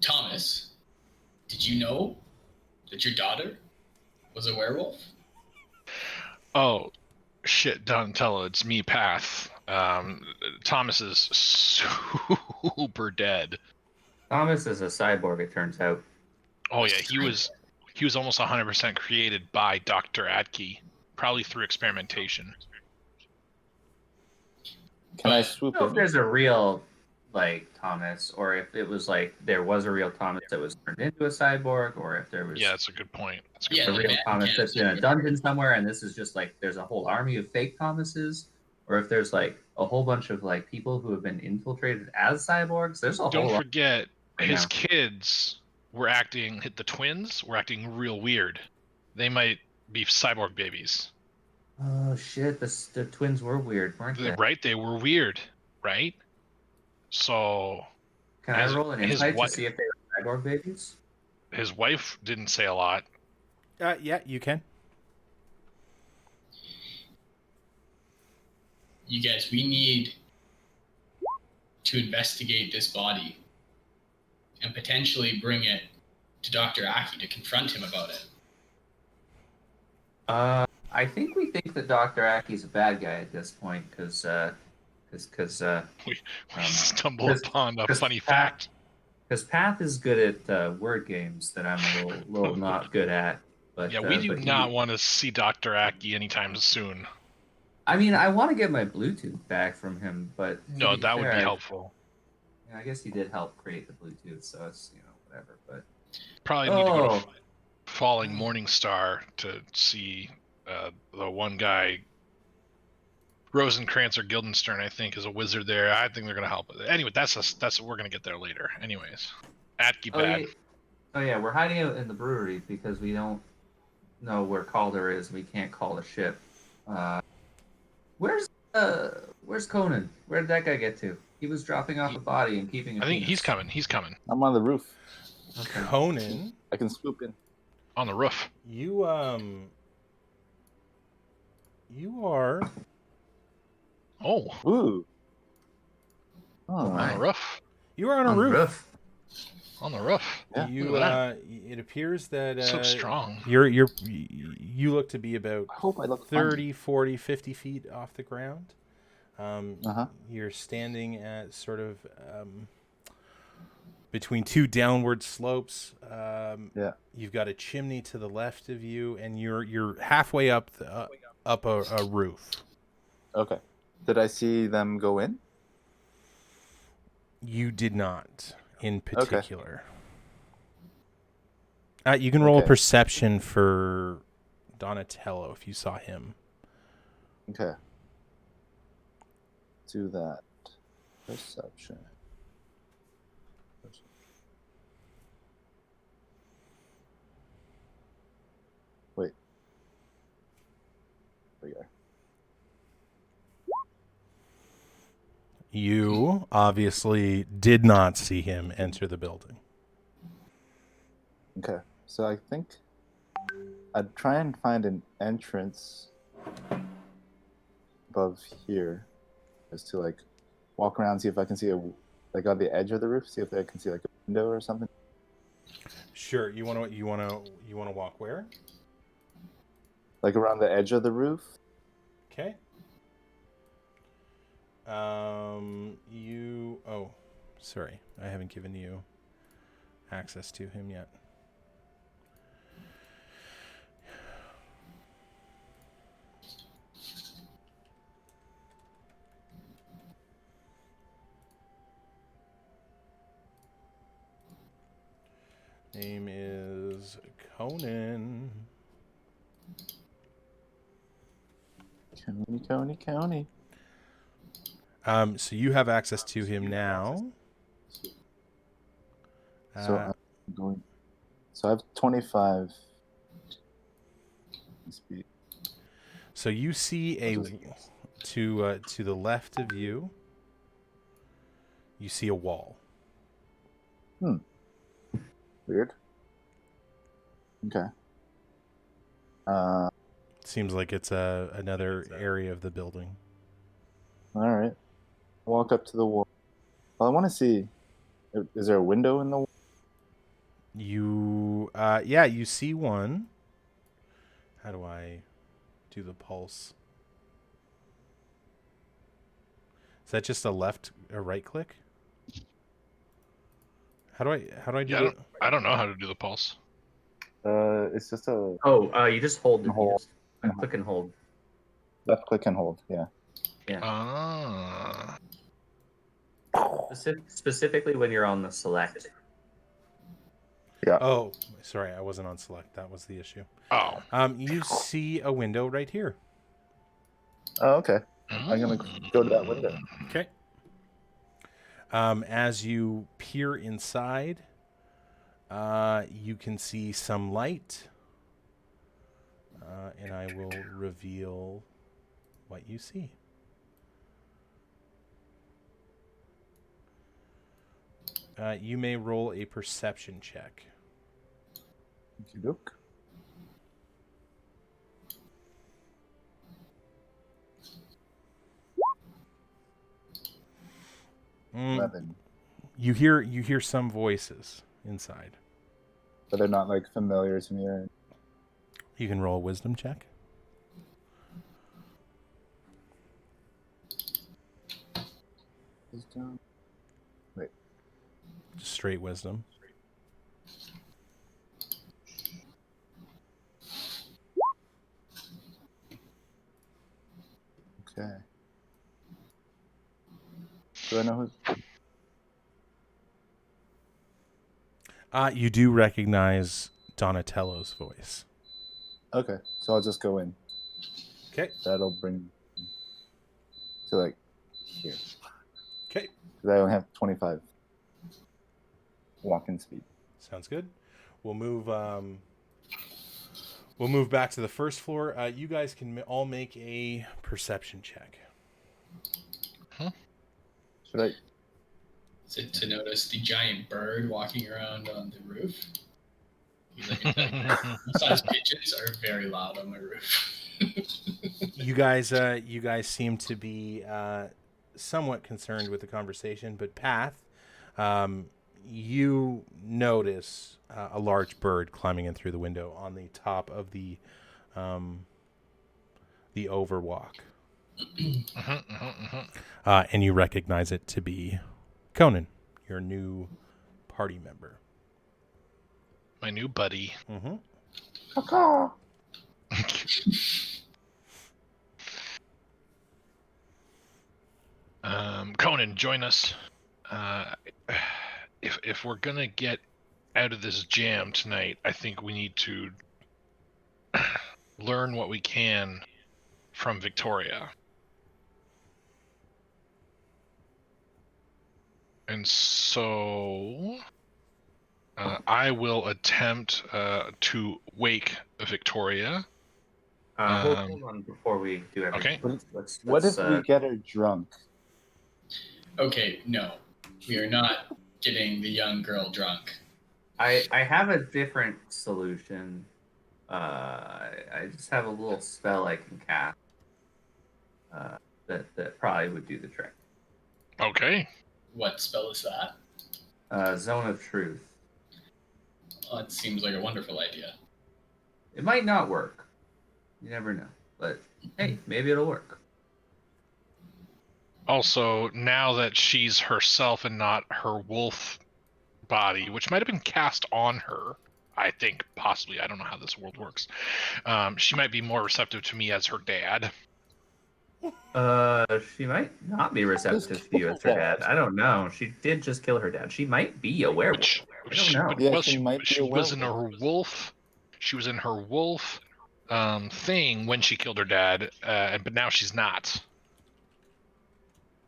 Thomas, did you know that your daughter was a werewolf? Oh, shit, Donatello, it's me, Path. Thomas is super dead. Thomas is a cyborg, it turns out. Oh yeah, he was almost 100% created by Dr. Atke, probably through experimentation. Can I swoop I don't know in? if there's a real Thomas, or if it was there was a real Thomas that was turned into a cyborg, or if there was that's a good point. a real Thomas that's in a dungeon somewhere, and this is just there's a whole army of fake Thomases, or if there's a whole bunch of people who have been infiltrated as cyborgs. There's a whole. Don't forget, his kids were acting. The twins were acting real weird. They might be cyborg babies. Oh shit! The twins were weird, weren't they? Right, they were weird, right? So, can I roll an insight to see if they were cyborg babies? His wife didn't say a lot. Yeah, you can. You guys, we need to investigate this body and potentially bring it to Dr. Aki to confront him about it. I think we think that Dr. Aki's a bad guy at this point because We Um, stumble upon a 'cause funny Pat- fact. Path is good at word games that I'm a little not good at. But Yeah, we do but not want to see Dr. Aki anytime soon. I mean, I want to get my Bluetooth back from him, but to No, be that would fair, be helpful. I guess he did help create the Bluetooth, so it's whatever. But Probably need to go to oh, Falling Morning Star to see the one guy, Rosencrantz or Guildenstern, I think, is a wizard there. I think they're gonna help with it. Anyway, we're gonna get there later. Anyways, Atki bad. yeah, we're hiding out in the brewery because we don't know where Calder is. We can't call the ship. Where's Conan? Where did that guy get to? He was dropping off a body and keeping a I think penis. he's coming. He's coming I'm on the roof. Okay. Conan, I can swoop in. on the roof. you are Oh, Ooh. Oh, on my. the roof. you are on a roof. On the roof. Yeah. You Look at it appears that So strong. you look to be about I hope I look 30, 40, 50 feet off the ground. Uh-huh. You're standing at sort of between two downward slopes. Yeah. You've got a chimney to the left of you, and you're halfway up up a roof. Okay. Did I see them go in? You did not, in particular. You can roll a Okay. perception for Donatello if you saw him. Okay. Do that. Perception. Wait. There we go. You obviously did not see him enter the building. Okay. So I think I'd try and find an entrance above here, just to like walk around, see if I can see like on the edge of the roof, see if I can see like a window or something. Sure. You want to walk where? Like around the edge of the roof. Okay. Oh, sorry. I haven't given you access to him yet. Name is Conan. Coney. So you have access to him now. So I'm going. So I have 25 speed. So you see to the left of you. You see a wall. Weird. Okay. Seems like it's another area of the building. All right. Walk up to the wall. Well, I want to see. Is there a window in the wall? You you see one. How do I do the pulse? Is that just a right click? How do I do it? I don't know how to do the pulse. It's just a Oh, you just hold the Hold. click and hold. left click and hold. Yeah. Ah. Specifically when you're on the select. Yeah. Oh, sorry, I wasn't on select. That was the issue. Oh. You see a window right here. Oh, okay. I'm gonna go to that window. Okay. As you peer inside, you can see some light, and I will reveal what you see. You may roll a perception check. Look. Mm, 11. you hear some voices inside. But they're not like familiar to me. Or... You can roll a wisdom check. Wisdom. Just straight wisdom. Okay. Do I know who's? You do recognize Donatello's voice. Okay, so I'll just go in. Okay. That'll bring to like here. Okay. Because I only have 25 walking speed. Sounds good. We'll move. We'll move back to the first floor. You guys can all make a perception check. Should I? Is it to notice the giant bird walking around on the roof? He's like, besides pigeons are very loud on my roof. You guys seem to be somewhat concerned with the conversation, but Path, you notice a large bird climbing in through the window on the top of the overwalk, and you recognize it to be Conan, your new party member. My new buddy. Mm-hmm. Conan, join us. If we're gonna get out of this jam tonight, I think we need to learn what we can from Victoria. And so I will attempt to wake Victoria. Hold on before we do everything. Okay. What if we get her drunk? Okay, no. We are not getting the young girl drunk. I have a different solution. I just have a little spell I can cast that probably would do the trick. Okay. What spell is that? Zone of Truth. Well, it seems like a wonderful idea. It might not work. You never know. But hey, maybe it'll work. Also, now that she's herself and not her wolf body, which might have been cast on her, I think possibly, I don't know how this world works, she might be more receptive to me as her dad. She might not be receptive to you as her dad. I don't know. She did just kill her dad. She might be a werewolf. I don't know. Yeah, she might be she a was in her werewolf. wolf. She was in her wolf thing when she killed her dad, but now she's not.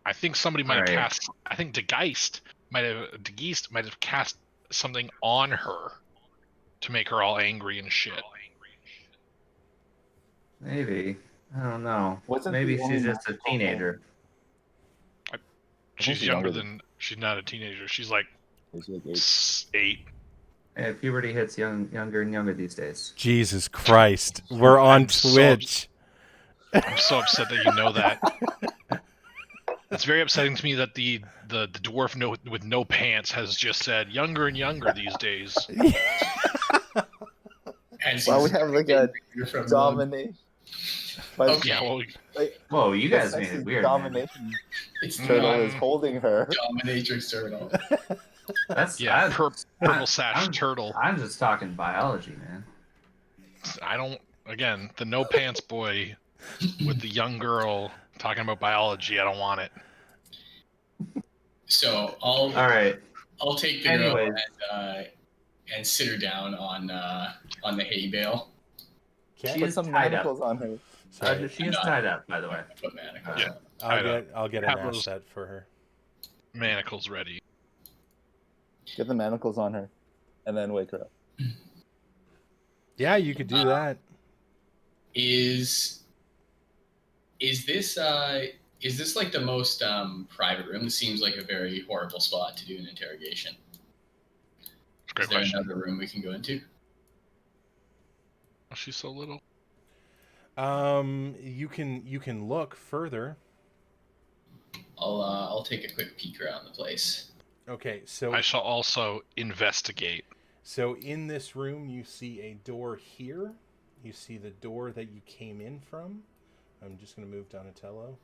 I think somebody might have cast. I think De Geest might have cast something on her to make her all angry and shit. Maybe. I don't know. Wasn't Maybe the only she's just a magical teenager. She's she's younger younger than. She's not a teenager. She's like Is she like 8? 8. Yeah, puberty hits younger and younger these days. Jesus Christ, we're on Twitch. I'm so upset that you know that. It's very upsetting to me that the dwarf with no pants has just said younger and younger these days. Well, we have like a domination. Okay. Yeah, well, Whoa, you guys the made sexy it weird. Man. domination It's turtle not is holding her. dominatrix turtle. That's yeah, purple I'm sash turtle. I'm just talking biology, man. I don't. Again, the no pants boy with the young girl talking about biology. I don't want it. So All right. I'll take the girl and sit her down on the hay bale. Okay. She Put is some tied manacles up. on her. Sorry. She is tied up, by the way. Put manacles Yeah. on. I'll get Have an those- asset for her. Manacles ready. Get the manacles on her, and then wake her up. Yeah, you could do that. Is this like the most private room? This seems like a very horrible spot to do an interrogation. Great Is there question. another room we can go into? Oh, she's so little. You can look further. I'll take a quick peek around the place. Okay, so I shall also investigate. So in this room, you see a door here. You see the door that you came in from. I'm just going to move Donatello.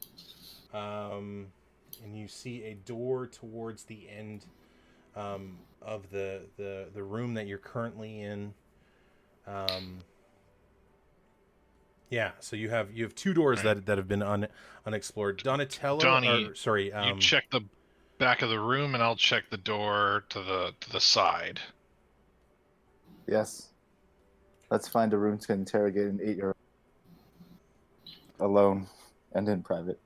and you see a door towards the end of the room that you're currently in. Yeah, so you have two doors Right. that have been unexplored. Donatello, Donnie, or sorry, you check the back of the room, and I'll check the door to the side. Yes. Let's find a room to interrogate an 8-year-old alone and in private.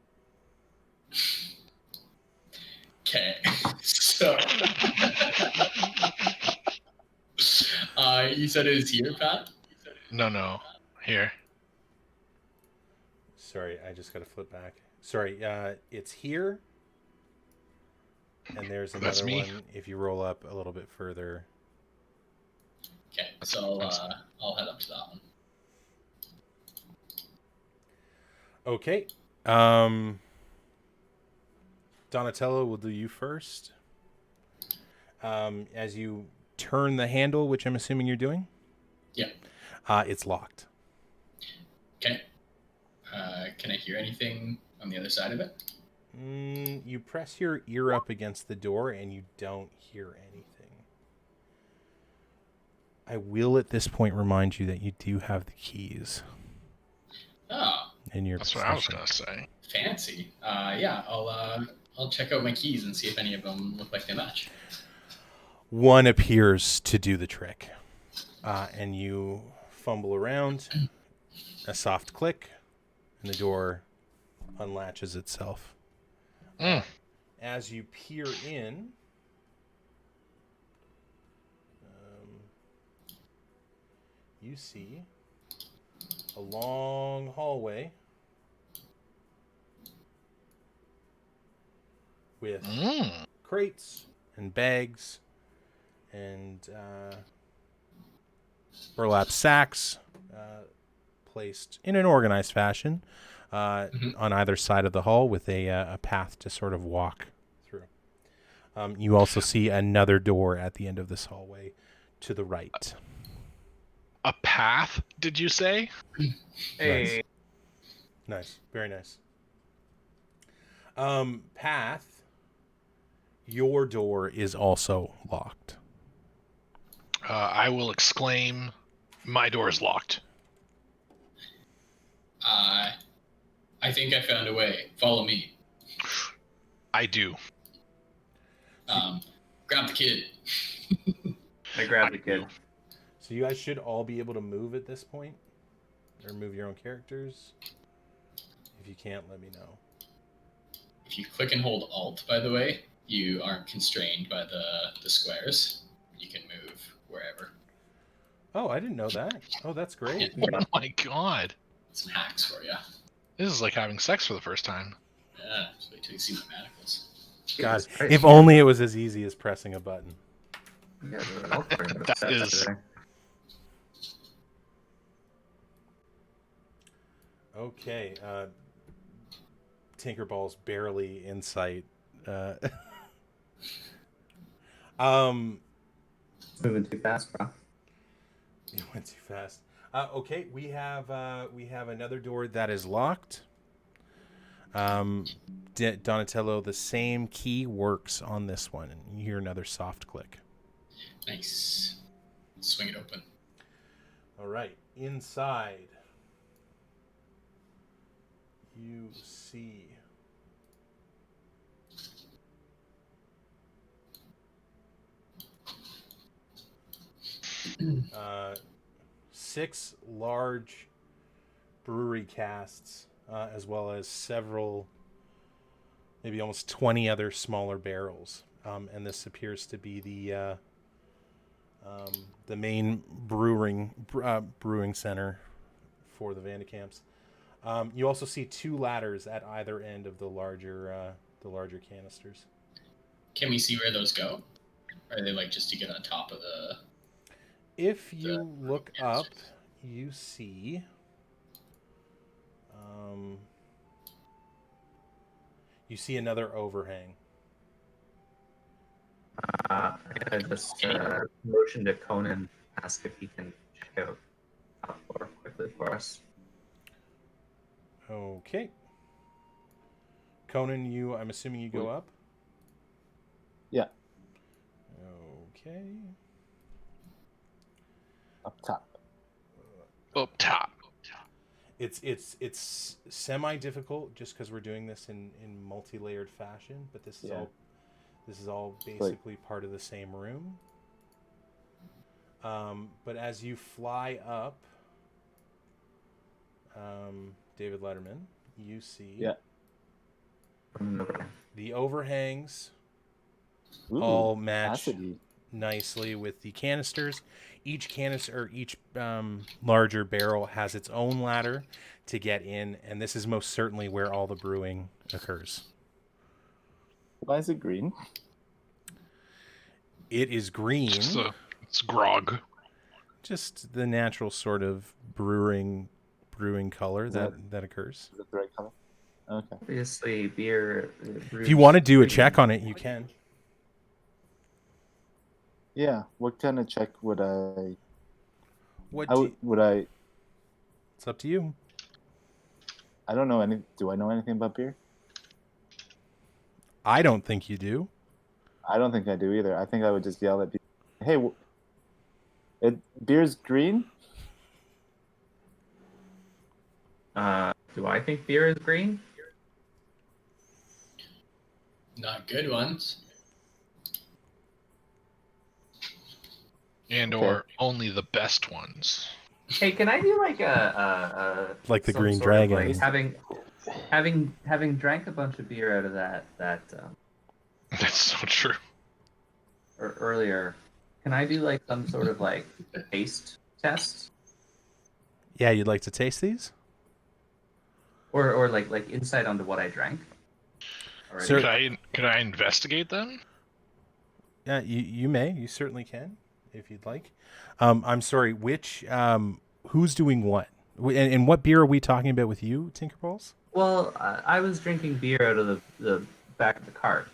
Okay, so you said it was here, Pat? No, here. sorry, I just got to flip back. Sorry, it's here, and there's That's another me. one if you roll up a little bit further. Okay, so I'll head up to that one. Okay. Donatello, will do you first. As you turn the handle, which I'm assuming you're doing. Yeah. It's locked. Okay. Can I hear anything on the other side of it? You press your ear up against the door and you don't hear anything. I will at this point remind you that you do have the keys Oh, in your That's possession. what I was gonna say. fancy. Yeah, I'll check out my keys and see if any of them look like they match. One appears to do the trick. And you fumble around, a soft click, and the door unlatches itself. As you peer in, you see a long hallway with crates and bags and burlap sacks placed in an organized fashion on either side of the hall with a path to sort of walk through. You also see another door at the end of this hallway to the right. A path, did you say? Hey. Nice. Very nice. Path, your door is also locked. I will exclaim, my door is locked. I think I found a way. Follow me. I do. Grab the kid. I grabbed the kid. So you guys should all be able to move at this point, or move your own characters. If you can't, let me know. If you click and hold Alt, by the way, you aren't constrained by the squares. You can move wherever. Oh, I didn't know that. Oh, that's great. Oh my god. Some hacks for you. This is like having sex for the first time. Yeah, just wait till you see my manacles. God, Jesus Christ. if only it was as easy as pressing a button. Yeah, the That is- Okay, Tinkerball's barely in sight. Moving too fast, bro. You went too fast. Okay, we have another door that is locked. Donatello, the same key works on this one, and you hear another soft click. Nice. Swing it open. All right, inside, you see six large brewery casks, as well as several, maybe almost 20 other smaller barrels. And this appears to be the main brewing center for the Vandecamps. You also see two ladders at either end of the larger canisters. Can we see where those go? Or are they like just to get on top of the... If you look up, you see another overhang. I just motion to Conan, ask if he can check out top floor quickly for us. Okay. Conan, I'm assuming you go up? Yeah. Okay. Up top. Up top. It's semi difficult just because we're doing this in multi-layered fashion, but this is all basically part of the same room. But as you fly up, David Letterman, you see the overhangs all match Capacity. nicely with the canisters. Each canister, or each larger barrel has its own ladder to get in, and this is most certainly where all the brewing occurs. Why is it green? It is green. It's grog. Just the natural sort of brewing color that occurs. Is it the right color? Okay. Obviously, beer. If you want to do a check on it, you can. Yeah. What kind of check would I? Would I? It's up to you. I don't know any. Do I know anything about beer? I don't think you do. I don't think I do either. I think I would just yell at people, "Hey, beer's green." Do I think beer is green? Not good ones. And or only the best ones. Hey, can I do like a like the some Green sort of, Dragon? like, having drank a bunch of beer out of that That's so true. earlier, can I do like some sort of like taste test? Yeah, you'd like to taste these? Or like insight onto what I drank? Already? Sir- Could I investigate them? Yeah, you may. You certainly can, if you'd like. I'm sorry. Which who's doing what? And what beer are we talking about with you, Tinkerballs? Well, I was drinking beer out of the back of the cart.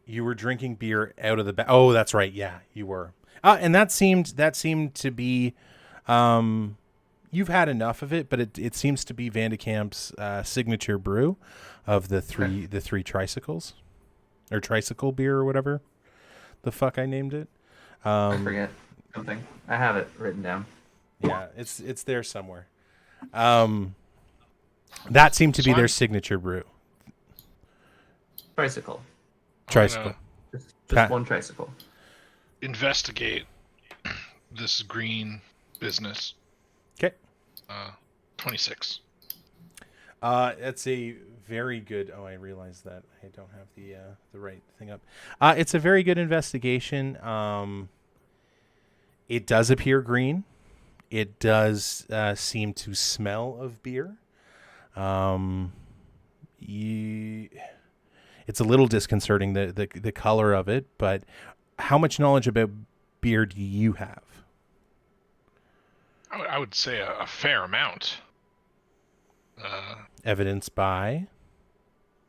You were drinking beer out of the back. Oh, that's right. Yeah, you were. And that seemed to be. You've had enough of it, but it seems to be Vandekamp's signature brew of the three tricycles, or tricycle beer or whatever the fuck I named it. I forget something. I have it written down. Yeah, it's there somewhere. That seemed to be their signature brew. Tricycle. Tricycle. Just one tricycle. Investigate this green business. Okay. 26. It's a very good. Oh, I realized that I don't have the right thing up. It's a very good investigation. It does appear green. It does seem to smell of beer. It's a little disconcerting the color of it, but how much knowledge about beer do you have? I would say a fair amount. Evidence by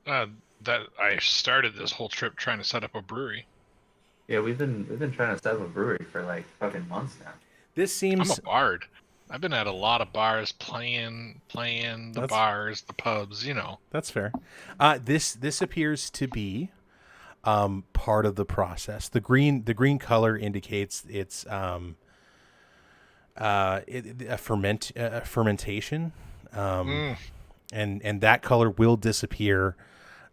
that I started this whole trip trying to set up a brewery. Yeah, we've been trying to set up a brewery for like fucking months now. This seems. I'm a bard. I've been at a lot of bars playing the bars, the pubs, you know. That's fair. This appears to be part of the process. The green color indicates it's fermentation, and that color will disappear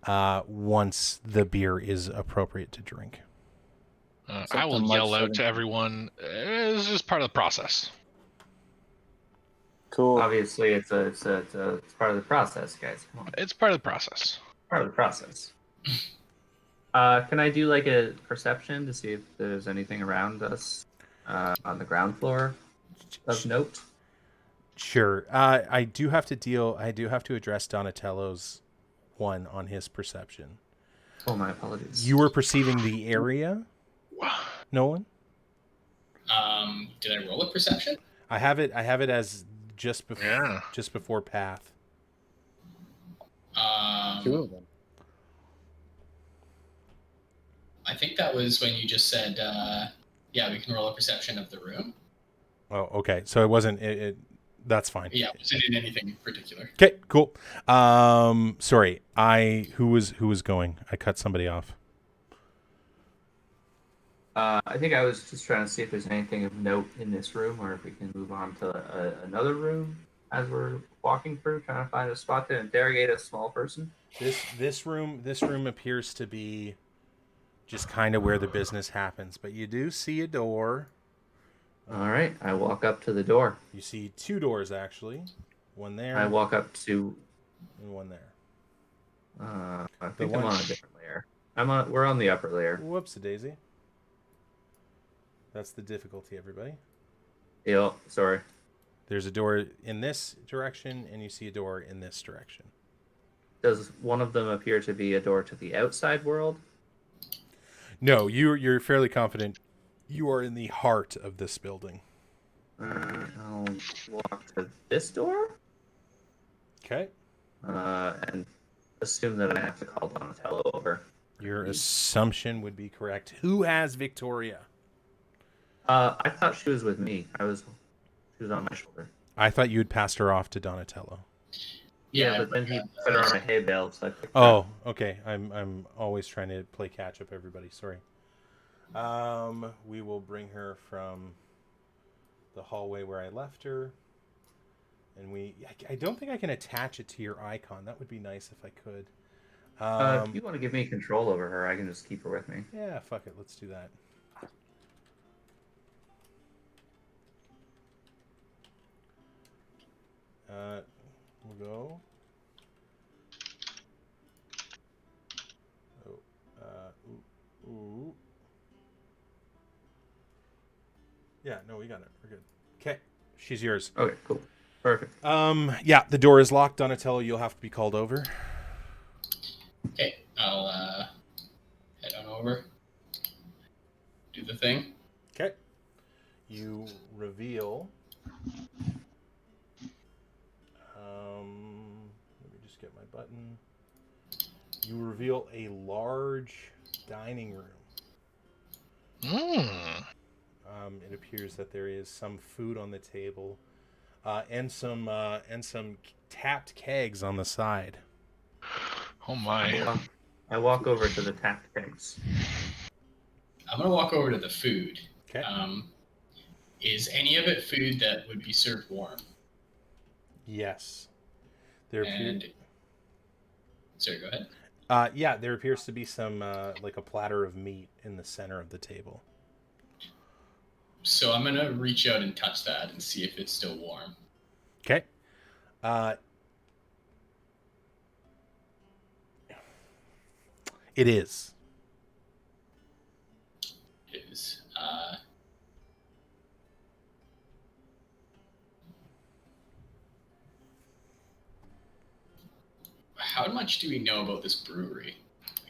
once the beer is appropriate to drink. I will yell out to everyone. It's just part of the process. Cool. Obviously, it's part of the process, guys. Come on. It's part of the process. Part of the process. Can I do like a perception to see if there's anything around us on the ground floor of note? Sure. I do have to address Donatello's one on his perception. Oh, my apologies. You were perceiving the area, Nolan? Did I roll a perception? I have it as just before path. Two of them. I think that was when you just said, we can roll a perception of the room. Oh, okay. So it wasn't That's fine. Yeah, it wasn't in anything in particular. Okay, cool. Sorry, who was going? I cut somebody off. I think I was just trying to see if there's anything of note in this room, or if we can move on to another room as we're walking through, trying to find a spot to interrogate a small person. This room appears to be just kind of where the business happens, but you do see a door. All right, I walk up to the door. You see two doors actually, one there. I walk up to. And one there. I think I'm on a different layer. We're on the upper layer. Whoops, a daisy. That's the difficulty, everybody. Yep, sorry. There's a door in this direction, and you see a door in this direction. Does one of them appear to be a door to the outside world? No, you're fairly confident you are in the heart of this building. I'll walk to this door. Okay. And assume that I have to call Donatello over. Your assumption would be correct. Who has Victoria? I thought she was with me. She was on my shoulder. I thought you had passed her off to Donatello. Yeah, but then he put her on a hay bale, so I picked her Oh, up. okay. I'm always trying to play catch up, everybody. Sorry. We will bring her from the hallway where I left her, and I don't think I can attach it to your icon. That would be nice if I could. If you want to give me control over her, I can just keep her with me. Yeah, fuck it. Let's do that. We'll go. Ooh. Yeah, no, we got it. We're good. Okay, she's yours. Okay, cool. Perfect. Yeah, the door is locked. Donatello, you'll have to be called over. Okay, I'll head on over. Do the thing. Okay. You reveal. Let me just get my button. You reveal a large dining room. It appears that there is some food on the table, and some tapped kegs on the side. Oh my! I walk over to the tapped kegs. I'm gonna walk over to the food. Okay. Is any of it food that would be served warm? Yes. There Sorry, go ahead. Yeah, there appears to be some like a platter of meat in the center of the table. So I'm gonna reach out and touch that and see if it's still warm. Okay. It is. It is. How much do we know about this brewery?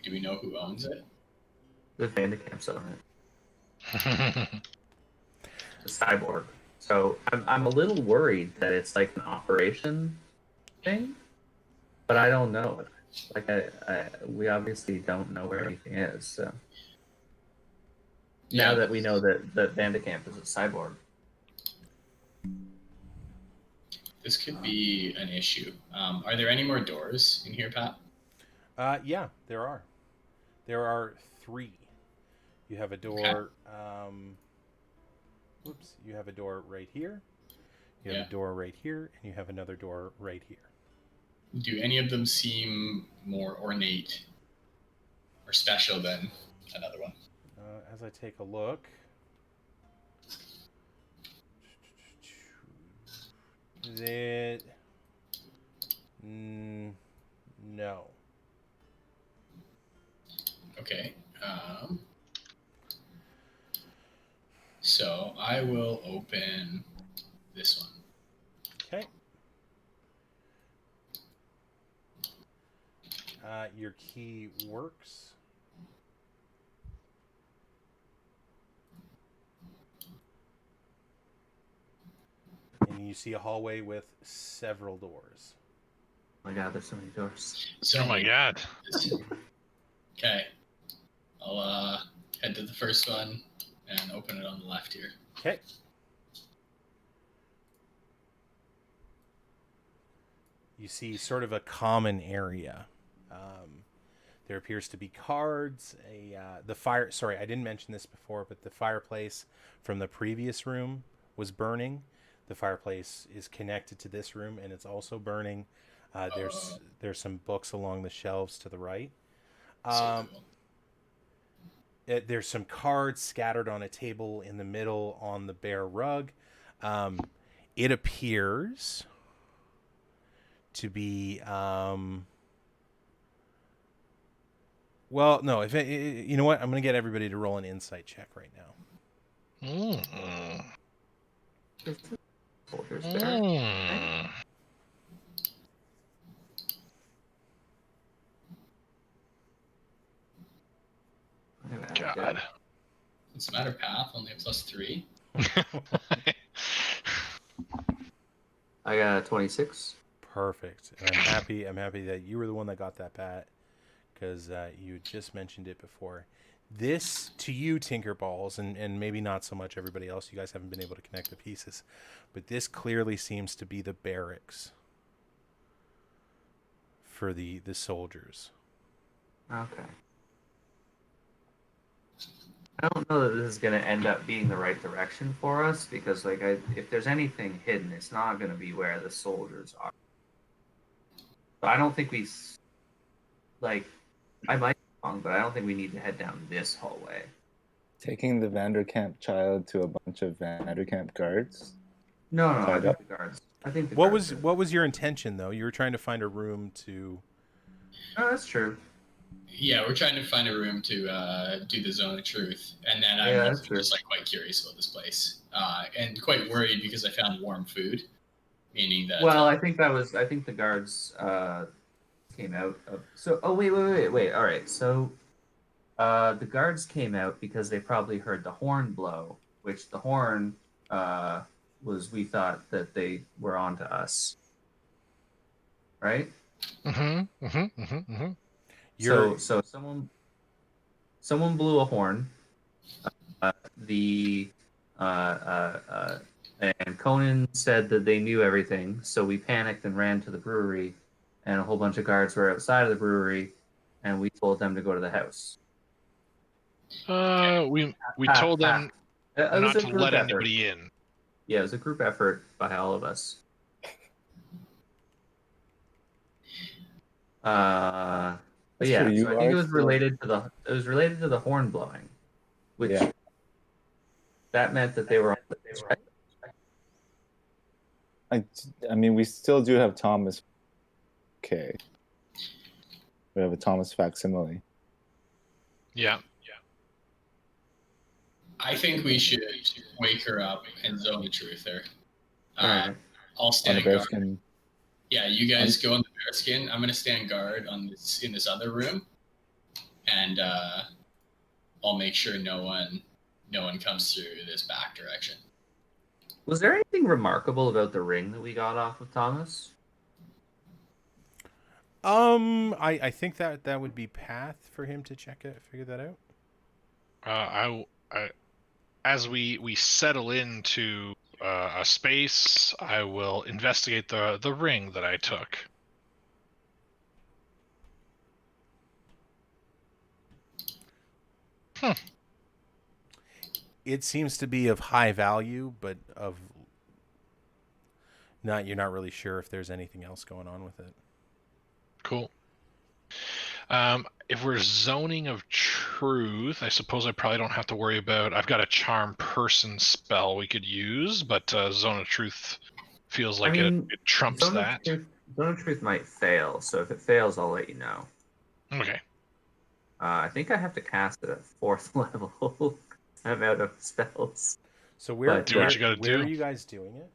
Do we know who owns it? The Vandekamps on it. The cyborg. So I'm a little worried that it's like an operation thing, but I don't know. Like we obviously don't know where anything is. So now that we know that Vandekamp is a cyborg, This could be an issue. Are there any more doors in here, Pat? Yeah, there are. There are 3. You have a door. Whoops! You have a door right here. You have a door right here, and you have another door right here. Do any of them seem more ornate or special than another one? As I take a look. No. Okay. So I will open this one. Okay. Your key works. And you see a hallway with several doors. oh my god, there's so many doors. Oh my god! Okay. I'll head to the first one and open it on the left here. Okay. you see sort of a common area. There appears to be cards. The fire. Sorry, I didn't mention this before, but the fireplace from the previous room was burning. The fireplace is connected to this room, and it's also burning. There's some books along the shelves to the right. So cool. There's some cards scattered on a table in the middle on the bare rug. It appears to be well, no. If you know what, I'm gonna get everybody to roll an insight check right now. Soldiers there. God. What's the matter, Path? Only a +3. I got a 26. Perfect. And I'm happy that you were the one that got that, Pat, because you just mentioned it before. This, to you, Tinkerballs, and maybe not so much everybody else, you guys haven't been able to connect the pieces, but this clearly seems to be the barracks for the soldiers. Okay. I don't know that this is going to end up being the right direction for us because, like, if there's anything hidden, it's not going to be where the soldiers are. But I don't think I might be wrong, but I don't think we need to head down this hallway. Taking the Vanderkamp child to a bunch of Vanderkamp guards. No, I think the guards. What was your intention though? You were trying to find a room to. No, that's true. Yeah, we're trying to find a room to do the Zone of Truth, and then I'm also just like quite curious about this place, and quite worried because I found warm food, meaning that. Well, I think the guards came out of. So, wait. All right, so the guards came out because they probably heard the horn blow, which the horn was. We thought that they were on to us, right? So someone blew a horn. And Conan said that they knew everything, so we panicked and ran to the brewery, and a whole bunch of guards were outside of the brewery, and we told them to go to the house. We told them not to let anybody in. Yeah, it was a group effort by all of us. But yeah, so I think it was related to the horn blowing, which that meant that they were. I mean, we still do have Thomas. Okay, we have a Thomas facsimile. Yeah. I think we should wake her up and Zone the Truth there. Right. I'll stand guard. Bearskin. Yeah, you guys go on the bearskin. I'm gonna stand guard in this other room, and I'll make sure no one comes through this back direction. Was there anything remarkable about the ring that we got off of Thomas? I think that would be Path for him to figure that out. As we settle into a space, I will investigate the ring that I took. It seems to be of high value, but you're not really sure if there's anything else going on with it. Cool. If we're zoning of truth, I suppose I probably don't have to worry about. I've got a charm person spell we could use, but zone of truth feels like it trumps that. Zone of truth might fail, so if it fails, I'll let you know. Okay. I think I have to cast it at 4th level. I'm out of spells. So where do what you gotta do. Where are you guys doing it?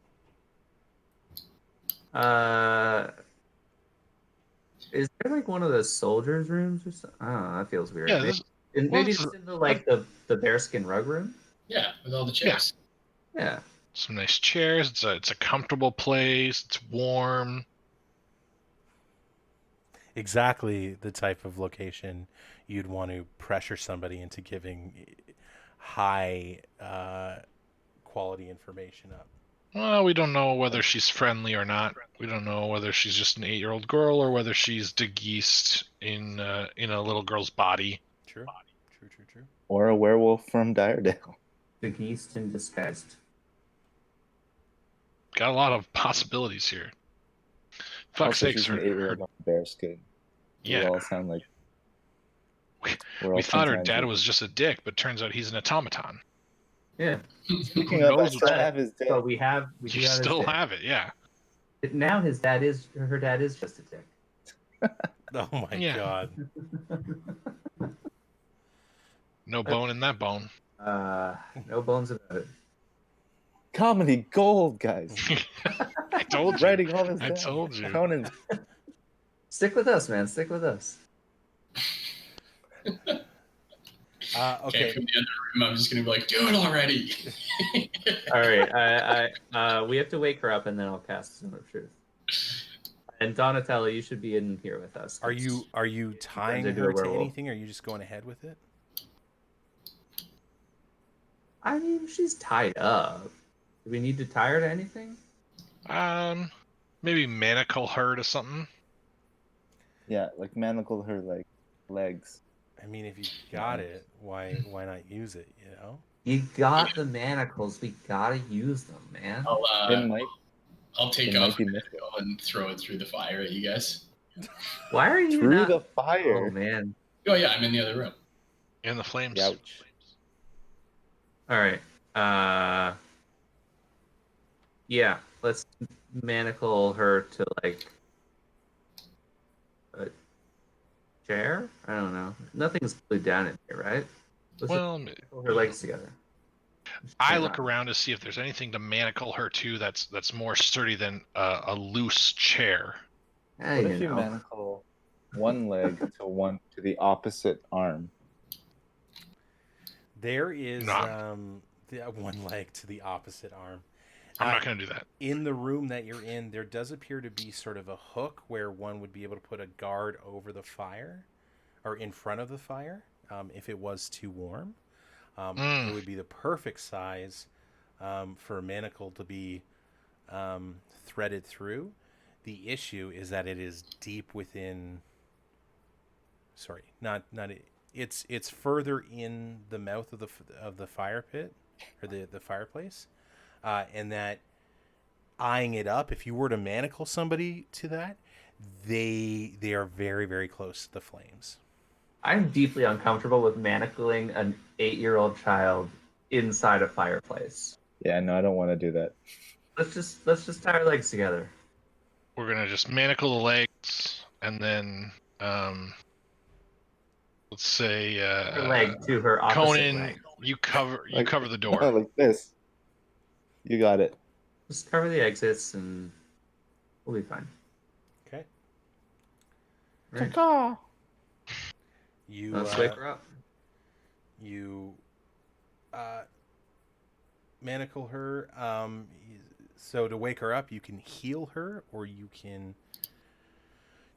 Is there like one of the soldiers' rooms or something? I don't know. That feels weird. Yeah, maybe just in the bearskin rug room. Yeah, with all the chairs. Yeah. Some nice chairs. It's a comfortable place. It's warm. Exactly the type of location you'd want to pressure somebody into giving high quality information up. Well, we don't know whether she's friendly or not. We don't know whether she's just an 8-year-old girl or whether she's the Geest in a little girl's body. True. True. Or a werewolf from Diredale. The Geest in disguise. Got a lot of possibilities here. Fuck's Also, sakes, she's an her, 8-year-old on bear skin. We yeah. all sound like we're all We thought her dad chimpanzees. was just a dick, but turns out he's an automaton. Yeah. Speaking Who of, I knows still what- have his dick. But we do You have his still dick. have it, yeah. Now her dad is just a dick. Oh my Yeah. god. No bone in that bone. No bones about it. Comedy gold, guys. I told you. Writing all this I down. told you. Conan. Stick with us, man. Stick with us. Okay. From the other room, I'm just gonna be like, do it already. All right. We have to wake her up, and then I'll cast Zone of Truth. And Donatello, you should be in here with us. Are you tying Sometimes I do a her to werewolf. anything, or are you just going ahead with it? I mean, she's tied up. Do we need to tie her to anything? Maybe manacle her to something. Yeah, like manacle her like legs. I mean, if you got it, why not use it? You know. You got the manacles. We gotta use them, man. I'll take It might off be my missing. mantle and throw it through the fire at you guys. Why are you Through not... the fire. Oh man. Oh yeah, I'm in the other room. In the flames. Ouch. All right. Yeah. Let's manacle her to like a chair. I don't know. Nothing's glued down in here, right? Let's Well, just pull her legs together. I look around to see if there's anything to manacle her to that's more sturdy than a loose chair. Yeah, What you if you know. manacle one leg to the opposite arm? There is Not- one leg to the opposite arm. I'm not going to do that. In the room that you're in, there does appear to be sort of a hook where one would be able to put a guard over the fire, or in front of the fire, if it was too warm. It would be the perfect size for a manacle to be threaded through. The issue is that it is deep within. Sorry, not it. It's further in the mouth of the fire pit, or the fireplace, and that eyeing it up, if you were to manacle somebody to that, they are very, very close to the flames. I'm deeply uncomfortable with manacling an 8-year-old child inside a fireplace. Yeah, no, I don't want to do that. Let's just tie our legs together. We're going to just manacle the legs and then let's say Her leg to her opposite Conan, leg. you cover the door. Like this. You got it. Just cover the exits and we'll be fine. Okay. Right. You Let's wake her up. you manacle her. So to wake her up, you can heal her, or you can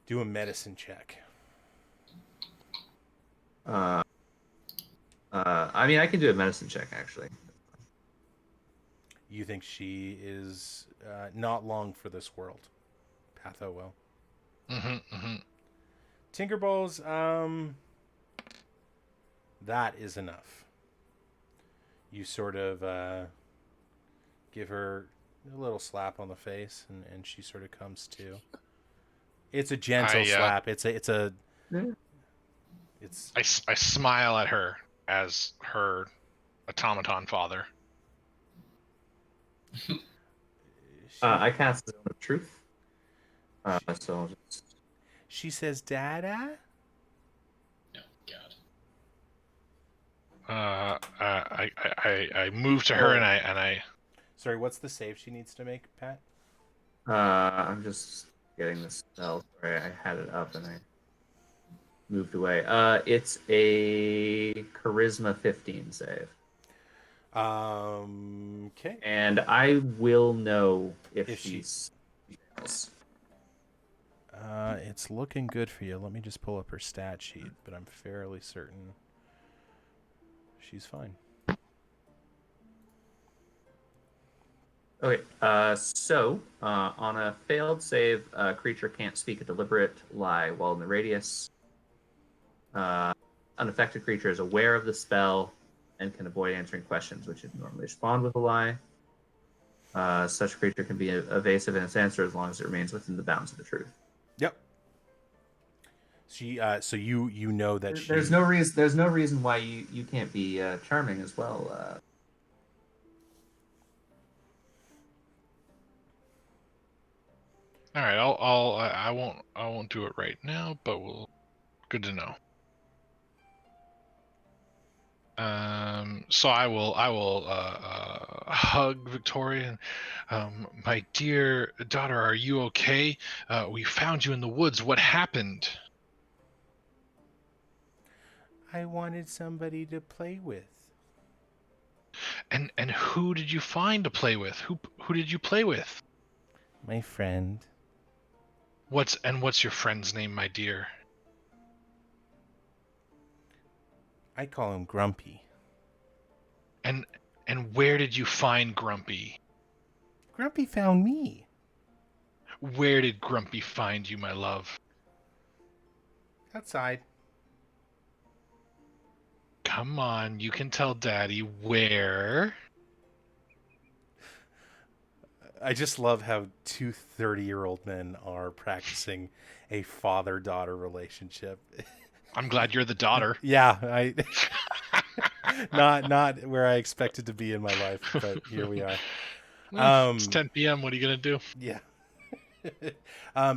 do a medicine check. I mean, I can do a medicine check actually. You think she is not long for this world. Patho will. Tinkerballs, that is enough. You sort of give her a little slap on the face, and she sort of comes to. It's a gentle slap. I smile at her as her automaton father. I cast Zone of Truth. So I'll just... She says, "Dada." No, God. I move to her and I. Sorry, what's the save she needs to make, Pat? I'm just getting this spell. Sorry, I had it up and I moved away. It's a Charisma 15 save. Okay. And I will know if she's fails. It's looking good for you. Let me just pull up her stat sheet, but I'm fairly certain she's fine. Okay, on a failed save, a creature can't speak a deliberate lie while in the radius. Unaffected creature is aware of the spell and can avoid answering questions, which would normally respond with a lie. Such creature can be evasive in its answer as long as it remains within the bounds of the truth. Yep. She. So you know that she. There's no reason. There's no reason why you can't be charming as well. All right, I won't do it right now, but good to know. So I will hug Victoria. My dear daughter, are you okay? We found you in the woods. What happened? I wanted somebody to play with. And who did you find to play with? Who did you play with? My friend. What's your friend's name, my dear? I call him Grumpy. And where did you find Grumpy? Grumpy found me. Where did Grumpy find you, my love? Outside. Come on, you can tell Daddy where. I just love how two 30-year-old men are practicing a father-daughter relationship. I'm glad you're the daughter. Yeah, I not where I expected to be in my life, but here we are. It's 10 p.m. What are you gonna do? Yeah.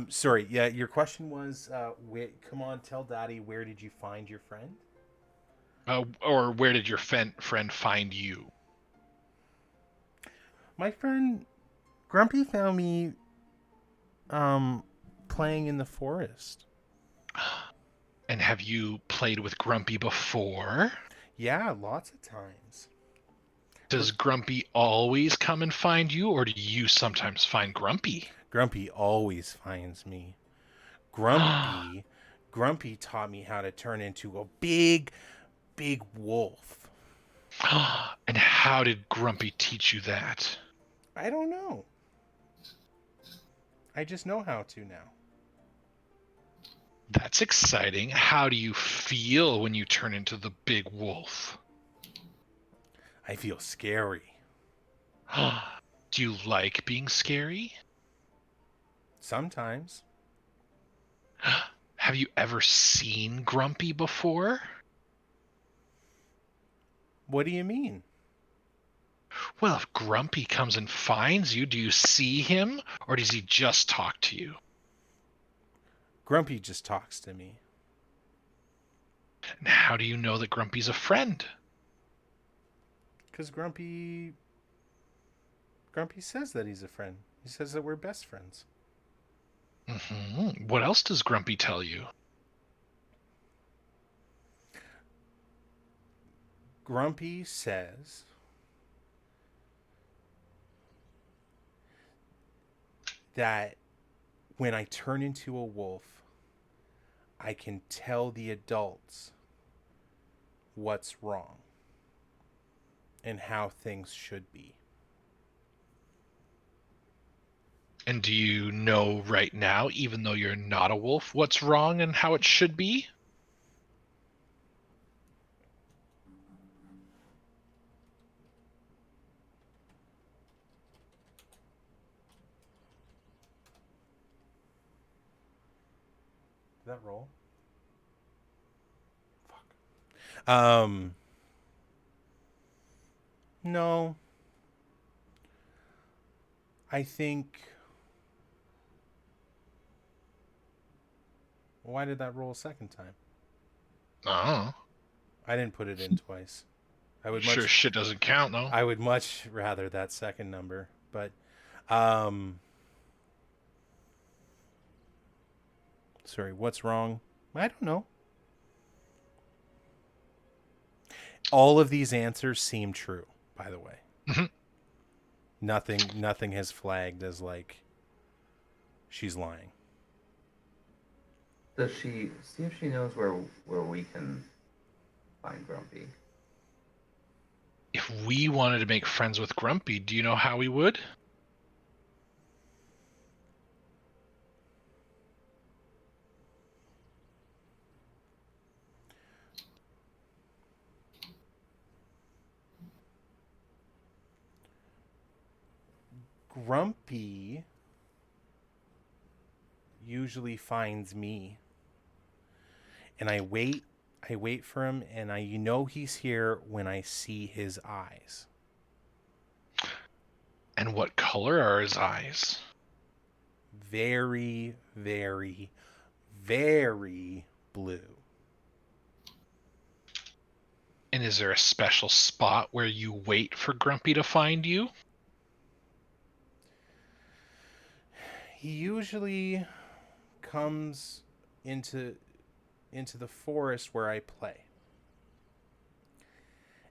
Sorry. Yeah, your question was, come on, tell Daddy, where did you find your friend? Or where did your friend find you? My friend Grumpy found me playing in the forest. And have you played with Grumpy before? Yeah, lots of times. Does Grumpy always come and find you, or do you sometimes find Grumpy? Grumpy always finds me. Grumpy taught me how to turn into a big wolf. And how did Grumpy teach you that? I don't know. I just know how to now. That's exciting. How do you feel when you turn into the big wolf? I feel scary. Do you like being scary? Sometimes. Have you ever seen Grumpy before? What do you mean? Well, if Grumpy comes and finds you, do you see him, or does he just talk to you? Grumpy just talks to me. And how do you know that Grumpy's a friend? Because Grumpy says that he's a friend. He says that we're best friends. Mm-hmm. What else does Grumpy tell you? Grumpy says that when I turn into a wolf, I can tell the adults what's wrong and how things should be. And do you know right now, even though you're not a wolf, what's wrong and how it should be? Did that roll? Fuck. No. I think. Why did that roll a second time? Oh. I didn't put it in twice. I would Sure, shit doesn't count, though. I would much rather that second number, but sorry, what's wrong? I don't know. All of these answers seem true, by the way. Mhm. Nothing has flagged as like she's lying. Does she see if she knows where we can find Grumpy? If we wanted to make friends with Grumpy, do you know how we would? Grumpy usually finds me, and I wait for him, and he's here when I see his eyes. And what color are his eyes? Very, very, very blue. And is there a special spot where you wait for Grumpy to find you? He usually comes into the forest where I play.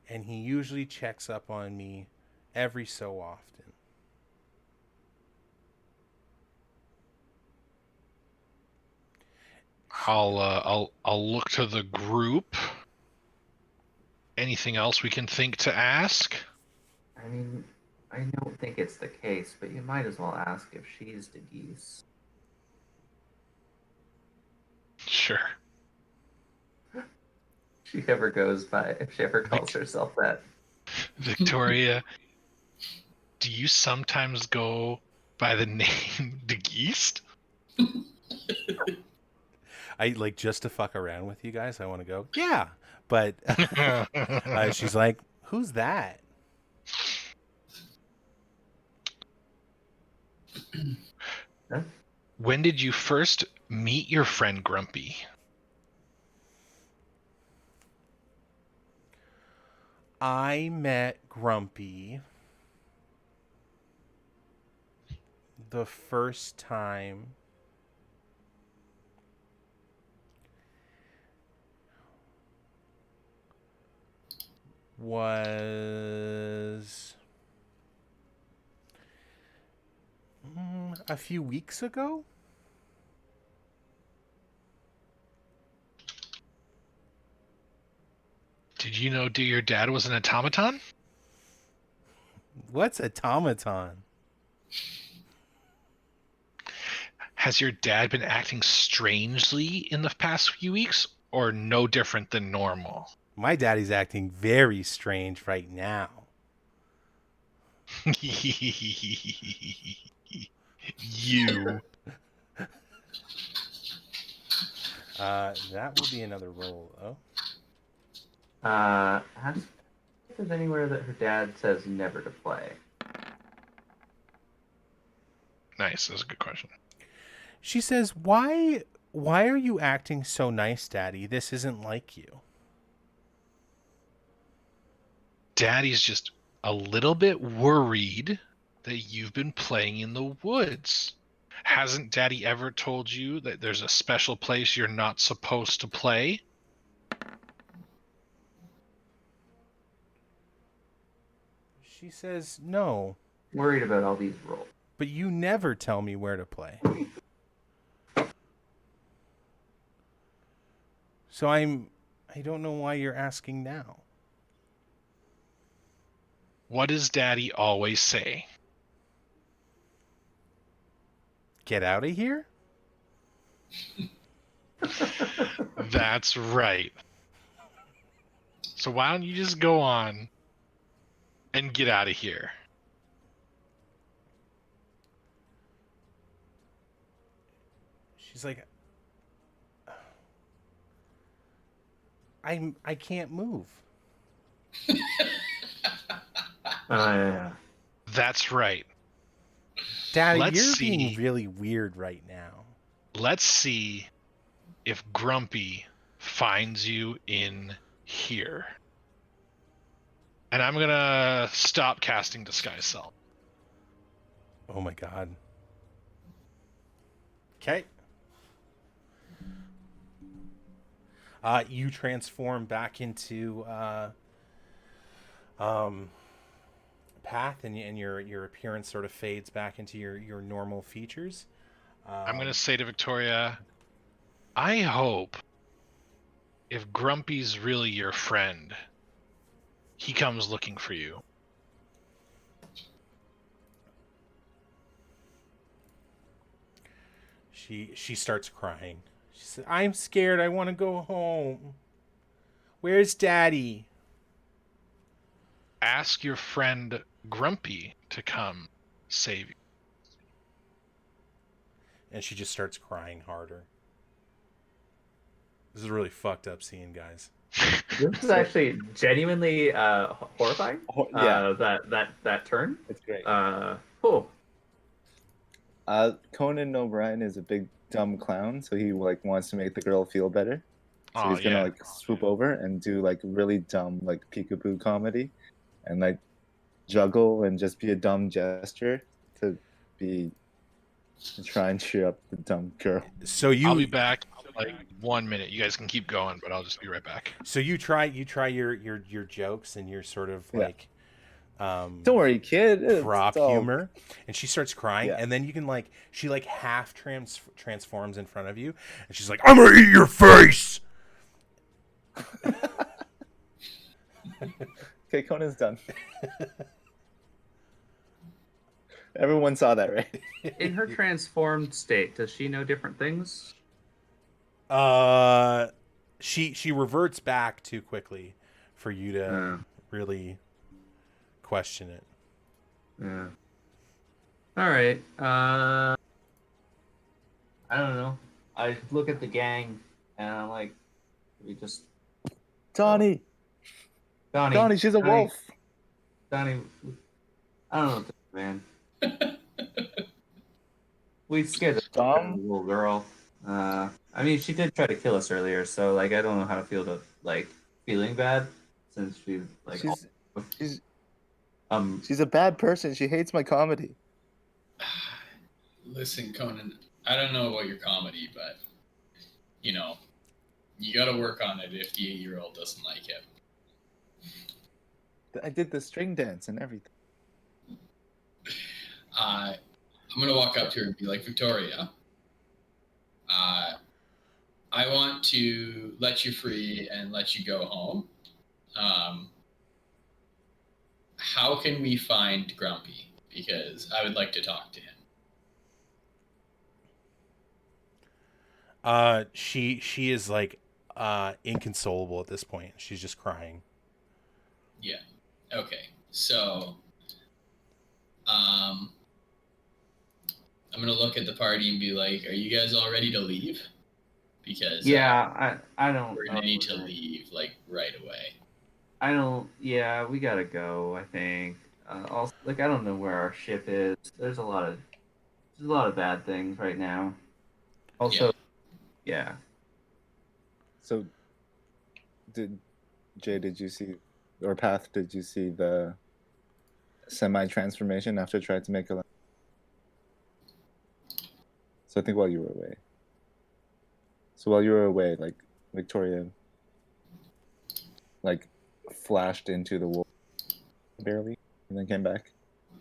And he usually checks up on me every so often. I'll look to the group. Anything else we can think to ask? I mean, I don't think it's the case, but you might as well ask if she's the Geese. Sure. If she ever calls herself that. Victoria, do you sometimes go by the name the Geest? I like, just to fuck around with you guys. I want to go, yeah, but she's like, "Who's that?" Huh? When did you first meet your friend Grumpy? I met Grumpy the first time was a few weeks ago. Did you know your dad was an automaton? What's automaton? Has your dad been acting strangely in the past few weeks, or no different than normal? My daddy's acting very strange right now. You. That will be another roll, though. Ask if there's anywhere that her dad says never to play. Nice, that's a good question. She says, why are you acting so nice, Daddy? This isn't like you. Daddy's just a little bit worried that you've been playing in the woods. Hasn't Daddy ever told you that there's a special place you're not supposed to play? She says, no, Worried about all these rolls. but you never tell me where to play. So I don't know why you're asking now. What does Daddy always say? Get out of here? That's right. So why don't you just go on and get out of here? She's like, I can't move. Yeah. That's right. Daddy, Let's you're see. being really weird right now. Let's see if Grumpy finds you in here. And I'm gonna stop casting Disguise Self. Oh my god. Okay. You transform back into Path, and your appearance sort of fades back into your normal features. I'm gonna say to Victoria, I hope if Grumpy's really your friend, he comes looking for you. She starts crying. She says, "I'm scared. I want to go home. Where's Daddy?" Ask your friend Grumpy to come save you. and she just starts crying harder. This is a really fucked up scene, guys. This is actually genuinely horrifying. Yeah, That turn. it's great. Cool. Conan O'Brien is a big dumb clown, so he like wants to make the girl feel better. So he's gonna like swoop over and do like really dumb like peekaboo comedy, and like juggle and just be a dumb gesture to try and cheer up the dumb girl. So I'll be you back in like 1 minute. You guys can keep going, but I'll just be right back. so you try your jokes and your sort of Yeah. like Don't worry, kid. prop It's all- humor, and she starts crying, Yeah. and then you can like she like half transforms in front of you, and she's like, "I'm gonna eat your face." Okay, Conan's done. Everyone saw that, right? In her transformed state, does she know different things? She reverts back too quickly for you to Yeah. really question it. Yeah. All right. I don't know. I look at the gang and I'm like, we just Donnie, Donnie, she's a wolf. Donnie. I don't know, what to do, man. We scared the shit out of the little girl. I mean, she did try to kill us earlier, so like, I don't know how to feel to like feeling bad since she's like, She's a bad person. She hates my comedy. Listen, Conan, I don't know about your comedy, but you know, you got to work on it if the 8-year-old doesn't like it. I did the string dance and everything. I'm gonna walk up to her and be like, Victoria, I want to let you free and let you go home. How can we find Grumpy? Because I would like to talk to him. She is like inconsolable at this point. She's just crying. Yeah. Okay. So, I'm gonna look at the party and be like, "Are you guys all ready to leave?" Because yeah, I don't. we're gonna need to leave like right away. I don't. Yeah, we gotta go. I think. Also, like, I don't know where our ship is. There's a lot of bad things right now. Also, yeah. So, did you see, or Path, did you see the semi-transformation after I tried to make a... So I think while you were away. So while you were away, like, Victoria, like, flashed into the wolf barely, and then came back.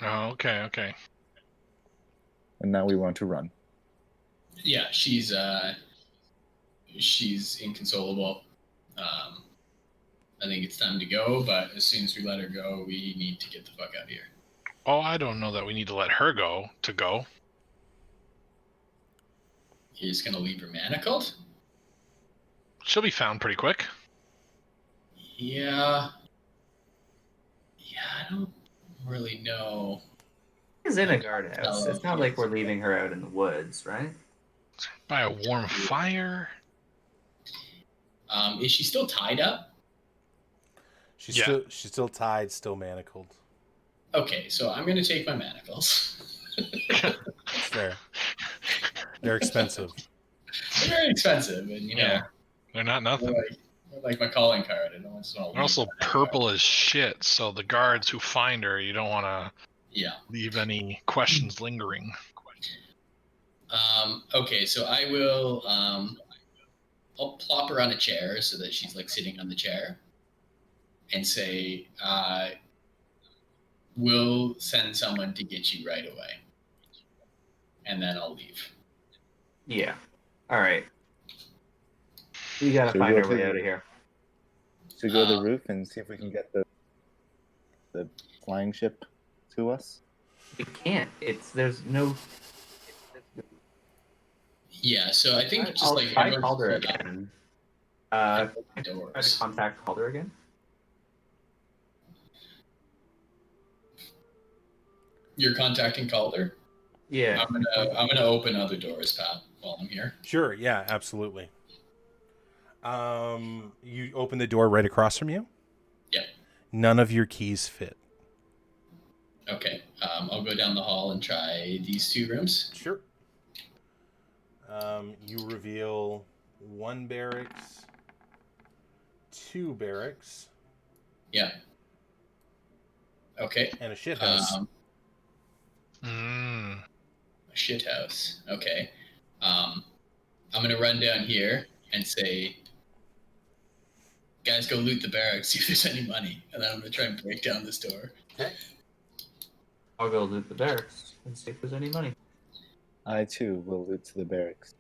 Oh, okay. And now we want to run. Yeah, she's inconsolable. I think it's time to go, but as soon as we let her go, we need to get the fuck out of here. Oh, I don't know that we need to let her go to go. You're just gonna leave her manacled? She'll be found pretty quick. Yeah. I don't really know. She's in a guardhouse. It's not like we're leaving her out in the woods, right? By a warm fire. Is she still tied up? She's Yeah. still tied, still manacled. Okay, so I'm gonna take my manacles. It's fair. They're expensive. They're very expensive, and you know, Yeah. They're not nothing. they're like my calling card. I don't want to They're also purple as shit, so the guards who find her, you don't want to leave any questions lingering. Okay, so I will. I'll plop her on a chair so that she's like sitting on the chair, and say, "We'll send someone to get you right away," and then I'll leave. Yeah. All right. We gotta Should we find go our way to- out of here. Should we go to the roof and see if we can get the flying ship to us? We can't. There's no. Yeah, so I think just I'll like try everyone's Calder pulled up again. and Try open to doors. contact Calder again. You're contacting Calder? Yeah. I'm gonna open other doors, Pat, while I'm here. Sure. Yeah. Absolutely. You open the door right across from you. Yeah. None of your keys fit. Okay. I'll go down the hall and try these 2 rooms. Sure. You reveal 1 barracks, 2 barracks, Yeah. Okay. and a shit house. Mm. A shit house. Okay. I'm gonna run down here and say, guys, go loot the barracks, see if there's any money, and then I'm gonna try and break down this door. Okay. I'll go loot the barracks and see if there's any money. I too will loot to the barracks.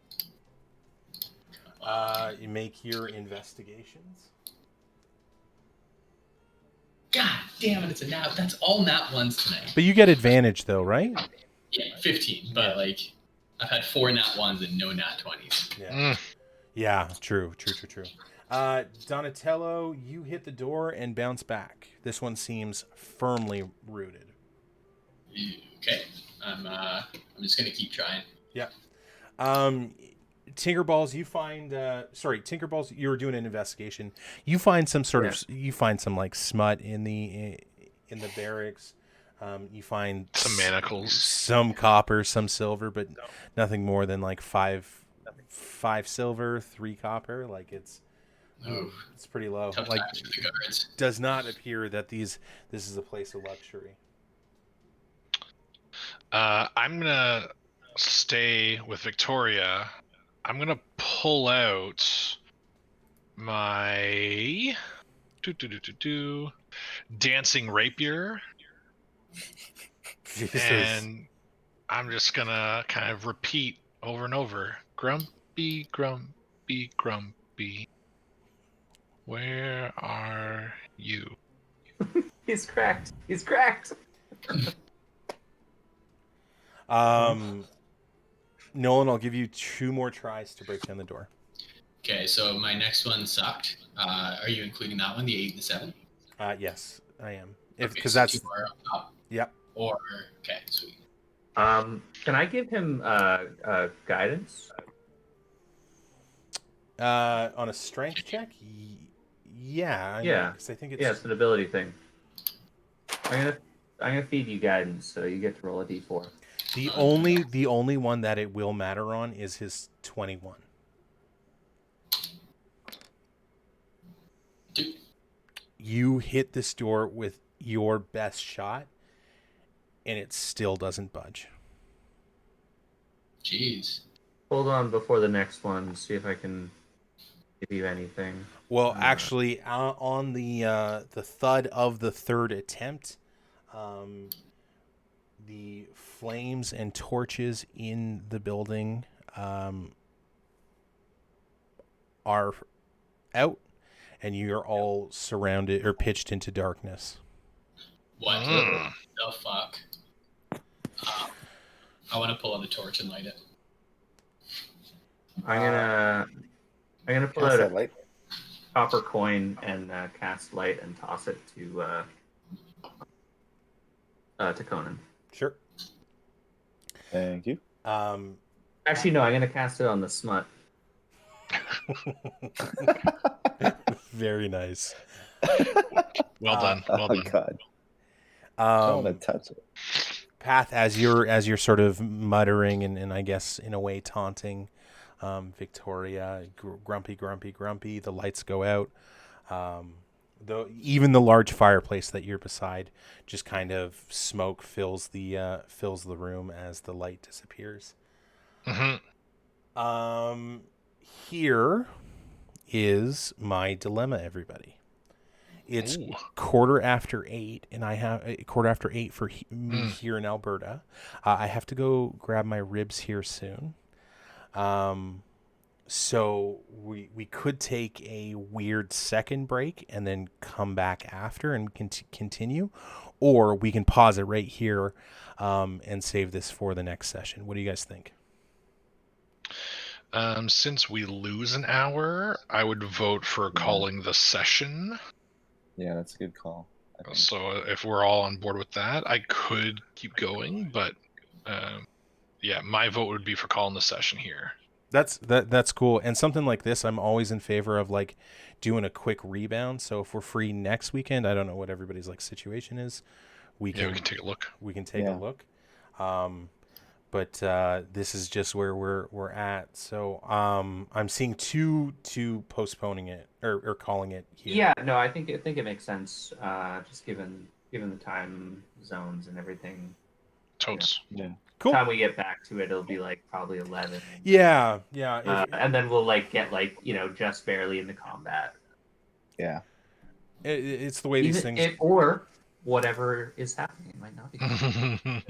You make your investigations. God damn it, it's a nat. That's all nat ones tonight. But you get advantage though, right? Yeah, 15. But like, I've had 4 nat ones and no nat 20s. Yeah. Mm. Yeah. True. Donatello, you hit the door and bounce back. This one seems firmly rooted. Okay. I'm just gonna keep trying. Yeah. Tinkerballs, you find Tinkerballs, you were doing an investigation. You find some sort of like smut in the barracks. You find Some manacles, some copper, some silver, but nothing more than like 5 silver, 3 copper. Like it's pretty low. Tough Like times for the guards. does not appear that this is a place of luxury. I'm gonna stay with Victoria. I'm gonna pull out my dancing rapier, and I'm just gonna kind of repeat over and over: grumpy, grumpy, grumpy. Where are you? He's cracked. Nolan, I'll give you 2 more tries to break down the door. Okay, so my next one sucked. Are you including that one, the 8 and the 7? Yes, I am. Okay, Because so that's 2 more up top. Yep. Or okay, sweet. Can I give him guidance? On a strength check. Yeah. Because I think it's it's an ability thing. I'm gonna feed you guidance, so you get to roll a d4. the only one that it will matter on is his 21. Dude. You hit this door with your best shot, and it still doesn't budge. Jeez. Hold on before the next one, see if I can give you anything. Well, actually, on the thud of the 3rd attempt, the flames and torches in the building are out, and you're all surrounded or pitched into darkness. What the fuck? I want to pull out a torch and light it. I'm gonna pull Cast out that a light. copper coin and cast light and toss it to Conan. Sure. Thank you. Actually, no, I'm gonna cast it on the smut. Very nice. Well done. Well Oh done. God. I don't want to touch it. Path, as you're sort of muttering and I guess in a way taunting Victoria, grumpy, the lights go out. Even the large fireplace that you're beside, just kind of smoke fills the room as the light disappears. Mm-hmm. Here is my dilemma, everybody. It's Ooh. 8:15, and I have 8:15 for me here in Alberta. I have to go grab my ribs here soon. So we could take a weird second break and then come back after and continue, or we can pause it right here and save this for the next session. What do you guys think? Since we lose an hour, I would vote for calling the session. Yeah, that's a good call. I think. So if we're all on board with that, I could keep going, but yeah, my vote would be for calling the session here. That's cool. And something like this, I'm always in favor of like doing a quick rebound. So if we're free next weekend, I don't know what everybody's like situation is. We can take a look. We can take a Yeah. look. But this is just where we're at. So I'm seeing two postponing it or calling it here. Yeah, no, I think it makes sense. Just given the time zones and everything. Totes. Yeah. Cool. Time we get back to it, it'll be like probably 11. Yeah. And then we'll like get like just barely into combat. Yeah. It's the way these things. Or whatever is happening, it might not be.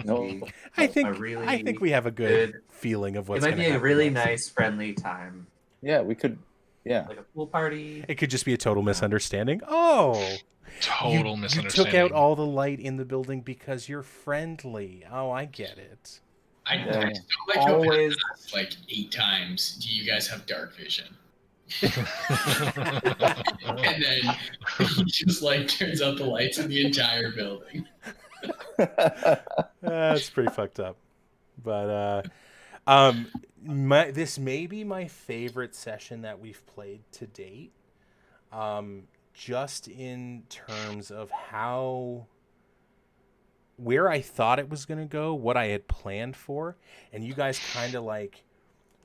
No. I think we have a good feeling of what's it going might to be a happen really next. nice, friendly time, Yeah, we could. Yeah. like a pool party. It could just be a total misunderstanding. Oh, Total you misunderstanding. took out all the light in the building because you're friendly. Oh, I get it. I Yeah. don't like how Always. asked like 8 times. Do you guys have dark vision? And then he just like turns out the lights in the entire building. That's pretty fucked up. But this may be my favorite session that we've played to date. Just in terms of where I thought it was going to go, what I had planned for, and you guys kind of like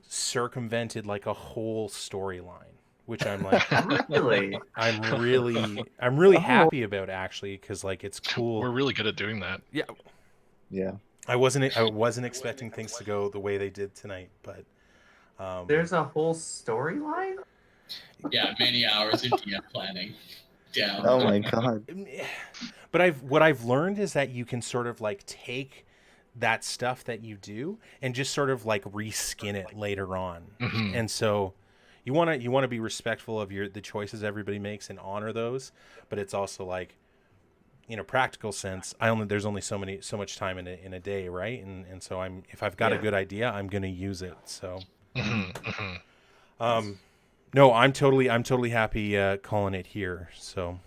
circumvented like a whole storyline, which I'm like, Really? I'm really happy about actually, because like it's cool. We're really good at doing that. Yeah, Yeah. I wasn't expecting things to go the way they did tonight, but There's a whole storyline? Yeah, many hours of DM planning. Down. Oh my god. But what I've learned is that you can sort of like take that stuff that you do and just sort of like reskin it later on. Mhm. And so you want to be respectful of the choices everybody makes and honor those, but it's also like, in a practical sense, there's only so much time in a day, right? And so if I've got a good idea, I'm going to use it. So no, I'm totally happy calling it here. So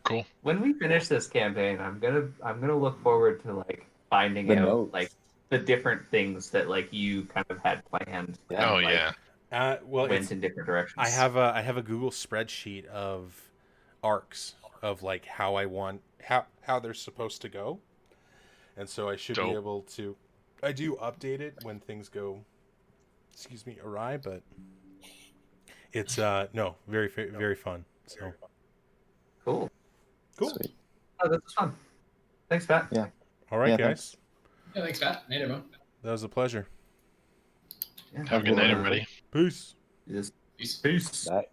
Cool. When we finish this campaign, I'm gonna look forward to like finding The out notes. like the different things that like you kind of had planned. Yeah. Oh and, like, yeah. well, went in different directions. I have a Google spreadsheet of arcs of like how I want how they're supposed to go, and so I should be Dope. able to. I do update it when things go, awry, but it's no, very very fun. So Cool. Sweet. Oh, this was fun. Thanks, Pat. Yeah. all right, Yeah, guys, Yeah, thanks, Pat. Night, everyone. that was a pleasure. Yeah. Have a good night, everybody. Peace. Just Peace. peace. Bye.